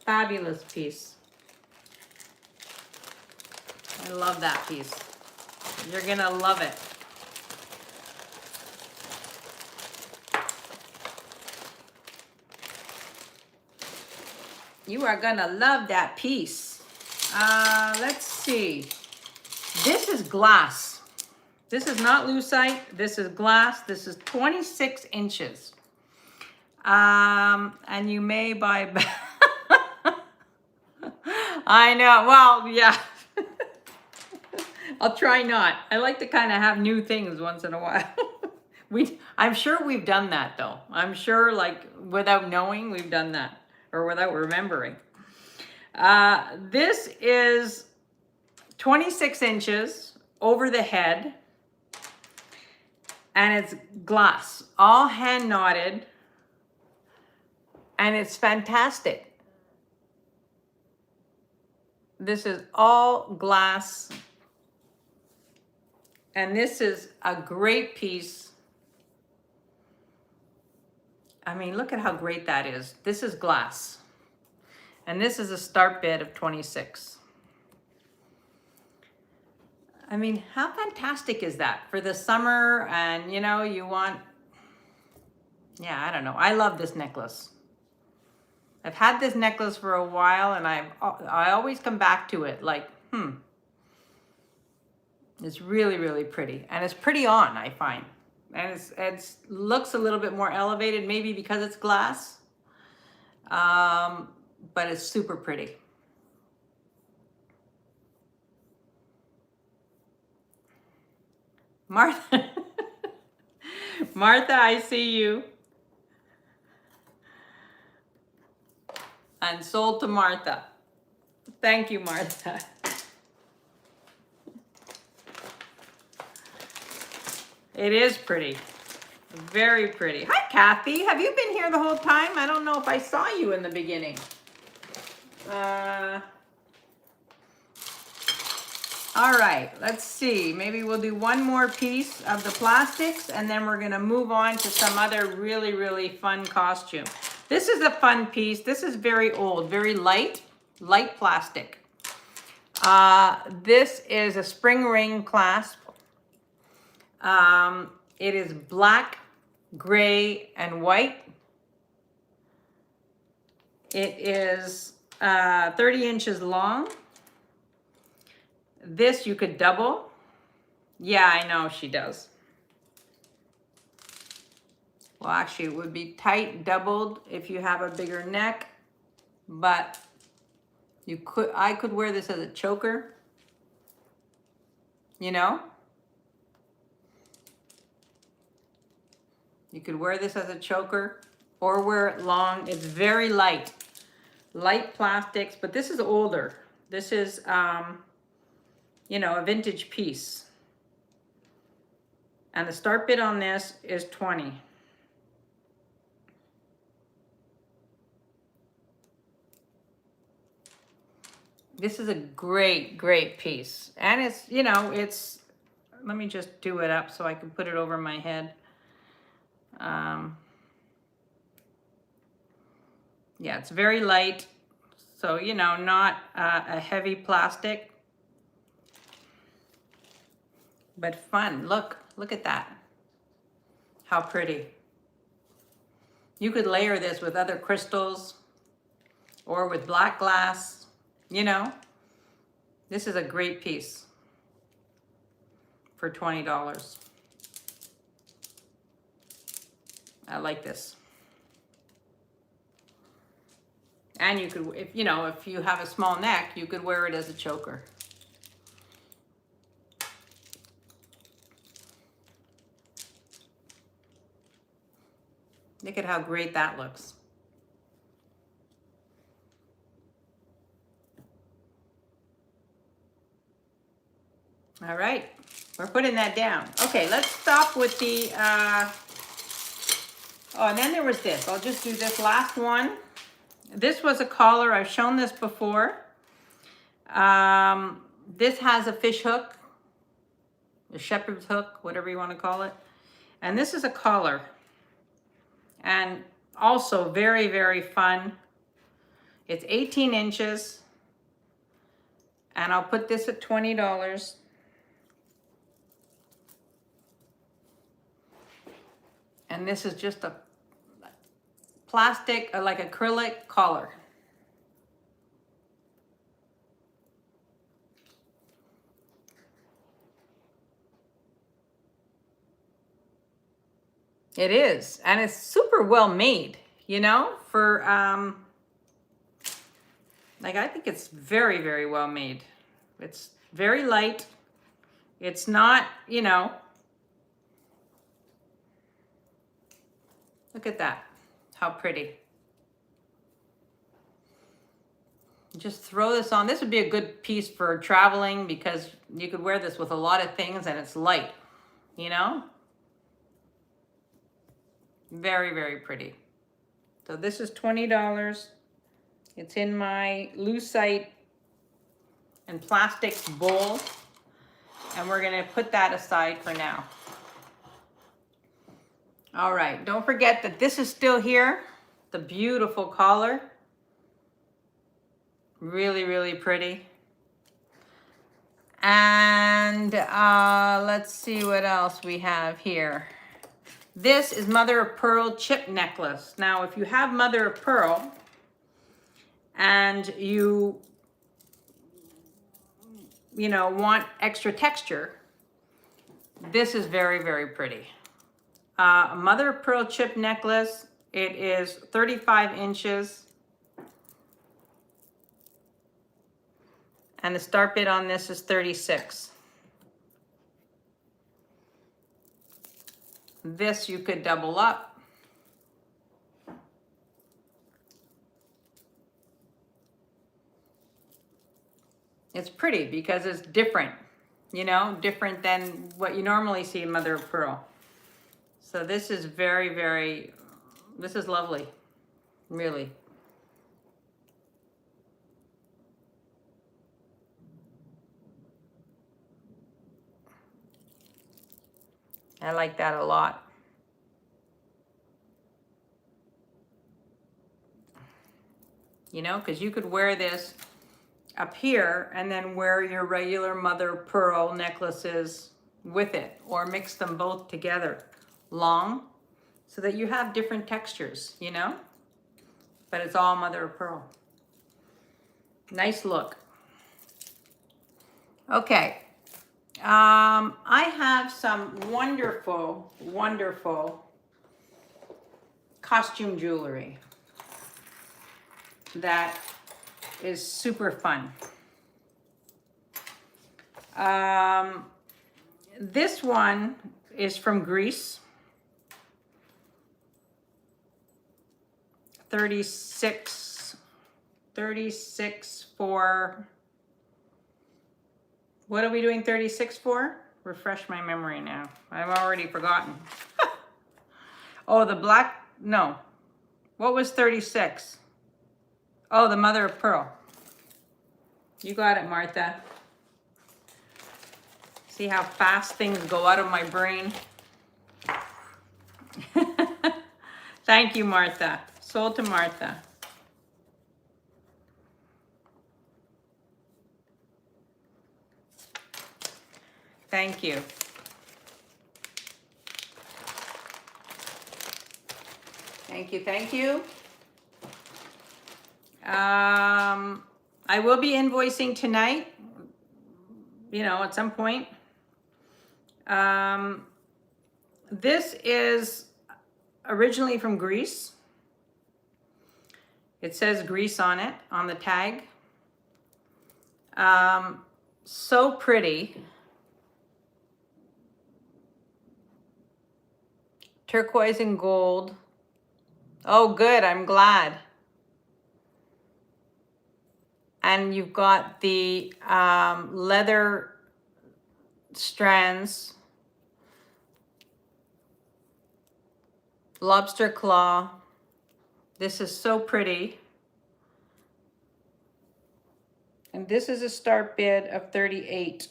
fabulous piece. I love that piece. You're gonna love it. You are gonna love that piece. Let's see. This is glass. This is not lucite. This is glass. This is 26 inches. And you may buy I know. Well, yeah. I'll try not. I like to kind of have new things once in a while. I'm sure we've done that though. I'm sure, like, without knowing, we've done that, or without remembering. This is 26 inches over the head, and it's glass, all hand knotted. And it's fantastic. This is all glass. And this is a great piece. I mean, look at how great that is. This is glass. And this is a start bid of 26. I mean, how fantastic is that for the summer? And you know, you want, yeah, I don't know. I love this necklace. I've had this necklace for a while, and I always come back to it like, It's really, really pretty. And it's pretty on, I find. And it looks a little bit more elevated, maybe because it's glass. But it's super pretty. Martha, Martha, I see you. And sold to Martha. Thank you, Martha. It is pretty. Very pretty. Hi, Kathy. Have you been here the whole time? I don't know if I saw you in the beginning. All right, let's see. Maybe we'll do one more piece of the plastics, and then we're gonna move on to some other really, really fun costume. This is a fun piece. This is very old, very light plastic. This is a spring ring clasp. It is black, gray, and white. It is 30 inches long. This you could double. Yeah, I know she does. Well, actually, it would be tight doubled if you have a bigger neck, but I could wear this as a choker, you know? You could wear this as a choker or wear it long. It's very light. Light plastics, but this is older. This is, you know, a vintage piece. And the start bid on this is 20. This is a great, great piece. And it's, you know, it's, let me just do it up so I can put it over my head. Yeah, it's very light. So, you know, not a heavy plastic, but fun. Look at that. How pretty. You could layer this with other crystals or with black glass, you know. This is a great piece for $20. I like this. And you could, if you know, if you have a small neck, you could wear it as a choker. Look at how great that looks. All right, we're putting that down. Okay, let's stop with the, oh, and then there was this. I'll just do this last one. This was a collar. I've shown this before. This has a fish hook, a shepherd's hook, whatever you want to call it. And this is a collar. And also very, very fun. It's 18 inches. And I'll put this at $20. And this is just a plastic, like acrylic collar. It is, and it's super well made, you know, for, like, I think it's very, very well made. It's very light. It's not, you know, look at that, how pretty. Just throw this on. This would be a good piece for traveling because you could wear this with a lot of things and it's light, you know? Very, very pretty. So this is $20. It's in my lucite and plastics bowl. And we're gonna put that aside for now. All right, don't forget that this is still here. The beautiful collar. Really, really pretty. And let's see what else we have here. This is mother of pearl chip necklace. Now, if you have mother of pearl and you know, want extra texture, this is very, very pretty. Mother of pearl chip necklace. It is 35 inches. And the start bid on this is 36. This you could double up. It's pretty because it's different, you know, different than what you normally see in mother of pearl. So this is very, very, this is lovely, really. I like that a lot. You know, because you could wear this up here and then wear your regular mother of pearl necklaces with it, or mix them both together long so that you have different textures, you know, but it's all mother of pearl. Nice look. Okay. I have some wonderful, wonderful costume jewelry that is super fun. This one is from Greece. 36 for, what are we doing 36 for? Refresh my memory now. I've already forgotten. Oh, the black, no. What was 36? Oh, the mother of pearl. You got it, Martha. See how fast things go out of my brain? Thank you, Martha. Sold to Martha. Thank you. Thank you, thank you. I will be invoicing tonight, you know, at some point. This is originally from Greece. It says Greece on it, on the tag. So pretty. Turquoise and gold. Oh, good, I'm glad. And you've got the leather strands, lobster claw. This is so pretty. And this is a start bid of 38.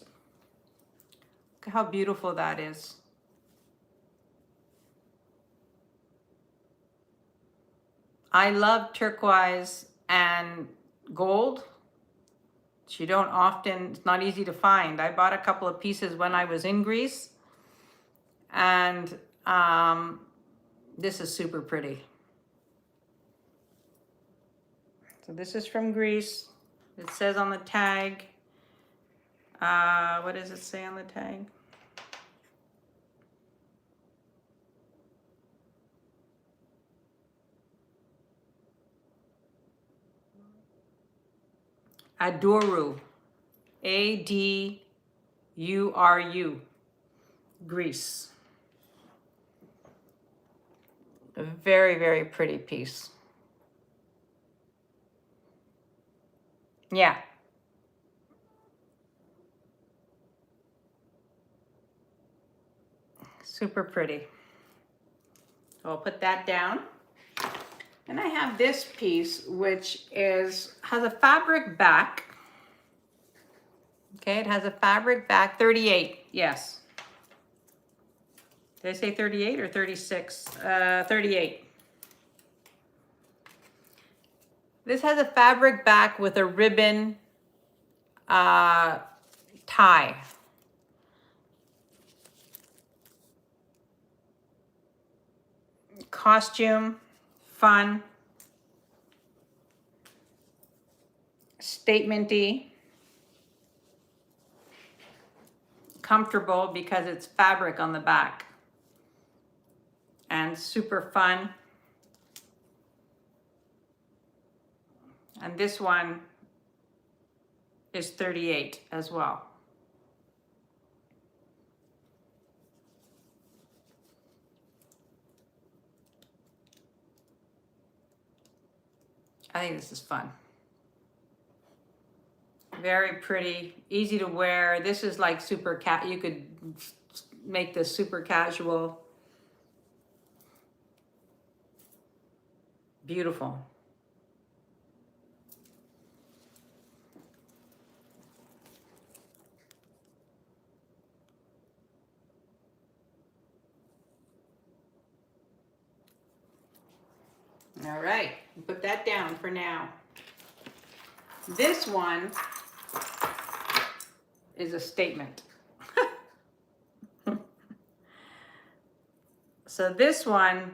Look how beautiful that is. I love turquoise and gold. You don't often, it's not easy to find. I bought a couple of pieces when I was in Greece, and this is super pretty. So this is from Greece. It says on the tag, what does it say on the tag? Aduru, A-D-U-R-U, Greece. A very, very pretty piece. Yeah. Super pretty. So I'll put that down. And I have this piece, which has a fabric back. Okay, it has a fabric back, 38, yes. Did I say 38 or 36? 38. This has a fabric back with a ribbon tie. Costume, fun, statement-y, comfortable because it's fabric on the back, and super fun. And this one is 38 as well. I think this is fun. Very pretty, easy to wear. This is like super you could make this super casual. Beautiful. All right, put that down for now. This one is a statement. So this one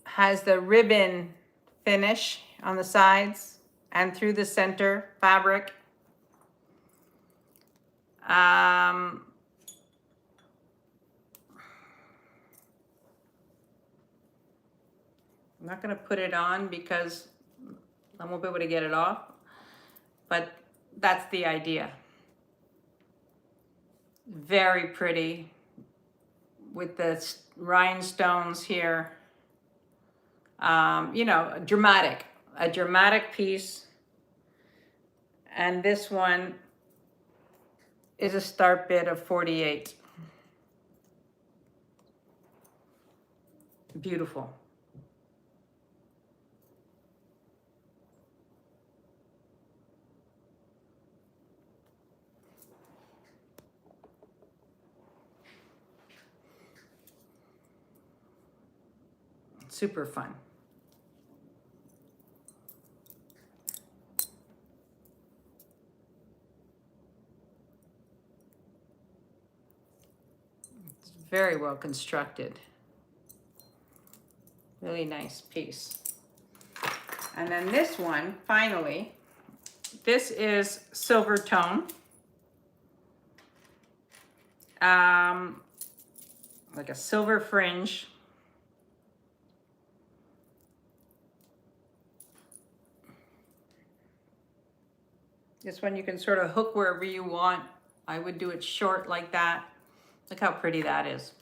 has the ribbon finish on the sides and through the center fabric. I'm not going to put it on because I won't be able to get it off, but that's the idea. Very pretty with the rhinestones here. You know, a dramatic piece. And this one is a start bid of 48. Beautiful. Super fun. It's very well constructed. Really nice piece. And then this one, finally, this is silver tone. Like a silver fringe. This one you can sort of hook wherever you want. I would do it short like that. Look how pretty that is.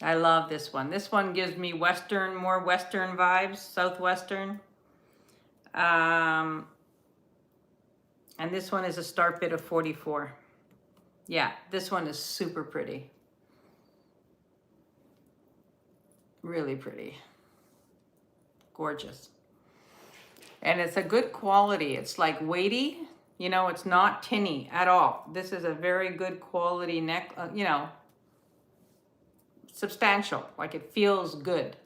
I love this one. This one gives me Western, more Western vibes, Southwestern. And this one is a start bid of 44. Yeah, this one is super pretty. Really pretty. Gorgeous. And it's a good quality. It's like weighty, you know, it's not tinny at all. This is a very good quality neck, you know, substantial, like it feels good.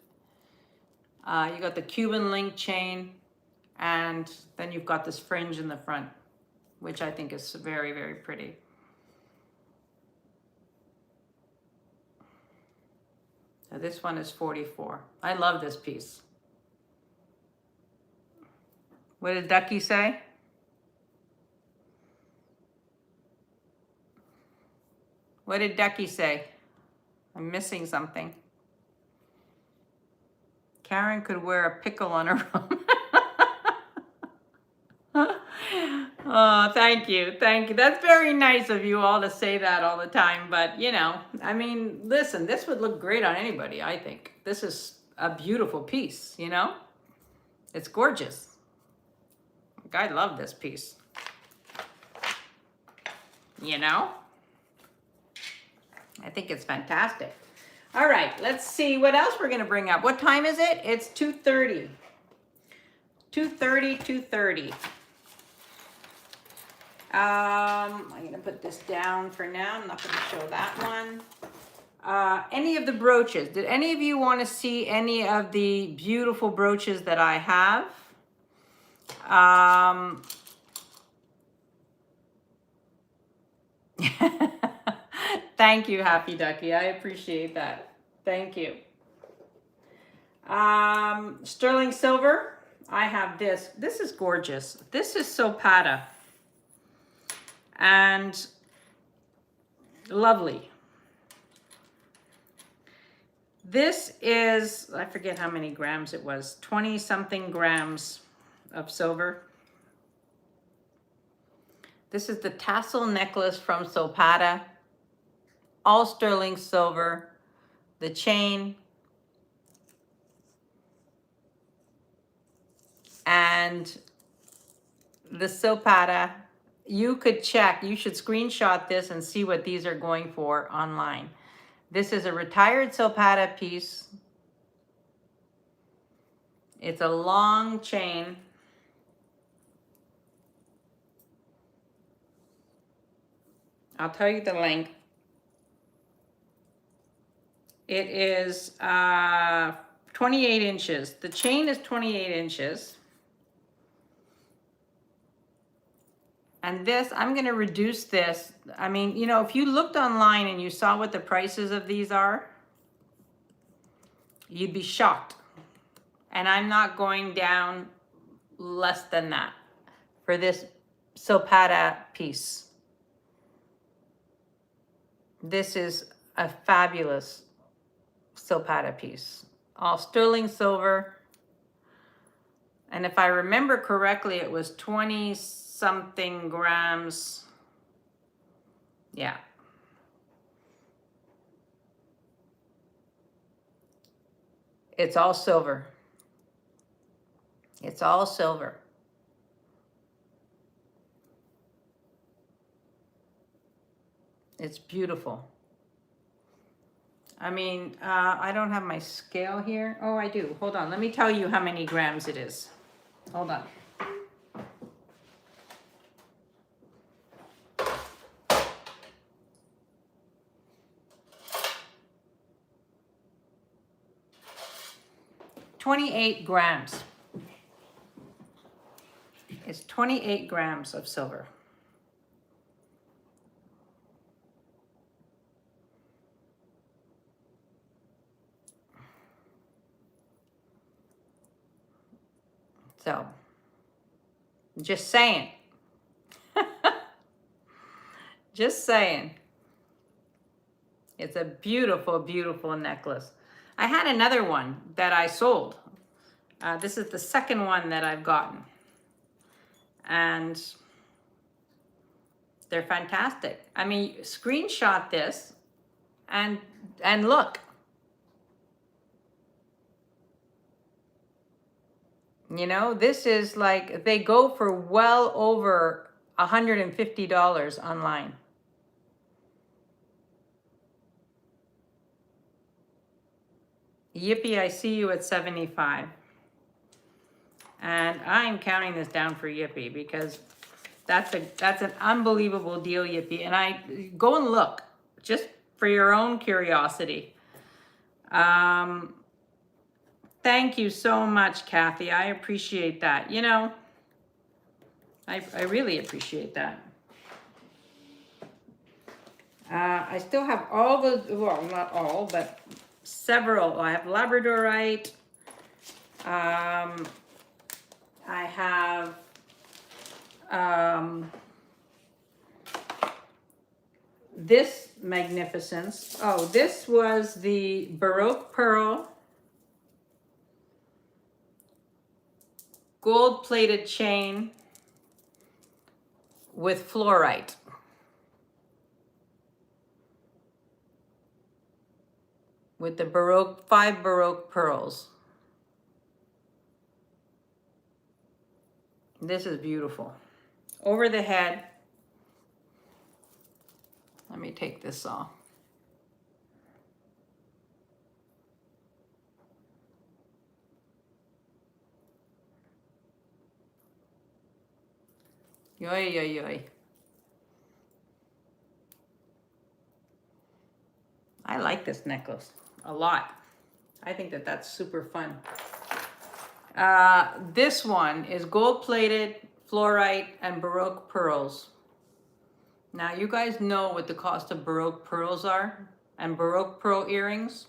You got the Cuban link chain, and then you've got this fringe in the front, which I think is very, very pretty. Now this one is 44. I love this piece. What did Ducky say? What did Ducky say? I'm missing something. Karen could wear a pickle on her own. Oh, thank you. Thank you. That's very nice of you all to say that all the time. But, you know, I mean, listen, this would look great on anybody, I think. This is a beautiful piece, you know? It's gorgeous. I love this piece. You know? I think it's fantastic. All right, let's see what else we're going to bring up. What time is it? It's 2:30. 2:30. I'm going to put this down for now. I'm not going to show that one. Any of the brooches. Did any of you want to see any of the beautiful brooches that I have? Thank you, Happy Ducky. I appreciate that. Thank you. Sterling silver. I have this. This is gorgeous. This is Sopata. And lovely. This is, I forget how many grams it was, 20 something grams of silver. This is the tassel necklace from Sopata. All sterling silver. The chain. And the Sopata. You could check, you should screenshot this and see what these are going for online. This is a retired Sopata piece. It's a long chain. I'll tell you the length. It is 28 inches. The chain is 28 inches. And this, I'm going to reduce this. I mean, you know, if you looked online and you saw what the prices of these are, you'd be shocked. And I'm not going down less than that for this Sopata piece. This is a fabulous Sopata piece. all sterling silver. And if I remember correctly, it was 20 something grams. Yeah. It's all silver. It's all silver. It's beautiful. I mean, I don't have my scale here. Oh, I do. Hold on. Let me tell you how many grams it is. Hold on. $28 grams. It's 28 grams of silver. So, just saying. Just saying. It's a beautiful, beautiful necklace. I had another one that I sold. This is the second one that I've gotten. And they're fantastic. I mean, screenshot this and look. You know, this is like, they go for well over $150 online. Yippee, I see you at 75. And I'm counting this down for Yippee because that's an unbelievable deal, Yippee. And I go and look just for your own curiosity. Thank you so much, Kathy. I appreciate that. You know, I really appreciate that. I still have all the, well, not all, but several. I have Labradorite. I have this magnificence. Oh, this was the Baroque Pearl gold-plated chain with fluorite. With the Baroque, 5 Baroque pearls. This is beautiful. Over the head. Let me take this off. Yoy, yoy, yoy. I like this necklace a lot. I think that that's super fun. This one is gold-plated, fluorite, and Baroque pearls. Now, you guys know what the cost of Baroque pearls are and Baroque pearl earrings.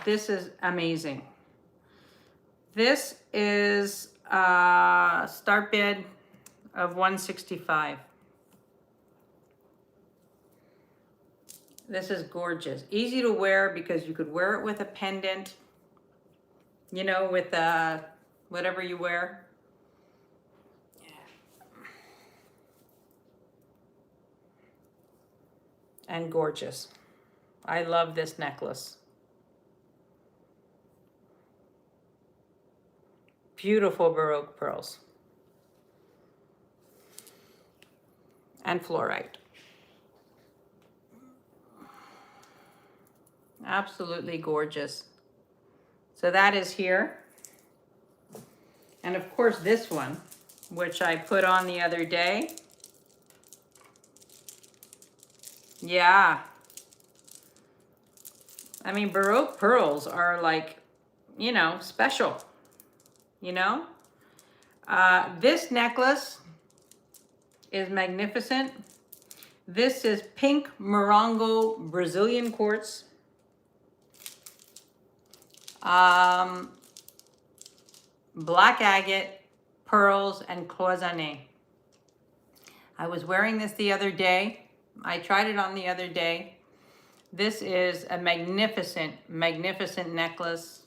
This is amazing. This is a start bid of $165. This is gorgeous. Easy to wear because you could wear it with a pendant, you know, with whatever you wear. And gorgeous. I love this necklace. Beautiful Baroque pearls. And fluorite. Absolutely gorgeous. So that is here. And of course this one, which I put on the other day. Yeah. I mean, Baroque pearls are like, you know, special. You know? This necklace is magnificent. This is pink Morongo Brazilian quartz. Black agate, pearls, and cloisonné. I was wearing this the other day. I tried it on the other day. This is a magnificent, magnificent necklace.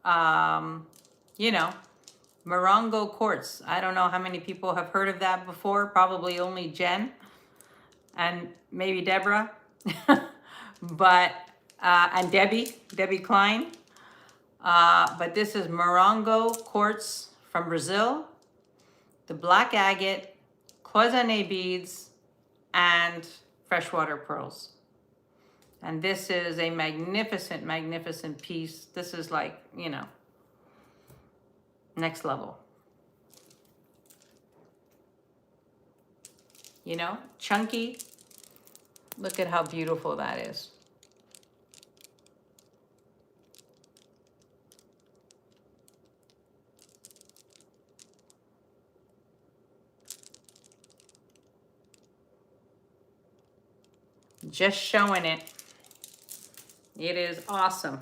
You know, Morongo quartz. I don't know how many people have heard of that before. Probably only Jen and maybe Deborah. But, and Debbie Klein. But this is Morongo quartz from Brazil. The black agate, cloisonné beads, and freshwater pearls. And this is a magnificent, magnificent piece. This is like, you know, next level. You know, chunky. Look at how beautiful that is. Just showing it. It is awesome.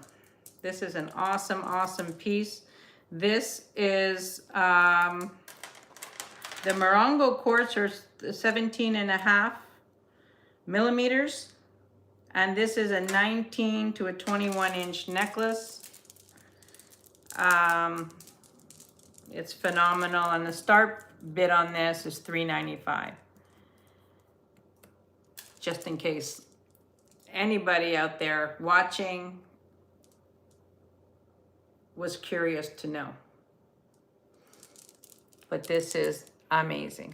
This is an awesome, awesome piece. This is the Morongo quartz are 17.5 millimeters. And this is a 19 to a 21-inch necklace. It's phenomenal. And the start bid on this is $395. Just in case anybody out there watching was curious to know. But this is amazing.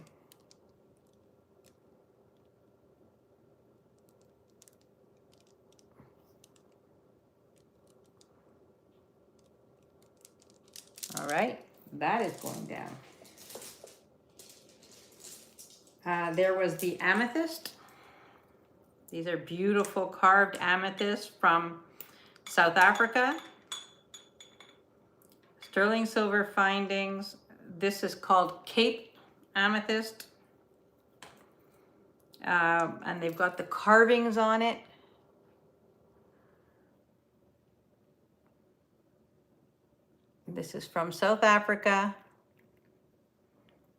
All right, that is going down. There was the amethyst. These are beautiful carved amethysts from South Africa. Sterling silver findings. This is called Cape amethyst. And they've got the carvings on it. This is from South Africa.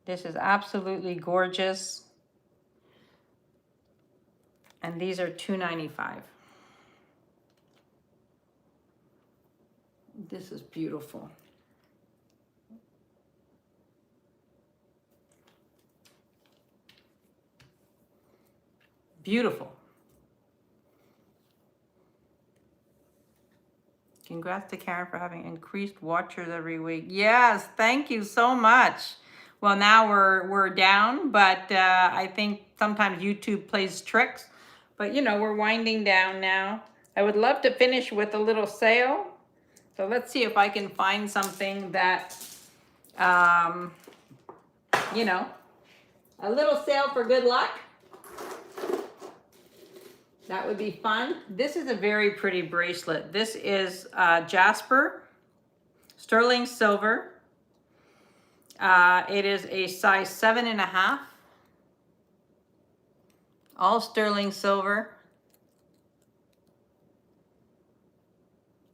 This is absolutely gorgeous. And these are $295. This is beautiful. Beautiful. Congrats to Karen for having increased watchers every week. Yes, thank you so much. Well, now we're down, but I think sometimes YouTube plays tricks. But you know, we're winding down now. I would love to finish with a little sale. So let's see if I can find something that, you know, a little sale for good luck. That would be fun. This is a very pretty bracelet. This is jasper, sterling silver. It is a size 7.5. All sterling silver.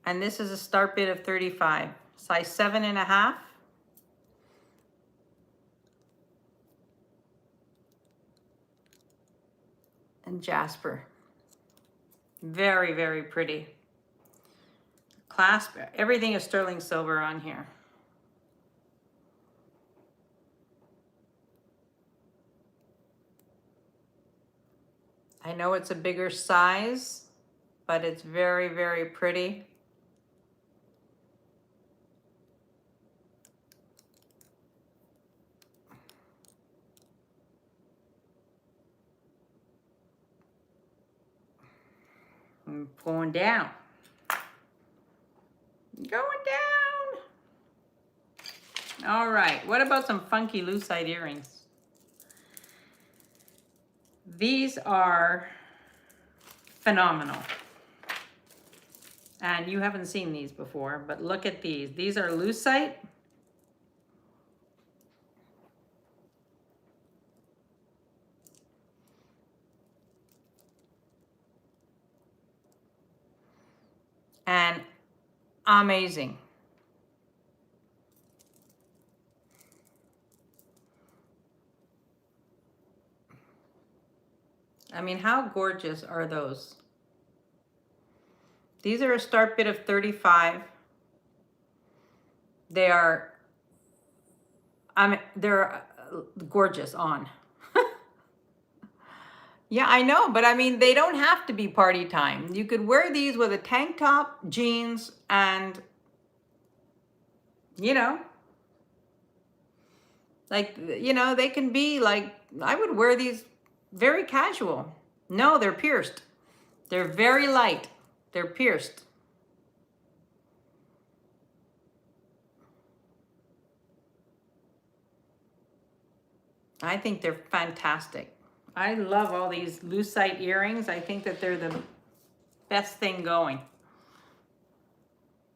And this is a start bid of 35. Size 7.5. And jasper. Very, very pretty. Clasp, everything is sterling silver on here. I know it's a bigger size, but it's very, very pretty. I'm going down. Going down. All right, what about some funky lucite earrings? These are phenomenal. And you haven't seen these before, but look at these. These are lucite. And amazing. I mean, how gorgeous are those? These are a start bid of 35. They are, they're gorgeous on. Yeah, I know, but I mean, they don't have to be party time. You could wear these with a tank top, jeans, and, you know, like, you know, they can be like, I would wear these very casual. No, they're pierced. They're very light. They're pierced. I think they're fantastic. I love all these lucite earrings. I think that they're the best thing going.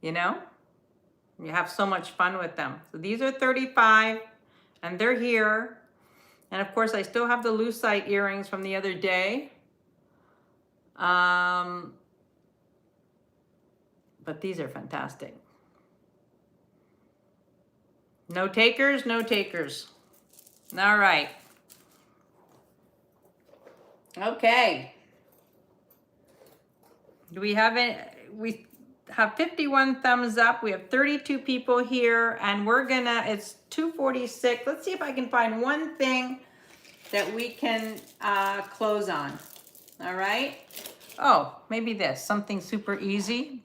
You know? You have so much fun with them. So these are 35 and they're here. And of course I still have the lucite earrings from the other day. But these are fantastic. No takers, no takers. All right. Okay. Do we have it? We have 51 thumbs up. We have 32 people here, and we're gonna, it's 2:46. Let's see if I can find one thing that we can close on. All right. Oh, maybe this, something super easy.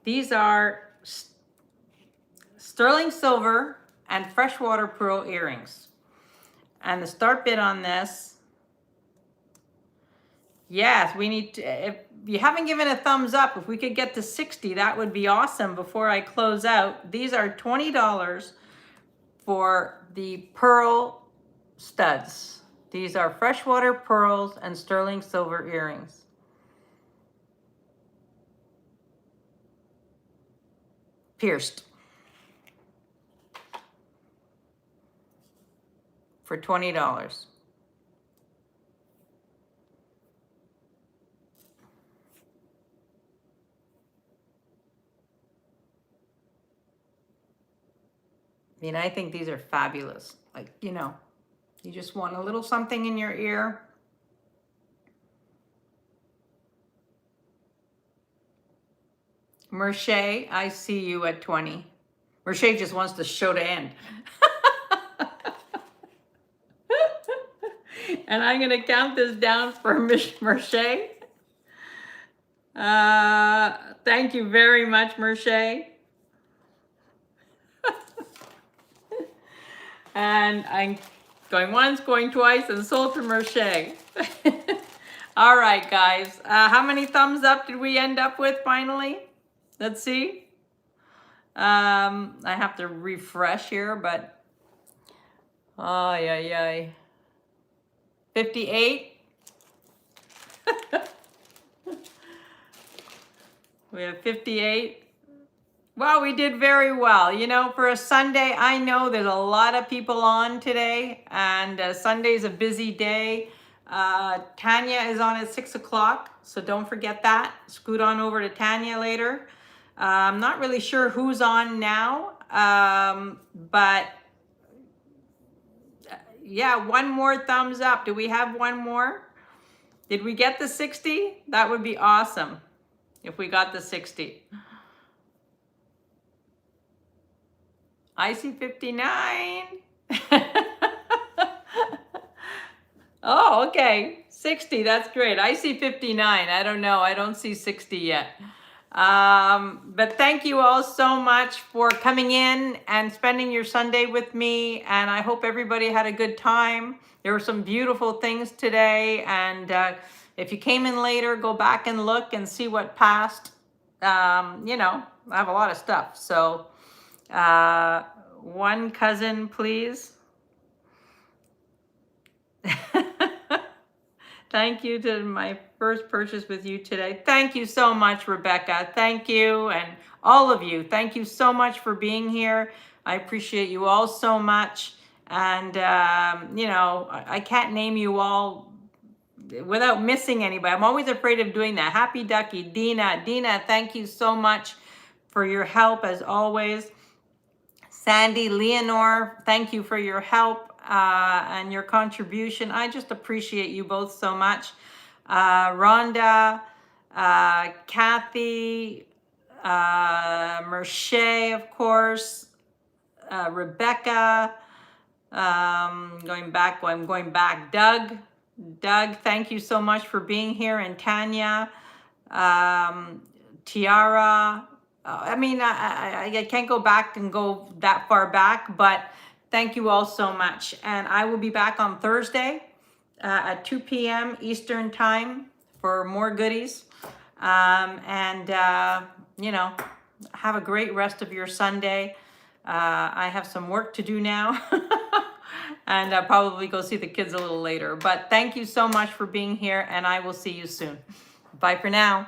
These are sterling silver and freshwater pearl earrings. And the start bid on this, yes, we need to, if you haven't given a thumbs up, if we could get to 60, that would be awesome before I close out. These are $20 for the pearl studs. These are freshwater pearls and sterling silver earrings. Pierced. For $20. I mean, I think these are fabulous. Like, you know, you just want a little something in your ear. Merche, I see you at 20. Merche just wants the show to end. And I'm going to count this down for Merche. Thank you very much, Merche. And I'm going once, going twice, and sold to Merche. All right, guys. How many thumbs up did we end up with finally? Let's see. I have to refresh here, but ay, ay, ay. 58. We have 58. Well, we did very well. You know, for a Sunday, I know there's a lot of people on today, and Sunday's a busy day. Tanya is on at 6 o'clock, so don't forget that. Scoot on over to Tanya later. I'm not really sure who's on now, but yeah, one more thumbs up. Do we have one more? Did we get the 60? That would be awesome if we got the 60. I see 59. Oh, okay. 60, that's great. I see 59. I don't know. I don't see 60 yet. But thank you all so much for coming in and spending your Sunday with me. And I hope everybody had a good time. There were some beautiful things today. And if you came in later, go back and look and see what passed. You know, I have a lot of stuff. So one cousin, please. Thank you to my first purchase with you today. Thank you so much, Rebecca. Thank you, and all of you. Thank you so much for being here. I appreciate you all so much. And, you know, I can't name you all without missing anybody. I'm always afraid of doing that. Happy Ducky, Dina. Dina, thank you so much for your help as always. Sandy, Leonore, thank you for your help and your contribution. I just appreciate you both so much. Rhonda, Kathy, Merche, of course, Rebecca, I'm going back, Doug, thank you so much for being here, and Tanya, Tiara. I can't go back and go that far back, but thank you all so much. And I will be back on Thursday at 2 p.m. Eastern Time for more goodies. You know, have a great rest of your Sunday. I have some work to do now. And I'll probably go see the kids a little later. But thank you so much for being here, and I will see you soon. Bye for now.